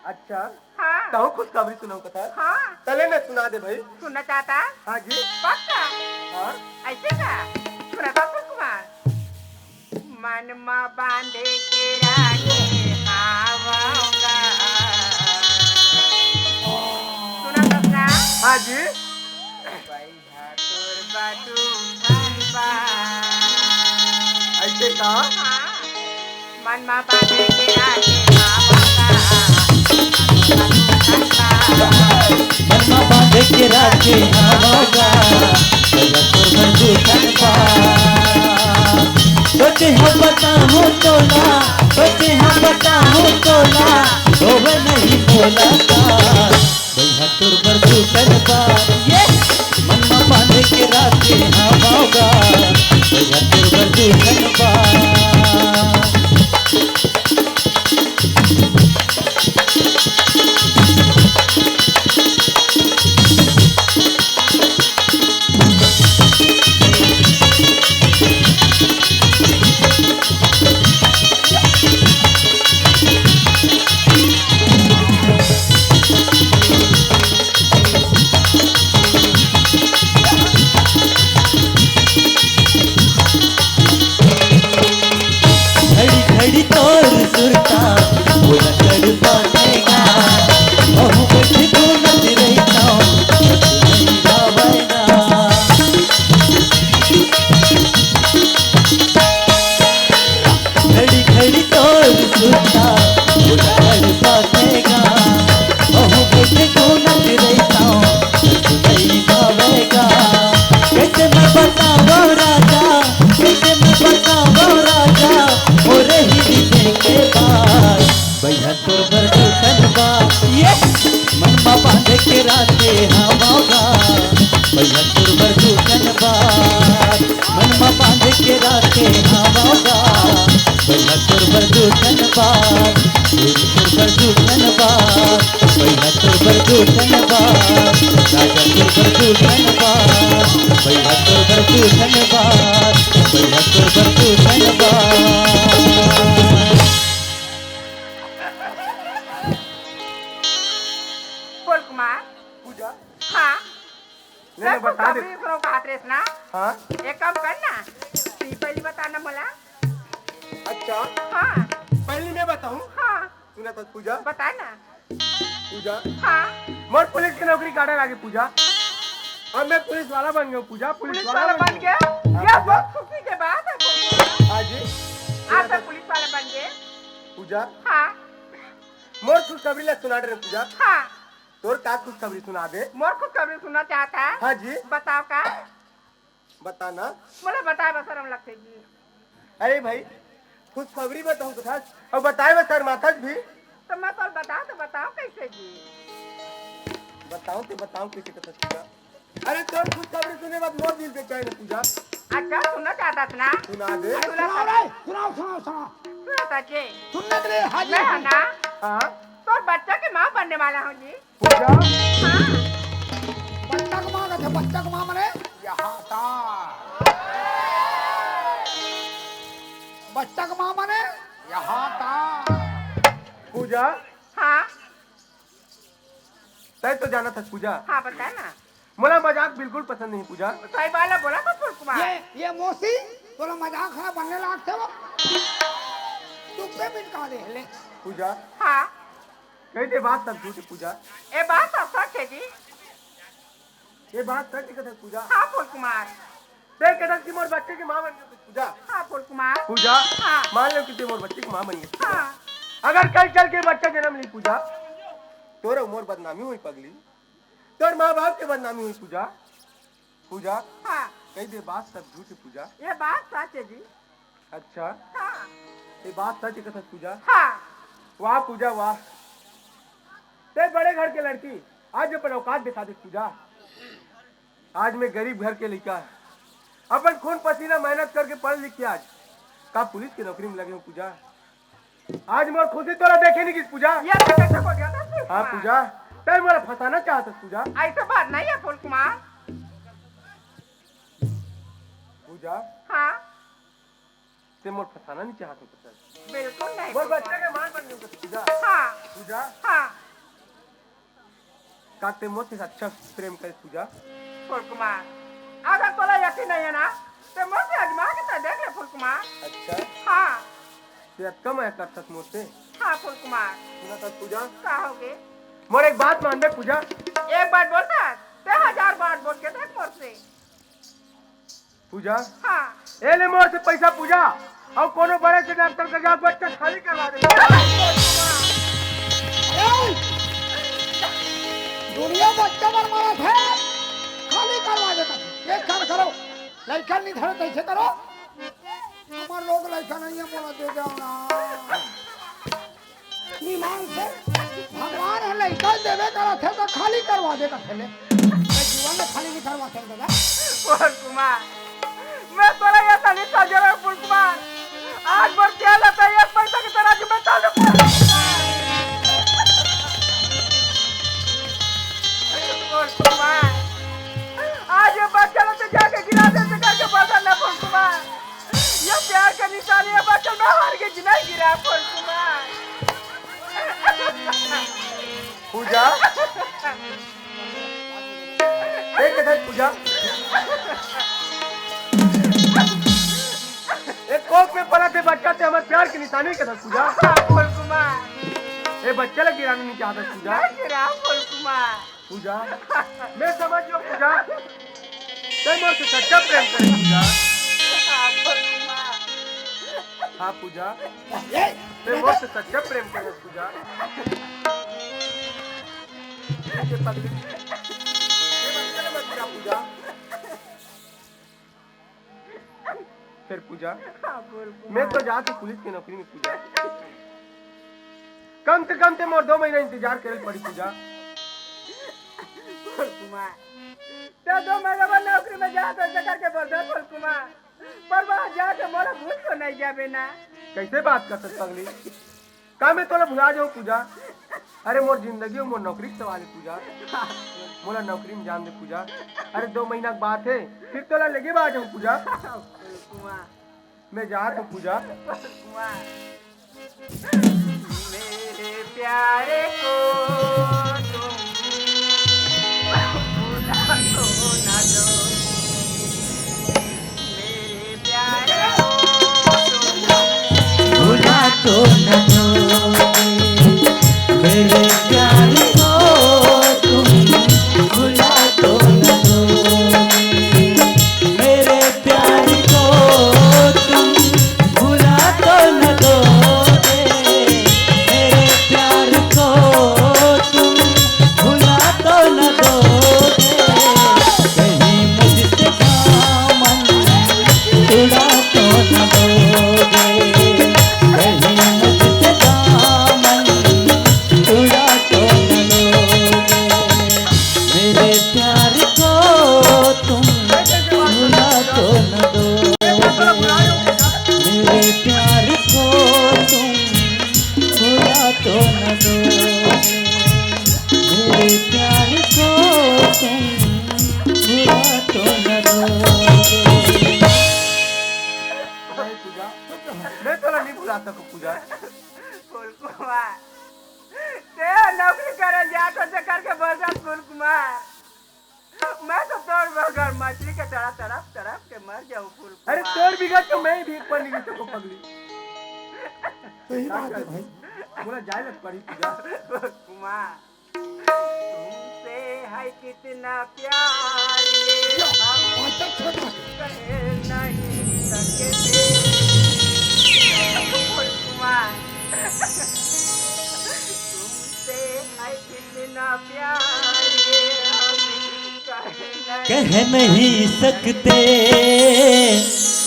अच्छा हाँ तो खुद खबरी सुनाऊं कथा, हाँ चले ना सुना दे भाई। सुनना चाहता हाँ जी पक्का हाँ ऐसे का सुना था कुमार। मन में बांधे के राखे आवाऊंगा, सुना सपना हाँ जी बैठा तोर बाटू धनबा। ऐसे कहा हाँ मन में बांधे के राखे आवाऊंगा, मनमा बांध के राखे आवागा भैया तोर बंधु धनबा। सोचे हम बताऊं तोला, सोचे हम बताऊं तोला, होवे नहीं बोला का भैया तोर बंधु धनबा। ये मनमा बांध के राखे आवागा भैया तोर बंधु धनबा। घड़ी घड़ी तोर सुरता बोला कर पाएगा, बहु बैठ को नच रहता हूँ नहीं गावेगा। घड़ी घड़ी तोर सुरता बोला कर पाएगा, बहु बैठ को नच रहता हूँ नहीं गावेगा। कैसे मैं बताऊँ राजा, कैसे मैं बताऊँ राजा, मोरे ही दिखे के बाद भैया तोर बंधु धनबा। ये मनमा बांध के राखे हमागा भैया तोर बंधु धनबा। मनमा बांध के राखे हमागा भैया तोर बंधु धनबा। तोर बंधु धनबा भैया तोर बंधु धनबा। राजा तोर बंधु धनबा भैया तोर बंधु धनबा। भैया तोर बंधु धनबा। बोल कुमार। पूजा हाँ नहीं बता दे। हाथ रेस ना हाँ एक काम करना ना मला अच्छा हाँ पहले मैं बताऊं हाँ सुना था पूजा बता ना पूजा हाँ मोर पुलिस की नौकरी काटे लागे पूजा और मैं पुलिस वाला बन गया पूजा पुलिस वाला बन गया हाँ, यह पूजा। बहुत खुशी के बात है फुलकुमार। हाँ जी आप तो पुलिस वाला बन गए पूजा हाँ मोर खुशखबरी ला सुना दे पूजा हाँ तोर का खुशखबरी सुना दे मोर को खबर सुनना चाहता है हाँ जी बताओ का बताना मुझे बताए बस शर्म लगते जी अरे भाई खुशखबरी बताऊं तो था और बताए बस सर माथा भी तो मैं तो बताओ कैसे जी बताऊं तो बताऊं कैसे कथा पूजा अरे तोर खुशखबरी सुने बाद मोर दिल पे चैन पूजा अच्छा सुनना चाहता था ना सुना दे सुनाओ रे सुनाओ सुनाओ सुनाओ सुना था जी सुनने के लिए हाजिर मैं है हूँ। ना हाँ तो बच्चा की माँ बनने वाला हूँ जी पूजा हाँ बच्चा का माँ का था बच्चा का माँ मने यहाँ था बच्चा का माँ मने यहाँ था पूजा हाँ तय तो जाना था पूजा हाँ बताए ना मोला मजाक बिल्कुल पसंद नहीं पूजा सही वाला बोला था फुलकुमार ये मोसी तोला मजाक है बनने लाग थे वो चुप्पे मिटका दे ले पूजा हाँ कही दे बात सब झूठी पूजा ये बात तो सच है जी ये बात सच कथा पूजा हाँ फुलकुमार ते कथा की मोर बच्चे की मां बन गई पूजा हाँ फुलकुमार पूजा हाँ। मान लो कि ते मोर बच्चे की मां बन गई पूजा। हाँ अगर कल चल के बच्चा जन्म ली पूजा तोर मोर बदनामी हुई पगली तोर माँ बाप के बदनामी हुई पूजा पूजा हाँ कही दे बात सब झूठी पूजा ये बात सच है जी अच्छा हाँ ये बात सच कथा पूजा हाँ वाह पूजा वाह ते बड़े घर के लड़की आज अपन औकात दिखा दे पूजा आज मैं गरीब घर के लड़का अपन खून पसीना मेहनत करके पढ़ लिख के आज का पुलिस की नौकरी में लगे हूँ पूजा आज मोर खुशी तोरा देखे नहीं किस पूजा ये तो कैसे हो गया था फुलकुमार? हाँ पूजा ते मोरा फंसाना चाहता पूजा ऐसा बात नहीं है फुलकुमार पूजा हाँ ते मोर फंसाना नहीं चाहता पूजा बिल्कुल नहीं मोर फुलकुमार। बच्चे के मान बन गई पूजा हाँ पूजा हाँ का ते मोर से अच्छा प्रेम करे पूजा फुलकुमार अगर तोला यकीन नहीं है ना तो मुझसे अजमा के तो देख ले फुलकुमार अच्छा हाँ ते कम है कर सक मोर से हाँ फुलकुमार सुना था पूजा कहोगे मोर एक बात मान दे पूजा एक बार बोलता ते 1000 बार बोल के देख मोर से पूजा हाँ ए ले मोर से पैसा पूजा और कोनो बड़े से डॉक्टर का जाके बच्चा खाली करवा दे दुनिया बच्चा पर मारा थे खाली करवा देता एक काम करो लड़का नहीं धरो कैसे करो हमारे लोग लड़का नहीं है बोला दे जाओ ना ईमान से भगवान है लड़का देवे करा थे तो खाली करवा देगा पहले जीवन में खाली नहीं करवा सकता फुलकुमार मैं तोरा ये नहीं समझ रहा फुलकुमार आज भर क्या लेता है एक पैसा की तरह में ताले फुलकुमार आज ये बच्चा तो जाके गिरा दे करके बदल ना फुलकुमार ये प्यार का निशानी है बच्चा ना हार के जिना गिरा फुलकुमार पूजा एक कथा पूजा एक कोक में पड़ा थे बच्चा थे हमारे प्यार की निशानी कथा पूजा फुलकुमार ये बच्चे लग गिराने नहीं चाहता पूजा ना गिरा फुलकुमार पूजा मैं समझ लो पूजा ते मोर से सच्चा प्रेम करे पूजा हाँ, फुलकुमार हाँ पूजा ते मोर से सच्चा प्रेम करे पूजा ये पगली ये बच्चे ने मत गिरा पूजा फिर पूजा हाँ, फुलकुमार मैं तो जाके पुलिस की नौकरी में पूजा कम से कम ते मोर 2 महीना इंतजार करे पड़ी पूजा फुलकुमार तो 2 महीना बाद नौकरी में जा तो ऐसा करके बोल दे फुलकुमार पर वहाँ जाके मोरा भूल तो नहीं जाबे ना कैसे बात कर सकता अगली का मैं तोला भुला जाऊँ पूजा अरे मोर जिंदगी और मोर नौकरी के सवाल है पूजा मोला नौकरी में जान दे पूजा अरे 2 महीना की बात है फिर तोला लगे बा जाऊँ पूजा फुलकुमार मैं जा रहा हूँ पूजा फुलकुमार मेरे प्यारे को तुम भुला तो ना दो मेरे प्यारे को पूजा मैं तो नहीं भुला सकूं पूजा। फूल कुमार ते नौकरी करे जा तो से करके बोल रहा फूल कुमार मैं तो तोड़ बगर मछली के तरफ के मर जाऊं फूल कुमार। अरे तोड़ बिगड़ तो मैं भी एक पर नहीं सकूं पगली। सही बात है भाई। बोला जाए लग पड़ी पूजा। फूल कुमार तुमसे है कितना प्यार ये हम कह नहीं सकते फूल कुमार तुमसे है कितना प्यार ये हम कह नहीं सकते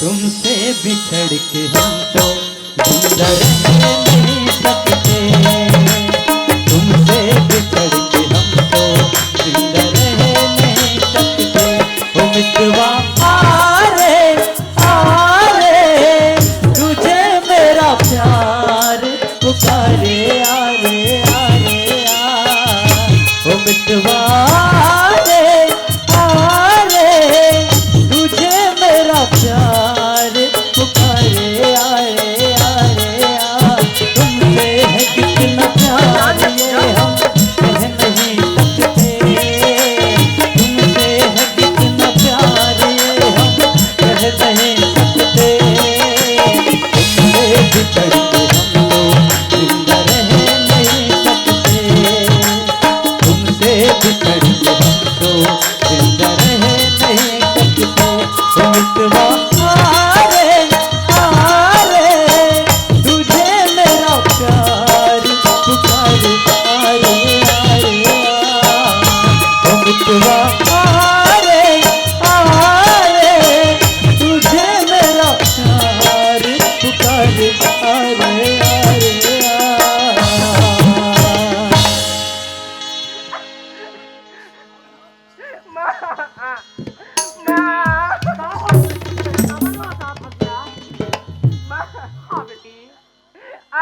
तुमसे बिछड़ के हम तो जिंदा रह नहीं सकते तुमसे बिछड़ के हम तो जिंदा रह नहीं सकते ओ मितवा आ रे तुझे मेरा प्यार पुकारे आ रे ओ मितवा प्यार पुकारे तुमसे है कितना प्यार ये हम कह नहीं सकते तुमसे है कितना प्यार ये हम कह नहीं सकते तुमसे बिछड़ के हम तो जिंदा रह नहीं सकते तुमसे बिछड़ के हम तो जिंदा रह नहीं सकते मितवा तुझे मेरा प्यार पुकारे मितवा तुझे मेरा प्यार पुकारे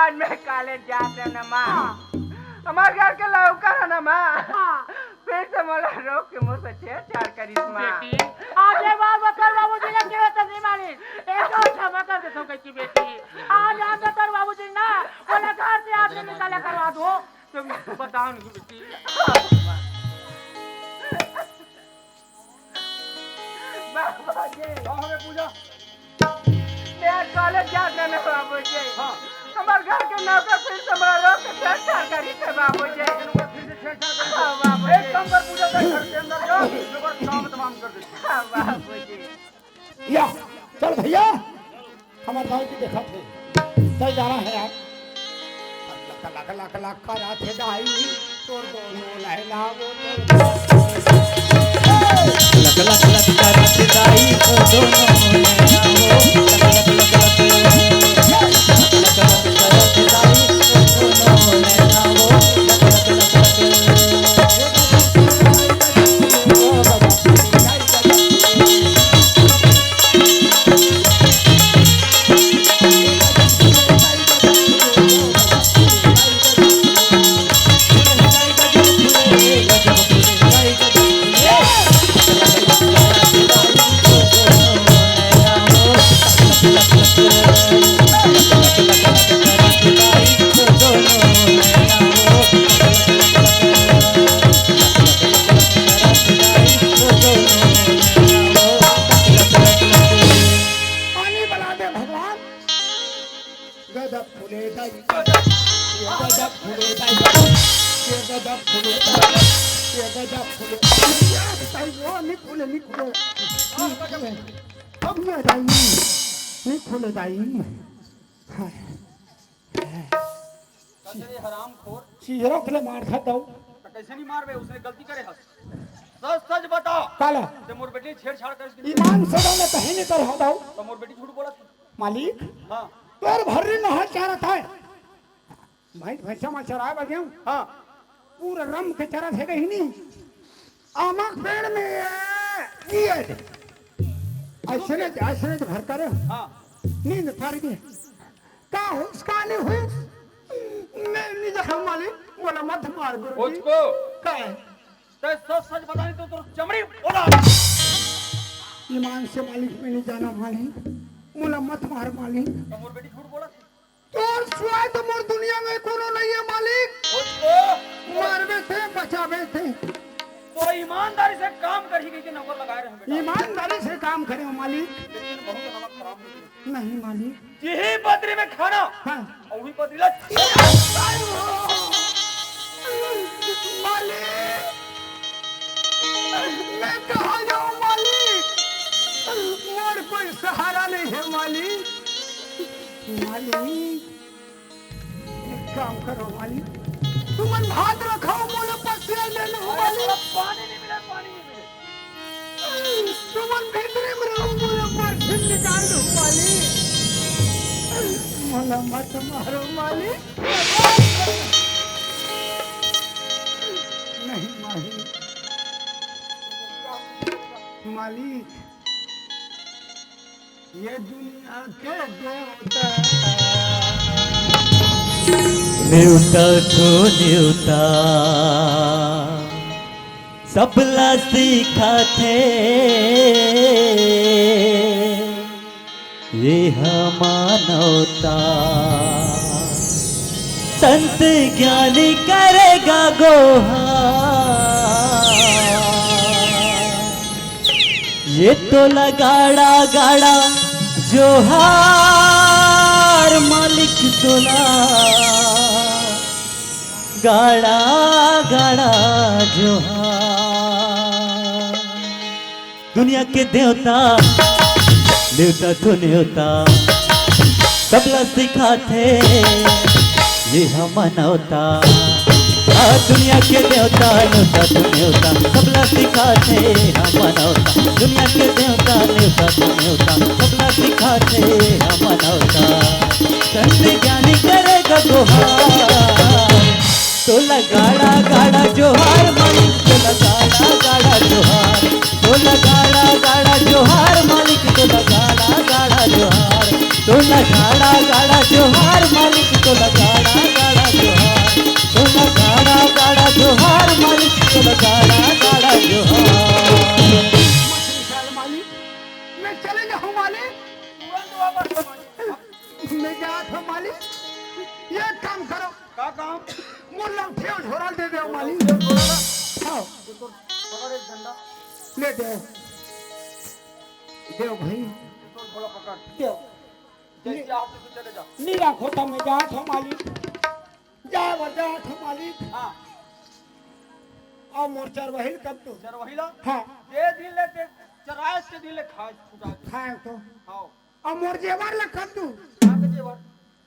आज मैं कॉलेज जाते न माँ हमारे घर के लौका है ना माँ फिर से मला रोक के मुँह से छेड़छाड़ करी माँ आज ये बात बकर बाबूजी ने क्यों तस्लीम आली एक और क्षमा कर देता हूँ कच्ची बेटी आज आप बकर बाबूजी ना बोले घर से आपने निकाले करवा दो तुम बताओ नहीं बेटी पूजा मैं कॉलेज जाते न बाबूजी हमारे घर के नौकर फिर से मला रोक के छेड़छाड़ करी थे बाबूजी एक काम कर पूजा घर के अंदर जा जो काम तमाम कर दे बाबूजी या चल भैया हमारे गाँव की देखा थे सही जाना है यार लाख करा थे दाई तोर दोनों लहला वो लख करा थे दाई तोर दोनों हरामखोर चीजरों के लिए मार खाता हूँ कैसे नहीं मार बे उसने गलती करे हस सच सच बताओ काला ते मोर बेटी छेड़छाड़ कर इसकी ईमान से तो मैं कहीं नहीं कर रहा हूँ तो मोर बेटी झूठ बोला थी मालिक हां तोर भर्री नहा चाह रहा है भाई भैंसा में चराए बजे हां पूरा रम के चरा थे कहीं नहीं आमक पेड़ में ये ऐसे भर कर हां नींद फर गई का हो उसका नहीं हुई मैं नहीं देखा मालिक बोला मत मार मुझको का है ते सच सच बतानी तो चमड़ी बोला ईमान से मालिक में नहीं जाना मालिक मोला मत मार मालिक। तो मोर बेटी झूठ बोला तोर सुआय तो मोर दुनिया में कोनो नहीं है मालिक। उसको मारवे थे बचावे थे। तो ईमानदारी से काम कर ही के नंबर लगाए रहे बेटा। ईमानदारी से काम करे हो मालिक। लेकिन बहुत नमक खराब हो गया। नहीं मालिक। यही पत्री में खाना हाँ और वही पत्री ला मालिक मैं कहाँ जाऊँ मालिक। मोर कोई सहारा नहीं है मालिक। मालिक एक काम करो मालिक, तुम भात रखो मोले पसिया ले लो मालिक। पानी नहीं मिला, पानी नहीं मिले। तुम भीतरे में रहो मोले परछिन निकाल दो मालिक। मोला मत मारो मालिक। नहीं मालिक। मालिक ये दुनिया के देवता न्यूता तो न्यूता सबला सीखा थे ये मानवता संत ज्ञानी करेगा गोहार ये तो लगाड़ा गाड़ा जोहार मालिक तोला गाड़ा गाड़ा जोहार दुनिया के देवता देवता तो न्योता सबला सिखाते ये हम मनौता दुनिया के देवता न्योता तो न्योता सबला सिखाते हम मनौता दुनिया के देवता न्योता तो न्योता सबला सिखाते हम मनौता संत ज्ञानी करेगा गोहार तो लगाड़ा गाड़ा जोहार मालिक तो लगाड़ा गाड़ा जोहार तो लगाड़ा गाड़ा जोहार मालिक तो लगाड़ा गाड़ा जोहार तो लगाड़ा गाड़ा जोहार मालिक तो लगाड़ा गाड़ा जोहार तो लगाड़ा गाड़ा जोहार मालिक तो लगाड़ा गाड़ा जोहार मालिक। मैं चले जाऊँ मालिक। मैं गया था मालिक। ये काम करो। का काम मोर लौटे और झोरा दे दो मालिक। हाँ पकड़ एक डंडा ले दे देव भाई तो थोड़ा पकड़ देव। जैसे आप तो चले जाओ। नीला खोता में जा था मालिक। जा बजा था मालिक। हाँ और मोर्चार वही कब तो जरा वही ला हाँ दे दिन ले दे चराइस के दिन ले खाए छुटा दे खाए तो आओ और मोर जेवर ला कब तू आके जेवर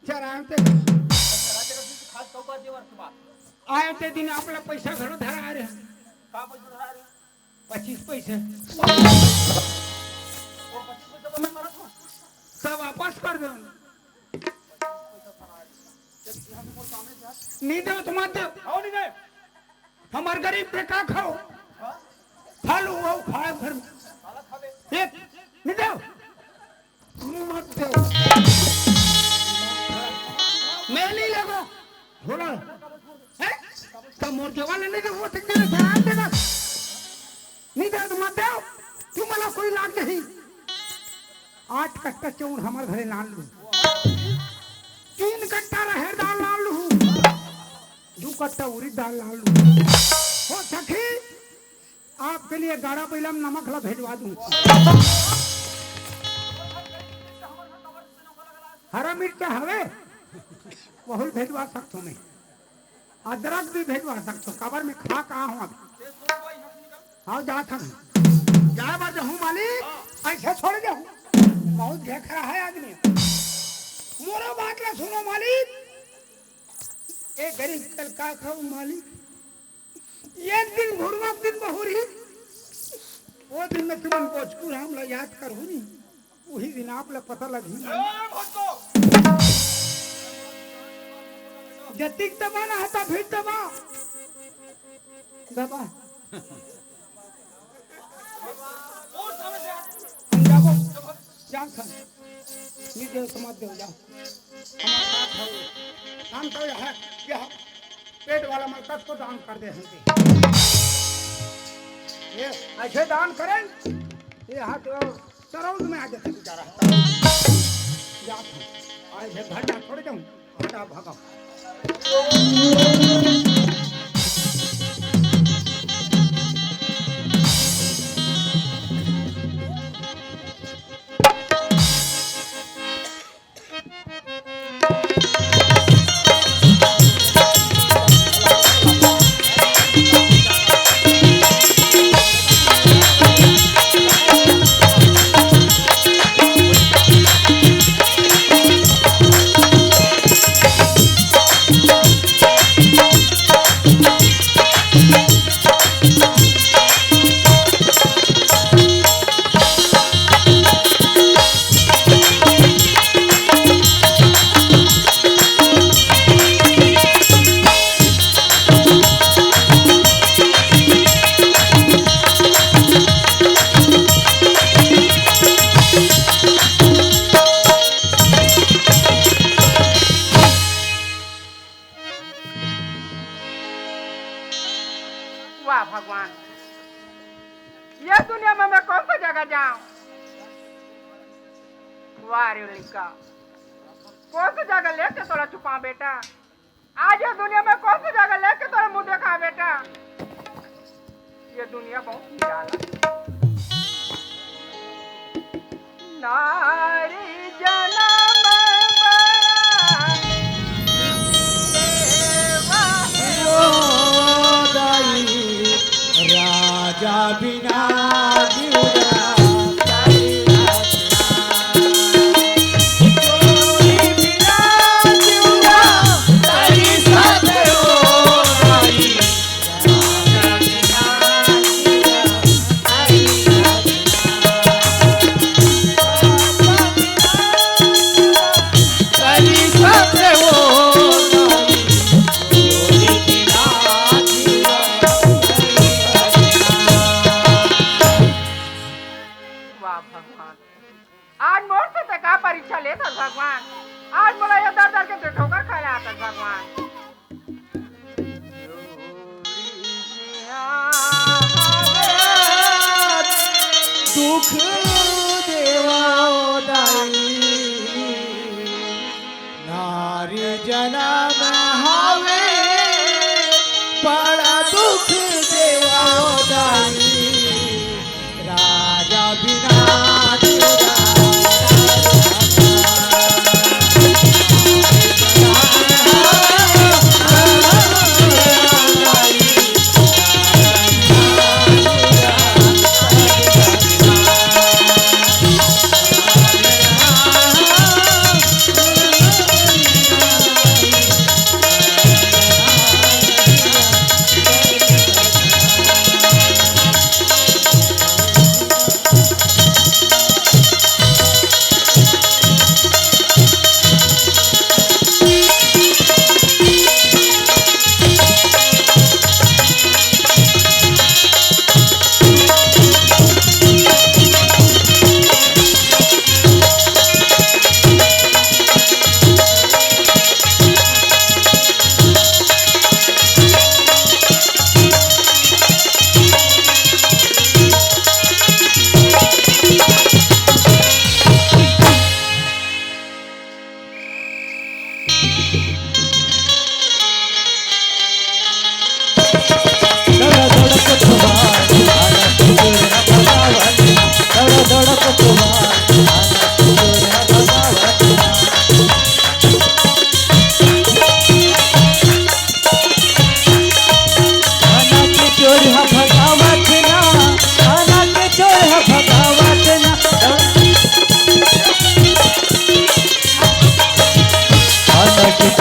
चराए ते चरा के रखी खास तो का जेवर के बाद आए ते दिन आपला पैसा घरो धरा रहे का पैसा धरा रहे 25 पैसे और 25 पैसा तो मैं मरत हूं सब वापस कर दो। नहीं दो तुम मत दो। आओ नहीं दे हमार गरीब पे का खाओ फल वो खाए घर में साला खावे एक नहीं दो मत दो। मैं नहीं लगो थोड़ा है तो मोर जवान नहीं दो वो तक तेरे ध्यान देगा नहीं दो तुम मत दो तुम मला कोई लाग नहीं 8 कट्टा चौन हमारे घरे लान लू 3 कट्टा रहेर दाल लान लू 2 कट्टा उड़द दाल लान लू हो सखी आपके लिए गाड़ा पहिला में नमक ला भेजवा दूं। हरा मिर्च हवे बहुत भेजवा सकता हूँ मैं अदरक भी भेजवा सकता हूँ कबर में खा कहाँ हूँ अभी हाँ जाता हूँ जाए बार जाऊँ मालिक ऐसे छोड़ जाऊँ बहुत देख रहा है आदमी मोरो बात ला सुनो मालिक एक गरीब कल का खाऊ मालिक एक दिन घुरवा दिन बहुरी वो दिन में तुम भोजपुर हम ला याद करू नहीं वही दिन आप ला पता लगी जतिक दबा ना हता फिर दबा दबा जाओ जान खान ये देव समाज देव जाओ हमारा साथ है दान तो है यह पेट वाला मरकज को दान कर दे हमके ये ऐसे दान करें ये हाथ तरौद में आ जाते बेचारा जात आए थे घर ना छोड़ जाऊं हटा भागा वाह भगवान, ये दुनिया में मैं कौन सा जगह जाऊं? वाह रे लिका, कौन सी जगह लेके थोड़ा छुपा बेटा? आज ये दुनिया में कौन सी जगह लेके थोड़ा मुंह देखा बेटा? ये दुनिया बहुत निराला। नारी जन्म बड़ा राजा बिना आज मोर से तका परीक्षा लेता भगवान, आज मोला ये दर दर के ठोकर खाया आता भगवान। दुख देवादाई नारी जन्म हावे बड़ा दुख देवादाई राजा बिना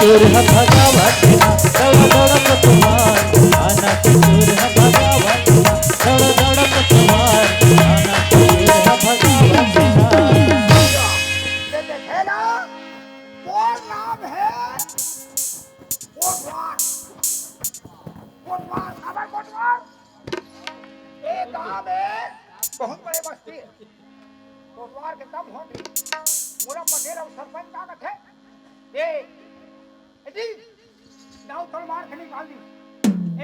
चोर है भगावत दौड़ दौड़क तुम्हार आना के चोर है भगावत दौड़ दौड़क तुम्हार आना के चोर है भगावत ये देखे ना वो नाम है कोटवार कोटवार खबर कोटवार ये गांव है बहुत बड़े बस्ती है कोटवार के दम होगी पूरा पटेल और सरपंच का कथे ये जी दाऊ तलवार के निकाल दी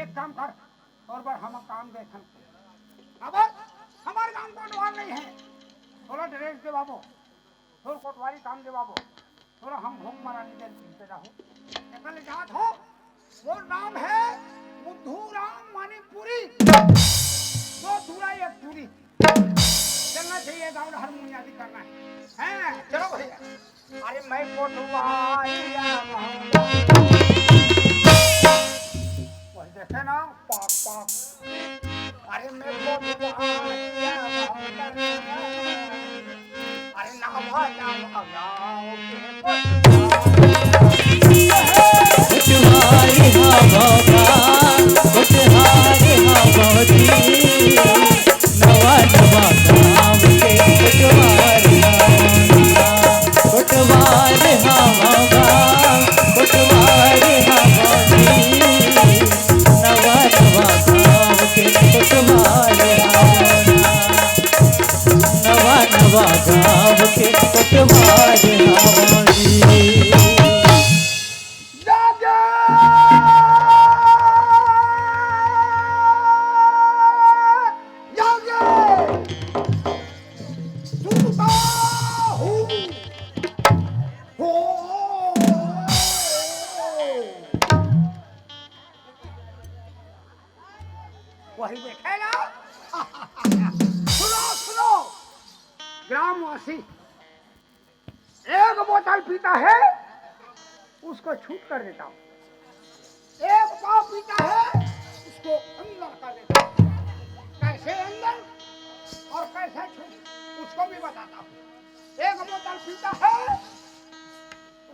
एक काम कर और बार हम काम देखन अब हमारे गांव कोटवार नहीं है थोड़ा ड्रेस दे बाबू, थोड़ा कोटवारी काम दे बाबू, थोड़ा हम भोग मारा निकल पीछे रहो, निकल जात हो, वो नाम है बुद्धूराम मानिकपुरी, दो दूरा एक दूरी, चलना चाहिए गाँव हारमोनिया भी करना है, चलो भैया, अरे मैं कोटवारी वही देखे ना पाक पाक, अरे मैं कोटवारी अरे नाम कोटवारी हवा कोटवारी हवा जी नवा नवा गाँव के कोटवारी कोटवारी हवा कोटवारी हवा जी नवा नवा गाँव के कोटवारी नवा नवा गाँव के कोटवारी हवा जी वही देखेगा सुनो सुनो ग्रामवासी एक बोतल पीता है उसको छूट कर देता हूँ, एक पाव पीता है उसको अंदर कर देता हूँ, कैसे अंदर और कैसे छूट उसको भी बताता हूँ। एक बोतल पीता है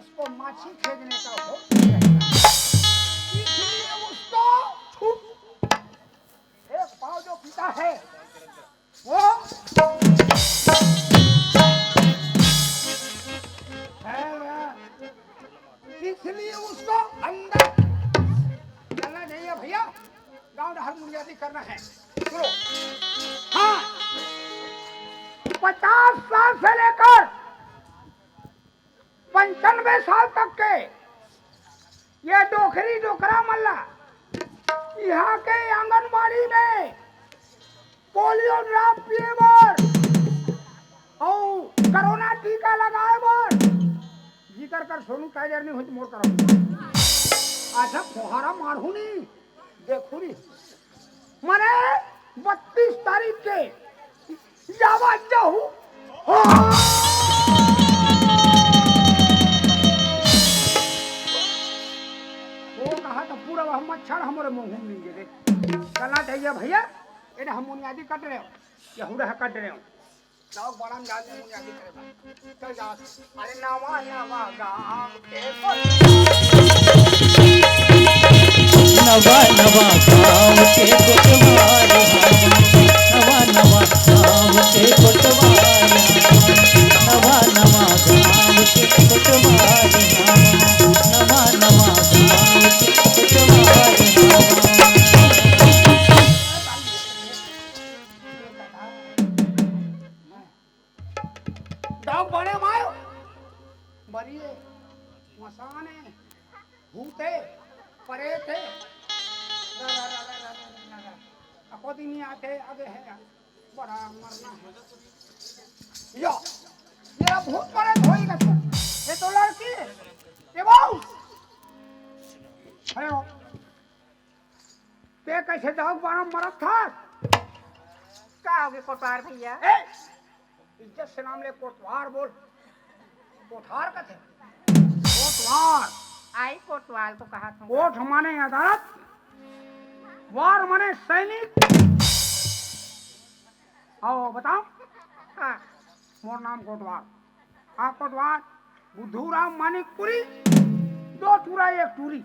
उसको माछी खेदने का हो, इसलिए उसको छूट, एक पाव जो पीता है वो इसलिए उसको अंदर चलना चाहिए भैया, गाँव हारमोनिया भी करना है। सुनो, हाँ 50 साल से लेकर 95 साल तक के ये डोखरी डोकरा मल्ला यहाँ के आंगनबाड़ी में पोलियो ड्रॉप पिए बर और कोरोना टीका लगाए बर जिकर कर सोनू टाइगर नहीं हुई मोर करो अच्छा फुहारा मारू नहीं देखू नहीं मने 32 तारीख के जावा जाहू वो कहा तो पूरा वह मच्छर हमारे मुंह में नहीं गिरे करना चाहिए भैया, ये हम बुनियादी कट रहे हो या हुड़ा कट रहे हो जाओ बड़ा में जाते बुनियादी करेगा चल जाओ, अरे नवा नवा गाँव के नवा नवा गाँव के कोटवारी नवा नवा गाँव के कोटवारी नवा नवा गाँव के कोटवारी नवा नवा गाँव के कोटवारी डाक बने मायो बरिए मसाने भूते परेते अको दिन आते आगे है बड़ा मरना है यो मेरा भूत परे होएगा तू, ये तो लड़की है ये बाऊ हेलो ते कैसे डाक बड़ा मरत था क्या हो गया कोटवार भैया? ए इज्जत से नाम ले कोटवार बोल, कोठार का थे कोटवार आई कोटवाल तो कहा था। कोट माने अदालत, वार माने सैनिक। आओ बताओ। हाँ मोर नाम कोटवार, हाँ कोटवार बुद्धूराम मानिकपुरी, दो टूरा एक टूरी।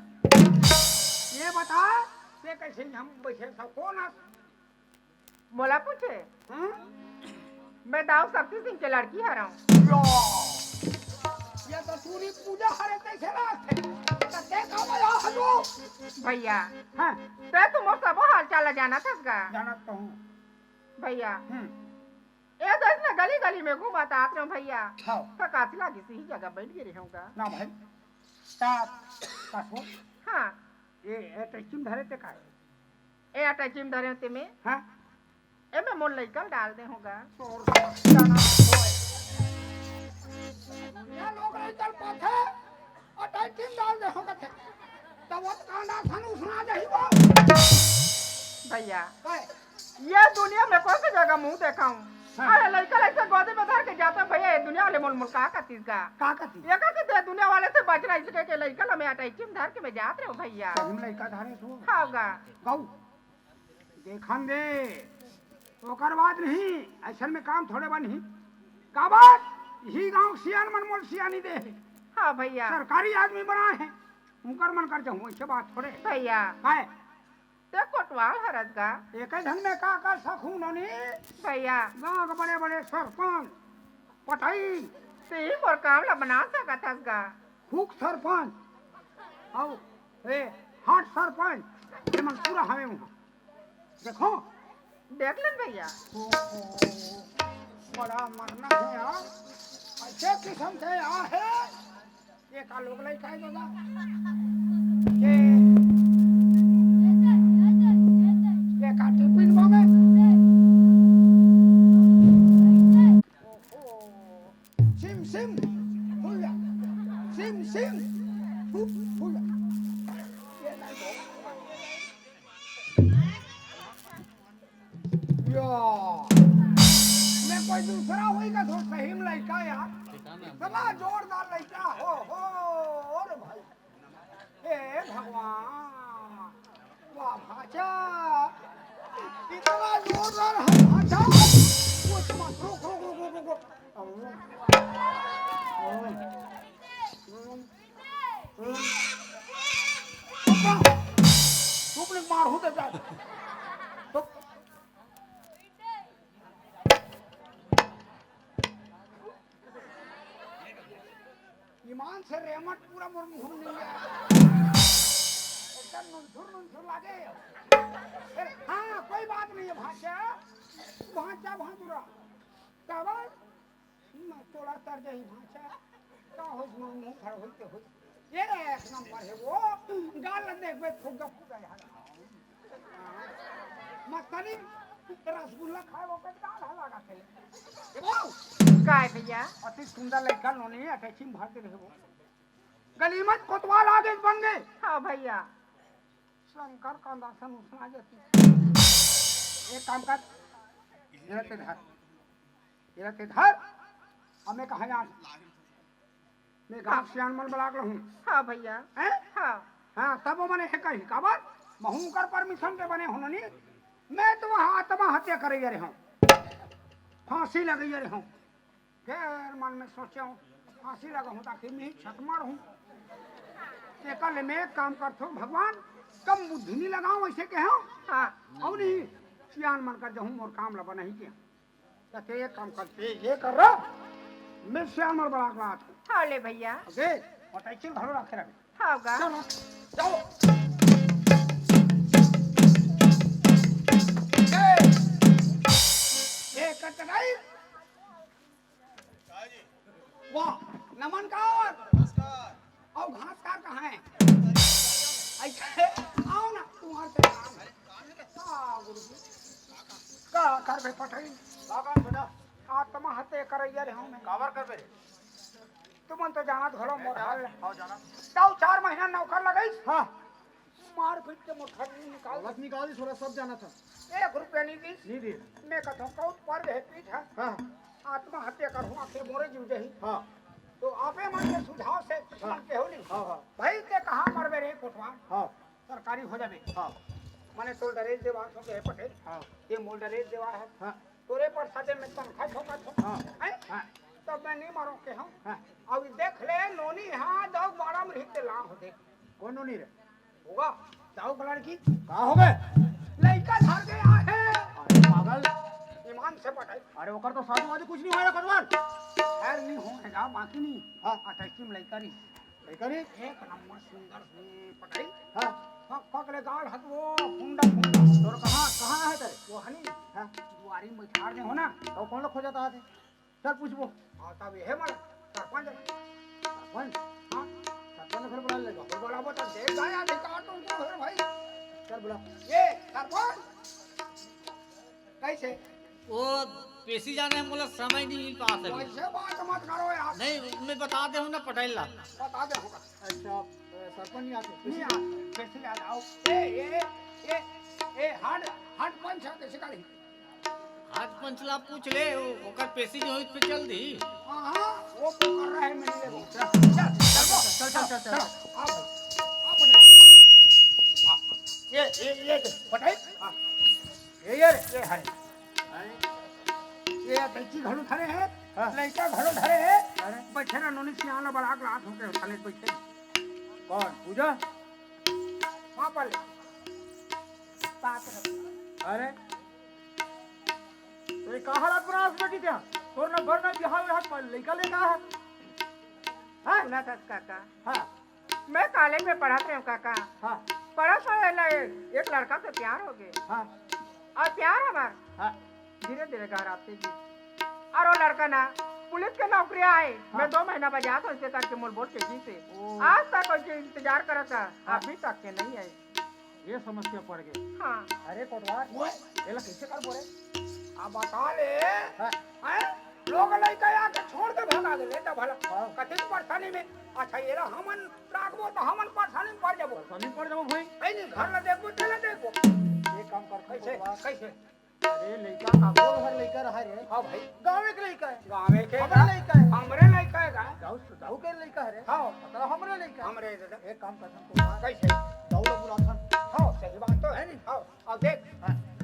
ये बता ये कैसे हम बैठे सब कौन है? बोला पूछे मैं दाऊ शक्ति सिंह के लड़की हरा हूँ। ये तो टूरी पूजा हरे कैसे रास्ते देखा मैं हजो भैया। हाँ ते तुम सब हाल चाल जाना था का जानता हूँ भैया। ये तो इसने गली गली में घूमाता आते हो भैया। हाँ थकाती लगी सी जगह बैठ गई रहूँगा ना भाई कासो हाँ ये टिम धरे ते का ए अटा चिम धरे ते में हाँ ए मैं मोल लेकर डाल दे होगा और जाना ये लोग नहीं चल पाते और टाइटिंग डाल दे हो कथे तब वो कांदा खानू सुना दही वो भैया काय ये दुनिया में कौन सी जगह मुंह देखा हूँ अरे लड़का ऐसे गोदी में धर के जाता भैया ये दुनिया वाले मुल का करतीस का का कथी ये कहते दुनिया वाले से बच रहा इसके के लड़का में अटैच धर के मैं जात रहे हो भैया हम लइका धारे सो होगा गौ देखन दे ओकर बात नहीं ऐसन में काम थोड़े बनी का बात यही गांव सियान मन मोल सियानी दे हाँ भैया सरकारी आदमी बना है उनकर मन कर जाऊं ऐसे बात थोड़े भैया काय ते कोटवाल हरत का एक ढंग में का कर सकूं ननी भैया गांव के बड़े बड़े सरपंच पटाई ते ही पर काम ला बना सकत हस का हुक सरपंच आओ ए हाट सरपंच ये मन पूरा हमें वहां देखो देख लेन भैया बड़ा मरना है यार ऐसे किस्म से यार है ये का लोग लाई काय दादा ये का टिफिन में सिम सिम हुआ सिम सिम हुआ ये नहीं या मैं कोई दूसरा हुई का थोड़ा सही में लड़का यार बड़ा जोरदार लड़का हो रे भाई हे भगवान वाह भाचा इतना जोरदार है भाचा कुछ मत रुक तुमने मार हूं तो जा ईमान से रेमट पूरा मोर मुंह नहीं है एकदम नुनसुर लागे हाँ कोई बात नहीं है भाषा भादुरा काबा मैं थोड़ा तर जाई भाषा का हो मुंह खड़ होते हो ये एक नंबर है वो गाल देखबे फुगा यार मस्तनी रसगुल्ला खाए वो के गाल हला के काय भैया अति सुंदर लड़का नोनी अटैची में भारते रहे वो गलीमत कोतवाल आगे बन गए हाँ भैया शंकर का दासन उसना जाती एक काम कर ये ते धर हमें कहा जान मैं गांव सियान मन बलाक रहूं हाँ भैया हैं हाँ हां तब मैंने है कही का बात महू कर परमिशन के बने होनी मैं तो वहां आत्महत्या करे रहे हूं फांसी लगी रही हूँ फिर मन में सोचा हूँ फांसी लगा हूँ ताकि मैं छत मार हूँ कल मैं एक काम करता हूँ भगवान कम बुद्धि नहीं लगाऊं ऐसे कहो हाँ और नहीं सियान मन कर जाऊँ मोर काम लबा नहीं किया कहते एक काम करते ये कर रहा मैं सियान मर बड़ा बात हूँ हाँ ले भैया ओके पटाई घरों रखे रखे हाँ गा चलो जाओ कटराई वाह नमनकार और घास का कहाँ है ऐसे आओ ना तुम्हारे से काम है हाँ गुरुजी का कर बे पठाई काका बेटा आत्महत्या कर रे हूं मैं कावर कर बे तुम तो जाना धोलो मोठाल आओ जाना ताऊ 4 महीना नौकर लगाई हां मार पीट के मोठाल निकाल बस निकाल थोड़ा सब जाना था 1 रुपया नहीं दी नहीं दी मैं कहता हूं कौन पर है पीठ है हां आत्महत्या करूं आके मोरे जीव जही हां तो आपे मन के सुझाव से मन के होली हां हां भाई ते कहां मरबे रे कोठवा हां सरकारी हो जाबे हां माने तोल डरेज देवा सो के पटे हां ये मोल डरेज देवा है हां तोरे पर साथे में तनखा ठोका छो हां हैं तब मैं नहीं मारो के हम हां अब देख ले नोनी हां दो बाड़ा में रहते ला हो देख कौन नहीं रे होगा जाओ लड़की कहां हो गए लड़का धर गया है अरे पागल ईमान से पटाई अरे ओकर तो साधु वादी कुछ नहीं होएगा कदवान खैर नहीं होएगा बाकी नहीं हां अटैची में लड़का नहीं लड़का नहीं एक नंबर सुंदर पटाई हां पकड़े गाल हट वो फुंडा तोर कहां है तेरे वो हनी हां दुआरी में झाड़ दे हो ना तो कौन लोग खोजा था चल पूछबो और तब ये मन सरपंच वन हां सरपंच घर बुला लेगा वो बोला वो तो देख गया अधिकार तुमको है भाई चल बुला ये सरपंच कैसे वो पेशी जाने में बोला समय नहीं मिल पास है वैसे बात मत करो यार। नहीं मैं बता दे हूँ ना पटेल ला बता दे होगा। अच्छा सरपंच नहीं आते नहीं आ, कैसे आ जाओ। ए हट पंच है कैसे करी। आज पंचला पूछ ले ओकर पेशी जो पे चल दी हाँ वो तो कर रहा है मेरे लिए। चल आ भाई ये पटाई ये है ये बच्ची घड़ू धरे है लड़का घड़ू धरे है बैठे ना नोनी सियाना बड़ा ग्लास होके थाने बैठे कौन पूजा वहां पर बात अरे तो कहा रात पर बेटी क्या तोर ना भर ना बिहार में हाथ लड़का लेगा है सुना था काका हाँ मैं कॉलेज में पढ़ाते हूँ काका हाँ पढ़ा सा एक लड़का से प्यार हो गए हाँ और प्यार हमारा हाँ धीरे धीरे घर आते जी और वो लड़का ना पुलिस के नौकरी आए मैं 2 महीना बजा था उसके करके मोल बोल के जी से आज तक उसके इंतजार करा था अभी तक के नहीं आए ये समस्या पड़ गई हाँ अरे कोटवार ये ला कैसे कर बोले अब बता ले हैं लोग लड़का आके छोड़ के भगा दे ले तो भला कथी परेशानी में अच्छा ये ला हमन राखबो तो हमन परेशानी में पड़ जाबो सनी पड़ जाओ भाई ए नहीं घर ला देखबो चले देखबो ये काम कर कैसे कैसे अरे लड़का आपको घर लड़का रहा रे हां भाई गांव के लड़का है गांव के हमारे लड़का है हमरे लड़का है दाऊ के लड़का है रे हां मतलब हमरे लड़का हमरे दादा एक काम करता हूं कैसे दाऊ लोग बुलाता हां सही बात तो है नहीं हां अब देख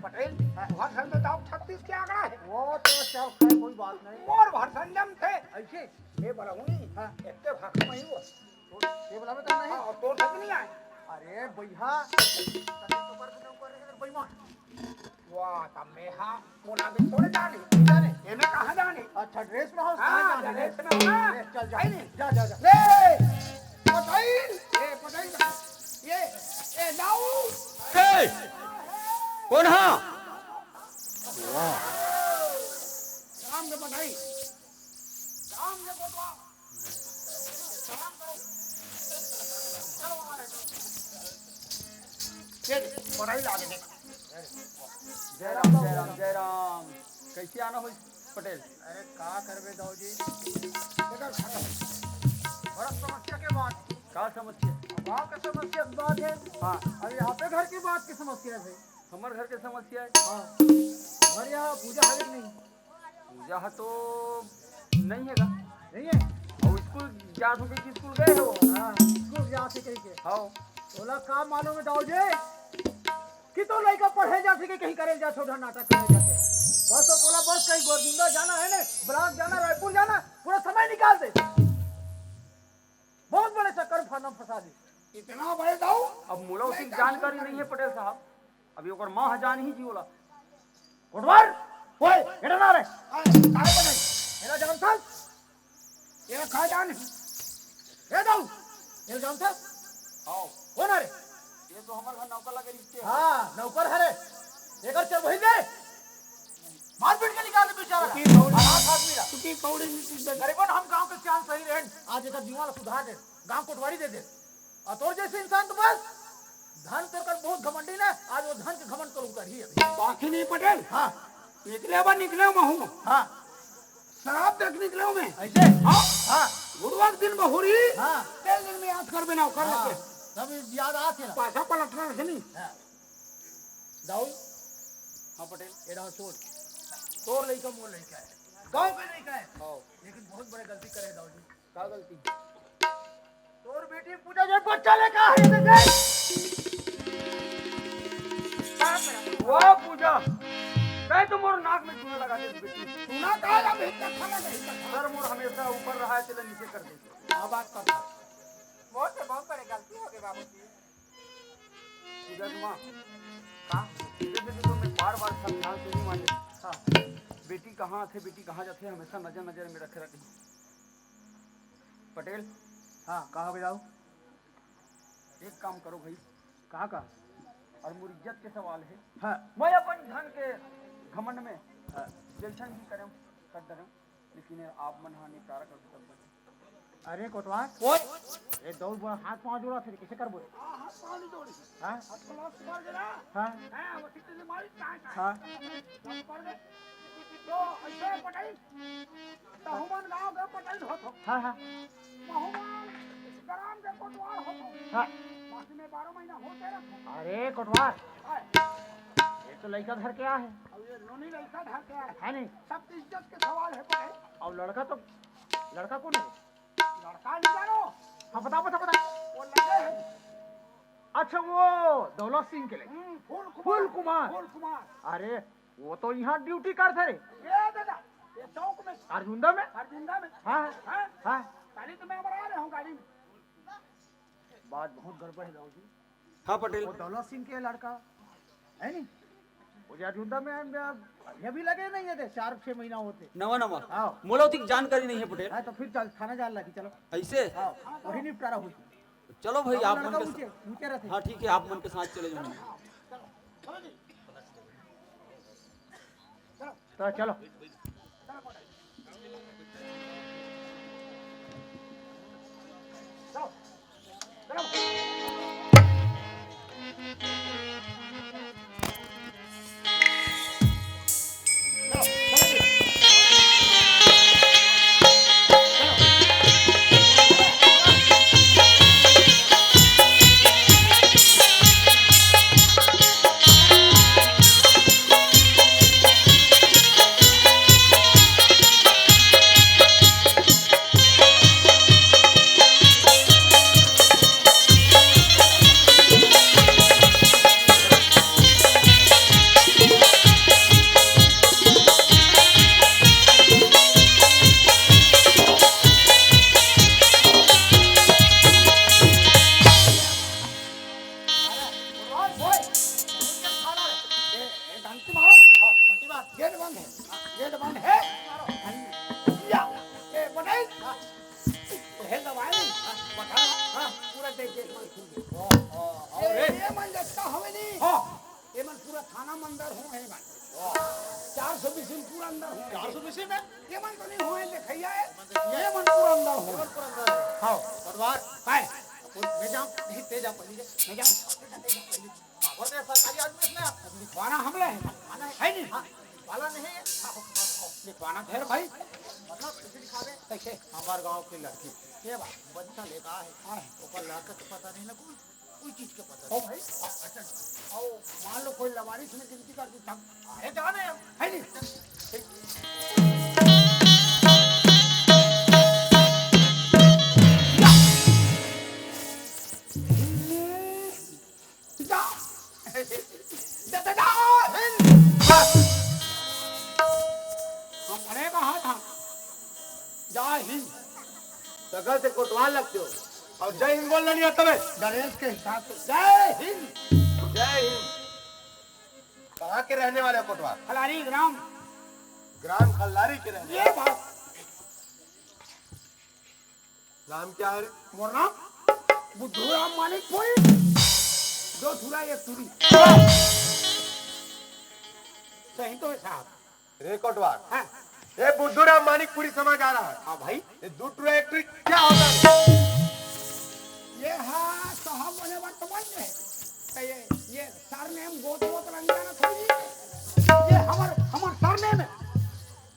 पटेल भाषण में दाऊ 36 के आंकड़ा है वो तो सब खाए कोई बात नहीं मोर भाषण जम थे ऐसे ये बड़ा हुई हां एक भाग में ही वो ये बोला में करना है हां तो तक नहीं आए अरे भैया तो कर बेईमान वाह तब में हां मोना भी थोड़े जाने ये में कहां जाने अच्छा ड्रेस में हो हां ड्रेस में हो ना चल जा नहीं जा जा जा ले पटेल ये पटेल ये दाऊ ए, कौन हाँ काम के पटाई काम के बोलवा काम करो चलो आ रहे ये पटाई ला दे जय राम जय राम जय राम कैसे आना हो पटेल अरे का करबे दाऊ जी देखो खत्म बड़ा समस्या के बात का समस्या गांव का समस्या की बात है हाँ अरे यहाँ पे घर की बात की समस्या है भाई हमार घर के समस्या है हाँ हमारे यहाँ पूजा है कि नहीं पूजा तो नहीं हैगा नहीं है और स्कूल जा चुके कि स्कूल गए हो हाँ स्कूल जा से कहीं के हाँ बोला काम मालूम है दाऊ जी कि तो लड़का पढ़े जा सके कहीं करे जा छोटा नाटक करे जाके बस तो बोला बस कहीं गोरगुंडा जाना है ना ब्लॉक जाना रायपुर जाना पूरा समय निकाल दे बहुत बड़े चक्कर फाना फंसा दी इतना बड़े दाऊ अब मोला उसकी जानकारी नहीं है पटेल साहब अभी ओकर माँ जान ही जीवला कोटवार ओए एड़ा ना रे काय बनाई एड़ा जान था ये खा जाने ए दाऊ ये जान था हाँ कौन है रे ये तो हमारे घर नौकर लगे रिश्ते हाँ नौकर है रे लेकर चल वही दे मार पीट के निकाल दे बेचारा हाथ आदमी रा की कौड़ी नीति गरीबन हम गांव के चांद सही रहें आज एक दीवार सुधार दे गांव कोटवारी दे और तोर जैसे इंसान तो बस धन तोर कर बहुत घमंडी ना आज वो धन के घमंड तो कर ही है बाकी नहीं पटेल हाँ निकले मैं हूँ हाँ शराब देख निकले मैं ऐसे हाँ हाँ गुरुवार दिन में हो रही हाँ तेल दिन में याद कर बिना कर हाँ लेते सब याद आते ना पाछा पलटना से नहीं दाऊ हाँ पटेल एड़ा छोड़ तोर लड़का मोर लड़का है गांव के लड़का है लेकिन बहुत बड़े गलती करे दाऊ जी का गलती तोर बेटी पूजा जो बच्चा लेकर है इधर देख वाह पूजा मैं तो मोर नाक में चूना लगा दे बेटी सुना कहा अब हिस्सा खाना नहीं सर मोर हमेशा ऊपर रहा है चले नीचे कर दे बात करता बहुत से बहुत बड़े गलती हो गई बाबूजी पूजा की माँ का जैसे तो मैं बार बार सब ध्यान से नहीं माने हाँ बेटी कहाँ थे बेटी कहाँ जाते हमेशा नजर नजर में रखे रखे पटेल हाँ कहाँ पे जाऊँ एक काम करो भाई कहाँ का और मोर इज्जत के सवाल है हाँ मैं अपन धन के घमंड में जैसन भी करें कर दे लेकिन आप मन हानि कारक कर अरे कोटवार ओए ये दौड़ बोला हाथ पांव जोड़ा थे कैसे कर बोले हाथ पानी जोड़ी हाँ हाथ क्लास मार देना हाँ हां वो कितने मारी टाइम हाँ कर दे तो ऐसे पटाई तहुमन गांव के पटाई होतो हाँ हाँ महुमन ग्राम के कोटवार होतो हाँ बाकी में 12 महीना होते रखो अरे कोटवार हाय ये तो लड़का घर क्या है अब ये नोनी लड़का ढर के आए है नहीं सब इज्जत के सवाल है पटाई और लड़का कौन है लड़का नहीं जानो हाँ बता वो लगे हैं अच्छा वो दौलत सिंह के लिए फूल कुमार अरे वो तो यहाँ ड्यूटी करते रे ये दादा ये चौक में अर्जुंदा में अर्जुंदा में हाँ हाँ हाँ गाड़ी तो मैं बना रहा हूँ गाड़ी में बात बहुत गड़बड़ है बाबू जी हाँ पटेल वो दौलत सिंह के लड़का है नहीं वो जो अर्जुंदा में अभी लगे नहीं है 4-6 महीना होते नवा नवा हाँ मोला उतनी जानकारी नहीं है पटेल हाँ तो फिर चल थाना जान लगी चलो ऐसे हाँ वही निपटारा हुई चलो भाई आप मन ऊंचे के ऊंचे रहते हाँ ठीक है आप मन के साथ चले जाओ तो चलो लिखवाना हमला है नहीं वाला नहीं लिखवाना है भाई कैसे हमारे गांव की लड़की ये बात बच्चा लेगा है ऊपर लड़का तो पता नहीं ना कोई चीज का पता ओ भाई अच्छा ओ मान लो कोई लवारिस में गिनती कर दी तब है जाने है नहीं हमने कहा था जय हिंद सगल से कोटवाल लगते हो और जय हिंद बोलना नहीं आता मैं ड्रेस के हिसाब से जय हिंद जय हिंद कहाँ के रहने वाले हो कोटवाल फलानी ग्राम ग्राम खल्लारी के रहने ये बात नाम क्या है रे? मोर नाम बुद्धूराम मानिकपुरी 2 थुरा 1 थुरी सही तो है साहब रे कोटवाल हाँ ये बुद्धूराम मानिकपुरी समझ आ रहा है हाँ भाई ये 2 टू 1 ट्रिक क्या होता है ये हाँ साहब बोले बात समझ में तो ये सरनेम गोत रंगाना थोड़ी ये हमार सरनेम है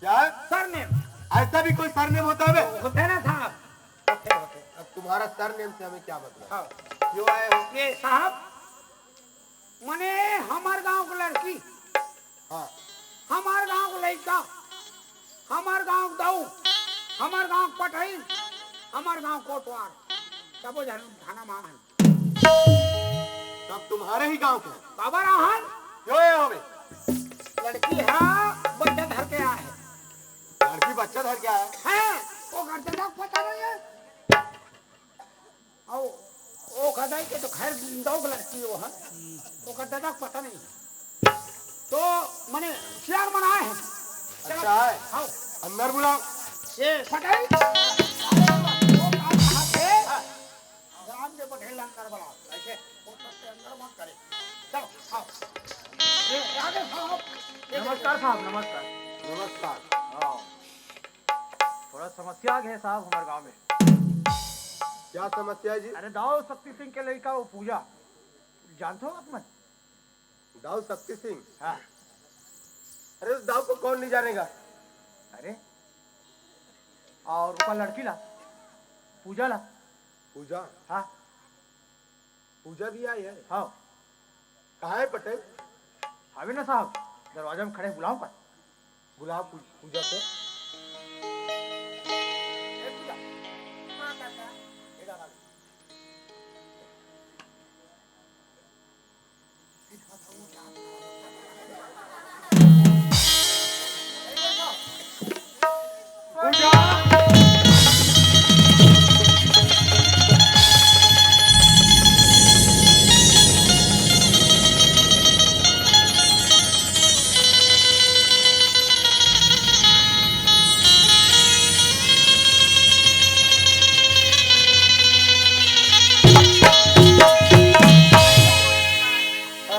क्या है सरनेम ऐसा भी कोई सरनेम होता है बे? होते ना साहब होते अब तुम्हारा सरनेम से हमें क्या मतलब हाँ क्यों आए हो ये साहब मने हमार गांव की लड़की हाँ हमार गांव का लड़का हमार गांव दाऊ हमार गांव पटई हमार गांव कोटवार तब थाना मान सब तुम्हारे ही गांव के हैं। बाबा राहन क्यों आए हो बे? लड़की है बच्चा धर के आया है लड़की बच्चा धर के आया हैं वो घर तक पता नहीं है ओ ओ गदाई के तो खैर दो लड़की वो है वो घर तक पता नहीं तो मने सियार मनाए हैं अच्छा है आओ अंदर बुलाओ ये पटाई वो काम कहाँ थे ग्राम के पटेल अंदर बुलाओ ऐसे वो सबके अंदर मत करे चलो आओ ये आगे साहब नमस्कार साहब नमस्कार नमस्कार हाँ थोड़ा समस्या है साहब हमारे गांव में क्या समस्या है जी अरे दाऊ शक्ति सिंह के लड़का वो पूजा जानते हो आप मन दाऊ शक्ति सिंह हाँ अरे उस दाव को कौन नहीं जानेगा? अरे और ऊपर लड़की ला, पूजा ला। पूजा? हाँ पूजा भी आई है? हाँ कहाँ है पटेल? हावे ना साहब, दरवाजा में खड़े बुलाऊं का? बुलाओ पूजा को।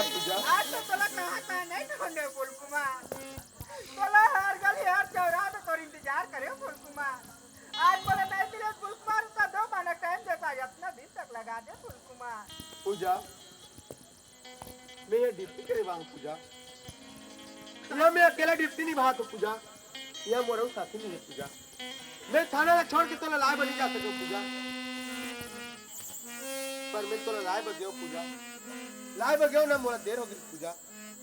पूजा आज तो तोला कहाँ नहीं ढूंढे फूलकुमार। तोला हर गली हर चौराहे पे तोर इंतजार करे फूलकुमार। आज बोले नहीं मिले फूलकुमार का 2 महीना टाइम देता है, अपना दिन तक लगा दे फूलकुमार। पूजा मैं ये डिप्टी करे वांग पूजा। यहाँ मैं अकेला डिप्टी नहीं भाग पूजा। यहाँ मोरा साथी नहीं है पूजा। मैं थाना ला छोड़ के तोला लाए बनी जा सकूं पूजा। पर मैं तोला लाए बगेओ पूजा। लाए बगेओ ना मोरा देर हो गई पूजा।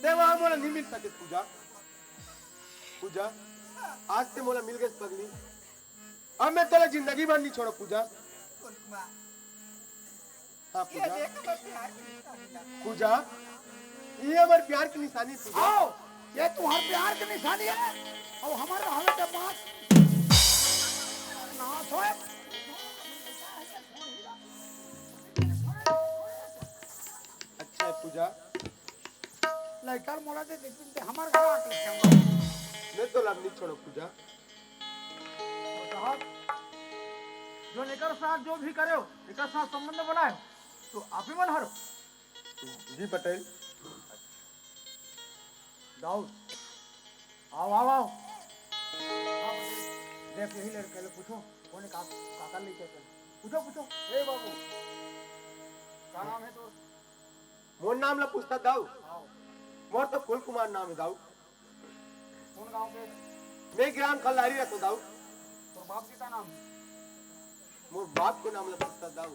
ते वहाँ मोरा नहीं मिल सके पूजा। पूजा आज से मोला मिल गए पगली। अब मैं तोला जिंदगी भर नहीं छोड़ो पूजा। फूलकुमार हाँ ये पूजा। देखो तो प्यार की निशानी लगा। पूजा ये हमारे प्यार की निशानी पूजा। आओ, ये तुम्हार प्यार की निशानी है और हमारे हालत के पास ना सोए। अच्छा है पूजा। लड़का मोला दे देखते हमारे घर आके मैं तो लाभ नहीं छोड़ो पूजा। साहब जो लेकर साथ जो भी करे हो, लेकर साथ संबंध बनाए तो आप ही मन हरो। जी पटेल। दाऊद आओ आओ आओ। देख यही लड़के ले पूछो कौन है काका लेके चल। पूछो पूछो। ए बाबू क्या नाम है तो? मोर नाम ला पूछता दाऊ। आओ। मोर तो फूल कुमार नाम है दाऊ। कौन गांव के? मैं ग्राम खल्लारी रहता दाऊ। तो बाप जी का नाम? मोर बाप को नाम ला पूछता दाऊ।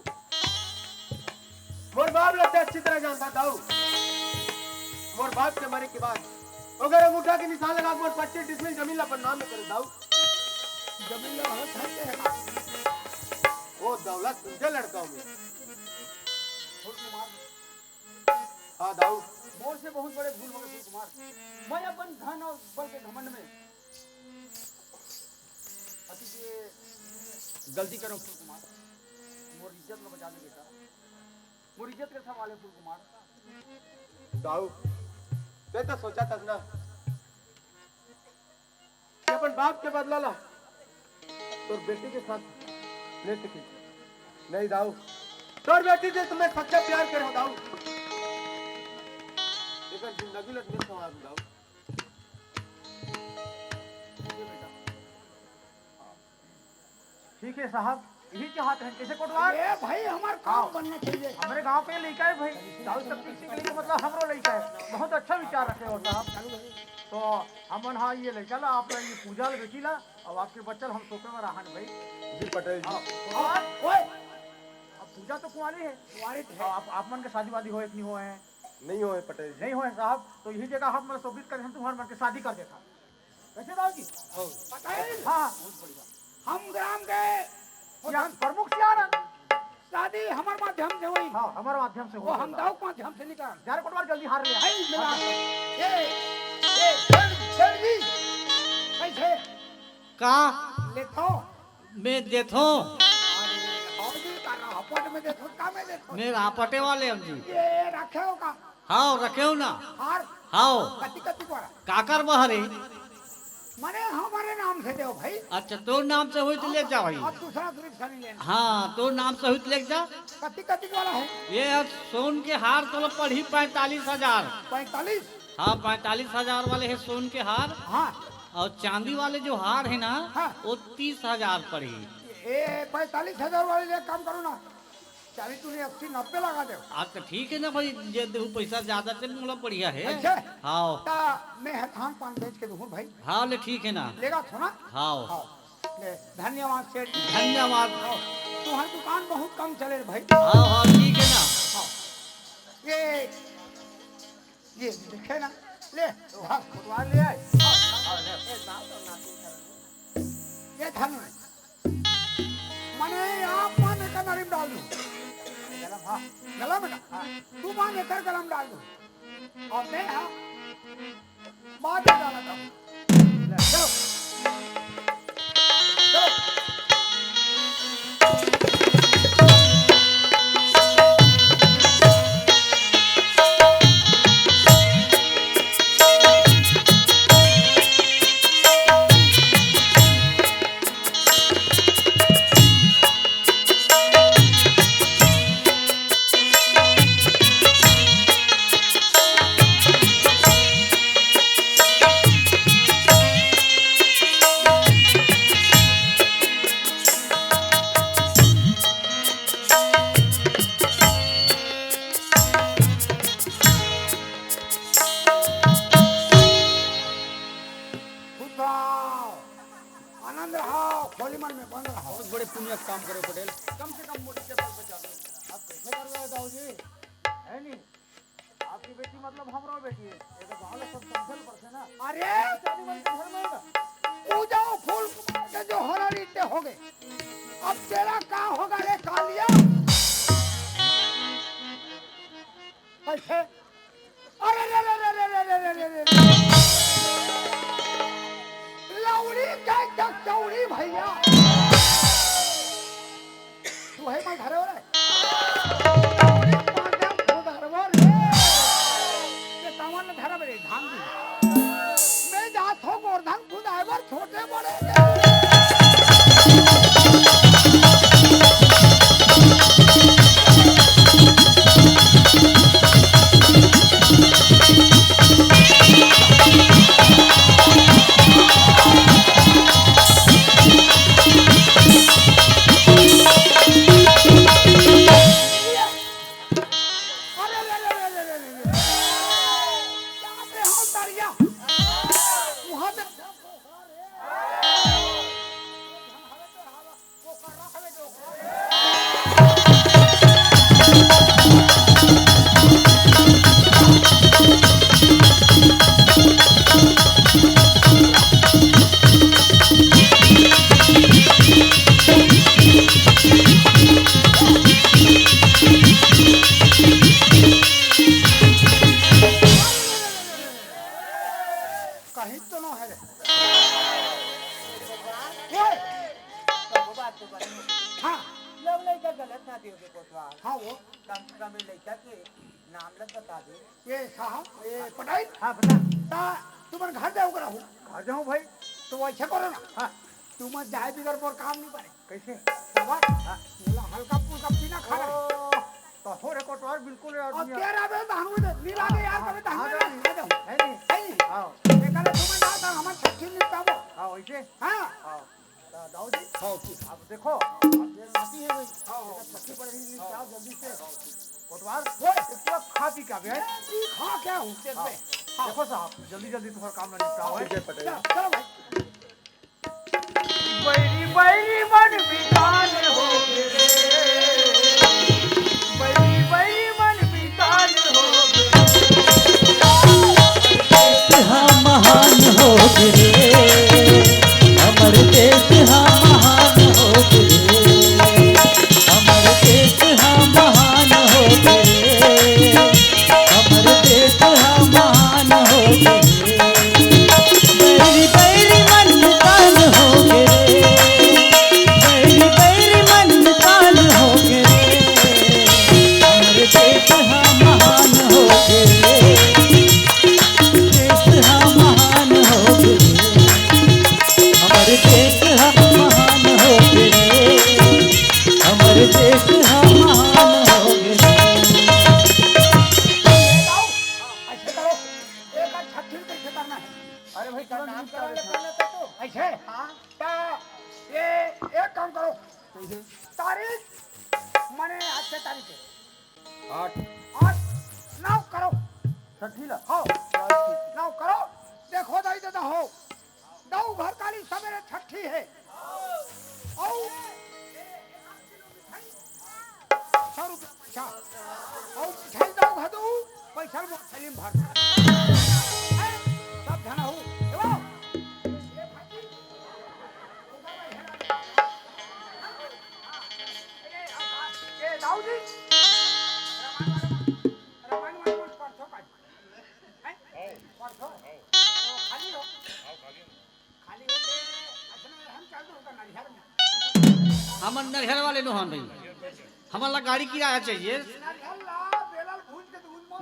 मोर बाप लगता अच्छी तरह जानता दाऊ। मोर बाप के मरे के बाद अगर अंगूठा के निशान लगा मोर 25 डिसमिल जमीन ला पर नाम में करे दाऊ। जमीन लगा है है वो दौलत तुझे लड़का हूँ मैं। फूल कुमार हाँ दाऊ। मोर से बहुत बड़े भूल हो गए फूल कुमार। मैं अपन धन और बल के घमंड में अति के गलती करो फूल कुमार। मोर इज्जत में बचा दे बेटा। मोर इज्जत के सवाल है फूल कुमार। दाऊ मैं तो सोचा था ना कि अपन बाप के बदला ला तो बेटी के साथ ले सकी। नहीं दाऊ तोर बेटी से तुम्हें सच्चा प्यार करे हो दाऊ। लेकिन जिंदगी लग नहीं संवार दाऊ। ठीक है साहब यही चाहते हैं कैसे कोटवार? ये भाई हमारा काम बनना चाहिए। हमारे गांव पे लड़का है भाई दाऊद शक्ति सिंह का मतलब हमरो लड़का है। बहुत अच्छा विचार रखे हो साहब। तो हमन हाँ ये लड़का ला आप ये पूजा ला बेटी ला और आपके बच्चल हम सोचे में रहन भाई। जी पटेल जी। ओए अब पूजा तो कुंवारी है। कुंवारी है। आप मन के शादी वादी होए कि नहीं होए हैं? नहीं होए पटेल जी। नहीं होए साहब तो यही जगह हम शोभित करें हम तुम्हारे मन के शादी कर देता। कैसे दाऊ जी? पटेल हाँ बहुत बढ़िया। हम ग्राम के यहाँ प्रमुख सियारा शादी हमारे माध्यम से हुई। हाँ हमारे माध्यम से हुई। हम दाऊ के माध्यम से निकाल यार कोटवार जल्दी हार ले। कैसे का लेथो मैं देथो में देखो का में देखो मैं रापटे वाले हम जी। ये रखे हो का? हाँ रखे हो ना। हार हाँ कति कति को काकर बहरे। माने हमारे नाम से दो भाई। अच्छा तो नाम से हुई तो ले जा भाई। अब दूसरा सिर्फ नहीं लेना। हाँ तो नाम से हुई तो ले जा। कति कति वाला है? ये अब सोन के हार तो पड़ी 45,000। 45? हाँ 45,000 वाले है सोन के हार। हाँ और चांदी वाले जो हार है ना हाँ। वो 30,000 पड़ी। ये 45,000 वाले ले काम करो ना। चालीस तूने 80 90 लगा दे आज तो ठीक है ना भाई, जे देहू पैसा ज्यादा ते मोला बढ़िया है। अच्छा हाँ ता मैं है थान पान बेच के दूँ भाई, हाँ ले ठीक है ना। लेगा थो ना? हाँ हाँ ले, धन्यवाद सेठ जी। धन्यवाद। तुम्हारी दुकान बहुत कम चले रे भाई। हाँ हाँ ठीक है ना। हाँ ये देखे ना, ले हाँ खुदवार ले आए। ये धन मने आप माने का नरीम डाल दूं, गला में हाँ तू माने कर गलम डाल दूं और मैं हाँ बाद में डाला था। चलो चलो आनंद रहो, खोली मन में बंद रहो। बहुत बड़े पुण्य काम करे पटेल। कम से कम मोटी के पर चलो। आप कैसे कर रहे हो दाऊ जी? है नहीं? आपकी बेटी मतलब हमरो बेटी है। ये तो गाँव सब समझल पड़ते ना। अरे चाली मन के घर में पूजा फूल के जो होना रीते हो गए। अब तेरा क्या होगा रे कालिया? कैसे? अरे रे रे रे रे रे रे रे रे रे लौड़ी का चौड़ी भैया तू है मैं घर हो रहा है लौड़ी माता खुद हरवर ये सामान न धरा मेरे धान दी मैं जात हो गोरधन खुद आएवर छोटे बड़े कहीं तो ना है रे हाँ हाँ वो नाम लग बता दे। ये साहब ये पटाई हाँ बता। ता तुम्हारे घर जाओ करा हूँ घर जाऊँ भाई? तो ऐसा करो ना हाँ तुम जाए बिगर पर काम नहीं करे कैसे? बोला हल्का फुल्का पीना खा रहा तो हो रे कोटवार बिल्कुल यार। और तेरा बे तो हम नीला दे यार कभी तो हम है नहीं? नहीं हाँ ये करे तुम्हें ना था हमारे छक्की निपटाबो हाँ वैसे हाँ हाँ दाऊ जी हाँ अब देखो अब ये नाती है भाई छक्की पर ही निपटाओ जल्दी से कोटवार वो खा पी का है। खा क्या हूँ पे देखो साहब जल्दी जल्दी तुम्हारा काम ना निपटाओ है। पटेल। चलो भाई बैरी बैरी मन बितान हो गए बैरी बैरी मन बितान हो हम महान हो गिरे अमर देश हम महान हो गिरे अमर देश हम महान हो गिरे अमर देश हम महान हो गिरे बैरी बैरी मन कान हो गिरे बैरी बैरी मन कान हो गिरे अमर देश हम महान हो गिरे महान हो गए 8 8 9 करो छठी ला हो 9 करो देखो दाई दादा हो दौ भर काली सवेरे छठी है औ 100 रुपया पैसा औ मिठाई दौ भदू पैसा वो सलीम भर सब जना हो देवो ये दाऊदी रमान कुछ परसों का है परसों खाली हो खाली होते अच्छा हम चल दो का नरिहर में हमर नरहर वाले नोहन भाई हमारा गाड़ी किराया चाहिए नरिहर ला बेलल भूज के दूध मत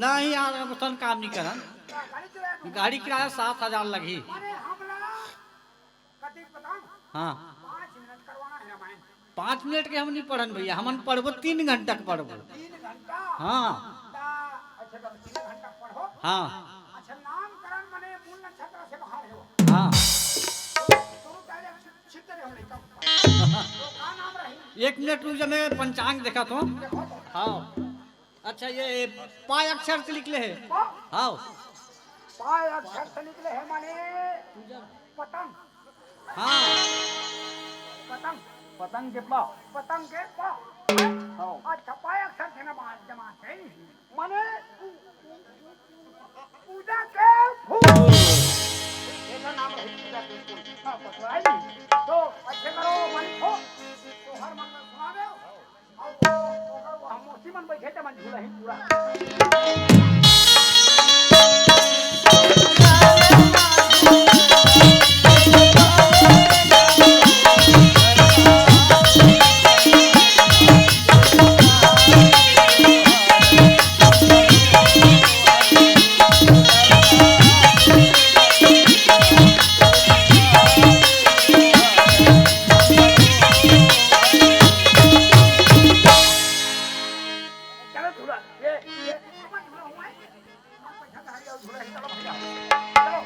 नहीं यार अब तन काम नहीं करन गाड़ी चला गाड़ी किराया 7,000 लगी माने हमला कटिक बताऊं हाँ 5 मिनट करवाना है रामायण 5 मिनट के हम नहीं पढ़न भैया हमन पढ़बो 3 घंटा के पढ़बो 3 घंटा हाँ ता अच्छा तो 3 घंटा पढ़ो हाँ अच्छा नामकरण माने मूल नक्षत्र से बाहर है वो हाँ तो डायरेक्ट छितर हो नहीं कम तो का नाम रही 1 मिनट रुक जा मैं पंचांग देखा तो देखो तो हाँ अच्छा ये पाय अक्षर से लिखले है हाँ पाय अक्षर से निकले है माने पतंग हाँ पतंग पतंग के पा पतंग के पा अच्छा पाय अक्षर से ना बात जमात है माने पूजा के फूल ऐसा नाम है पूजा के फूल हां पतवाई तो अच्छे करो मन को तो हर मन में सुना दो और हम उसी मन बैठे थे मन झूला ही पूरा चलो झूला ये झूला हुआ है पैसा धारी और झूला ही चलो भैया चलो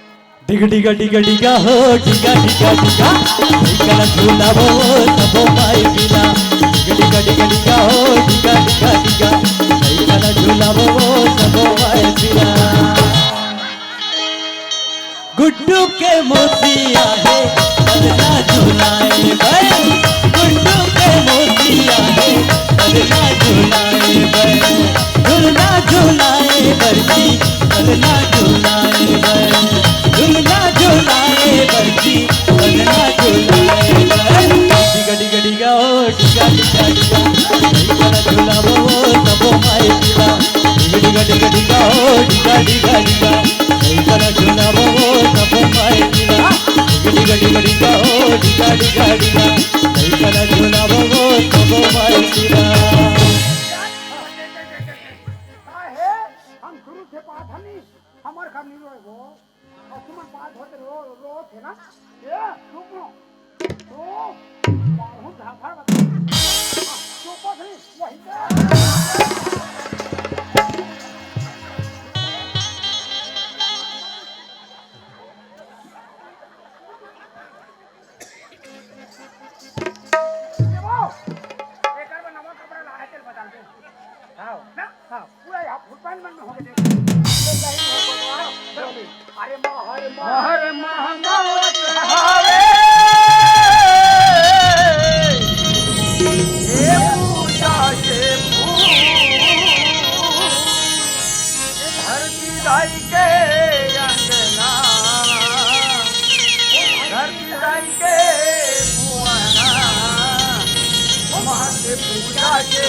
डिगा डिगा डिगा डिगा हो डिगा डिगा डिगा डिगा ना झूला वो सबो माई बिना डिगा डिगा डिगा हो डिगा डिगा डिगा डिगा ना झूला वो सबो माई बिना गुड्डू के मोतिया है बदला झूलाए बैल गुड्डू के मोतिया है बदला झूलाए बैल झूला झूलाए बरसी बदला झूलाए बैल झूला झूलाए बरसी बदला झूलाए बैल डिगा डिगा डिगा ओ डिगा डिगा डिगा डिगा ना झूला वो सबो माई पिला डिगा डिगा डिगा ओ डिगा डिगा डिगा डिगा ना झूला वो सबो माई पिला डिगा डिगा डिगा ओ डिगा डिगा डिगा डिगा ना झूला वो सबो माई पिला है हम शुरू से बात हनी हमार घर नहीं रोए वो और तुम बात होते रो रो थे ना ये चुप रो तो बहुत धाफड़ बता चुप हो नहीं वही पूरा यहाँ फुटपाथ में हो गए अरे महर महंगावत हावे ये पूजा के धरती दाई के अंगना धरती दाई के बुआना महत पूजा के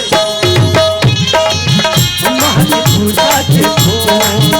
महत पूजा के फूल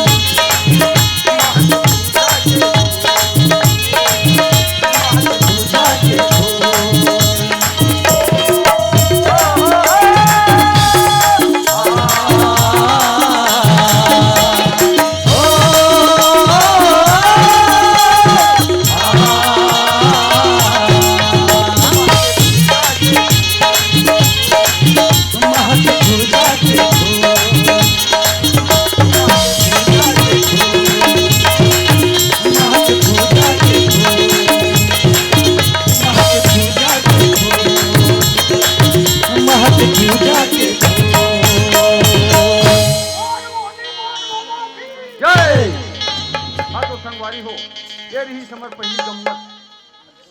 ये रही समर पहली गम्मत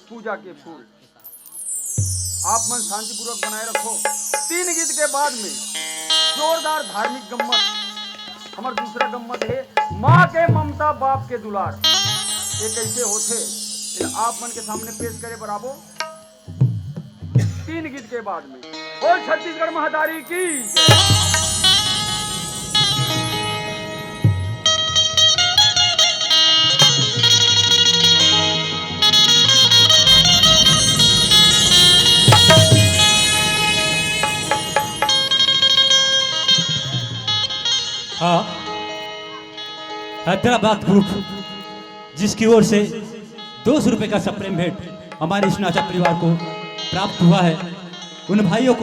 पूजा के फूल। आप मन शांतिपूर्वक बनाए रखो। 3 गीत के बाद में जोरदार धार्मिक गम्मत। हमार दूसरा गम्मत है माँ के ममता बाप के दुलार। ये कैसे होते आप मन के सामने पेश करे बराबो 3 गीत के बाद में। बोल छत्तीसगढ़ महादारी की। हाँ, हैदराबाद ग्रुप जिसकी ओर से 200 रुपए का सप्रेम भेंट हमारे इस नाचा परिवार को प्राप्त हुआ है, उन भाइयों को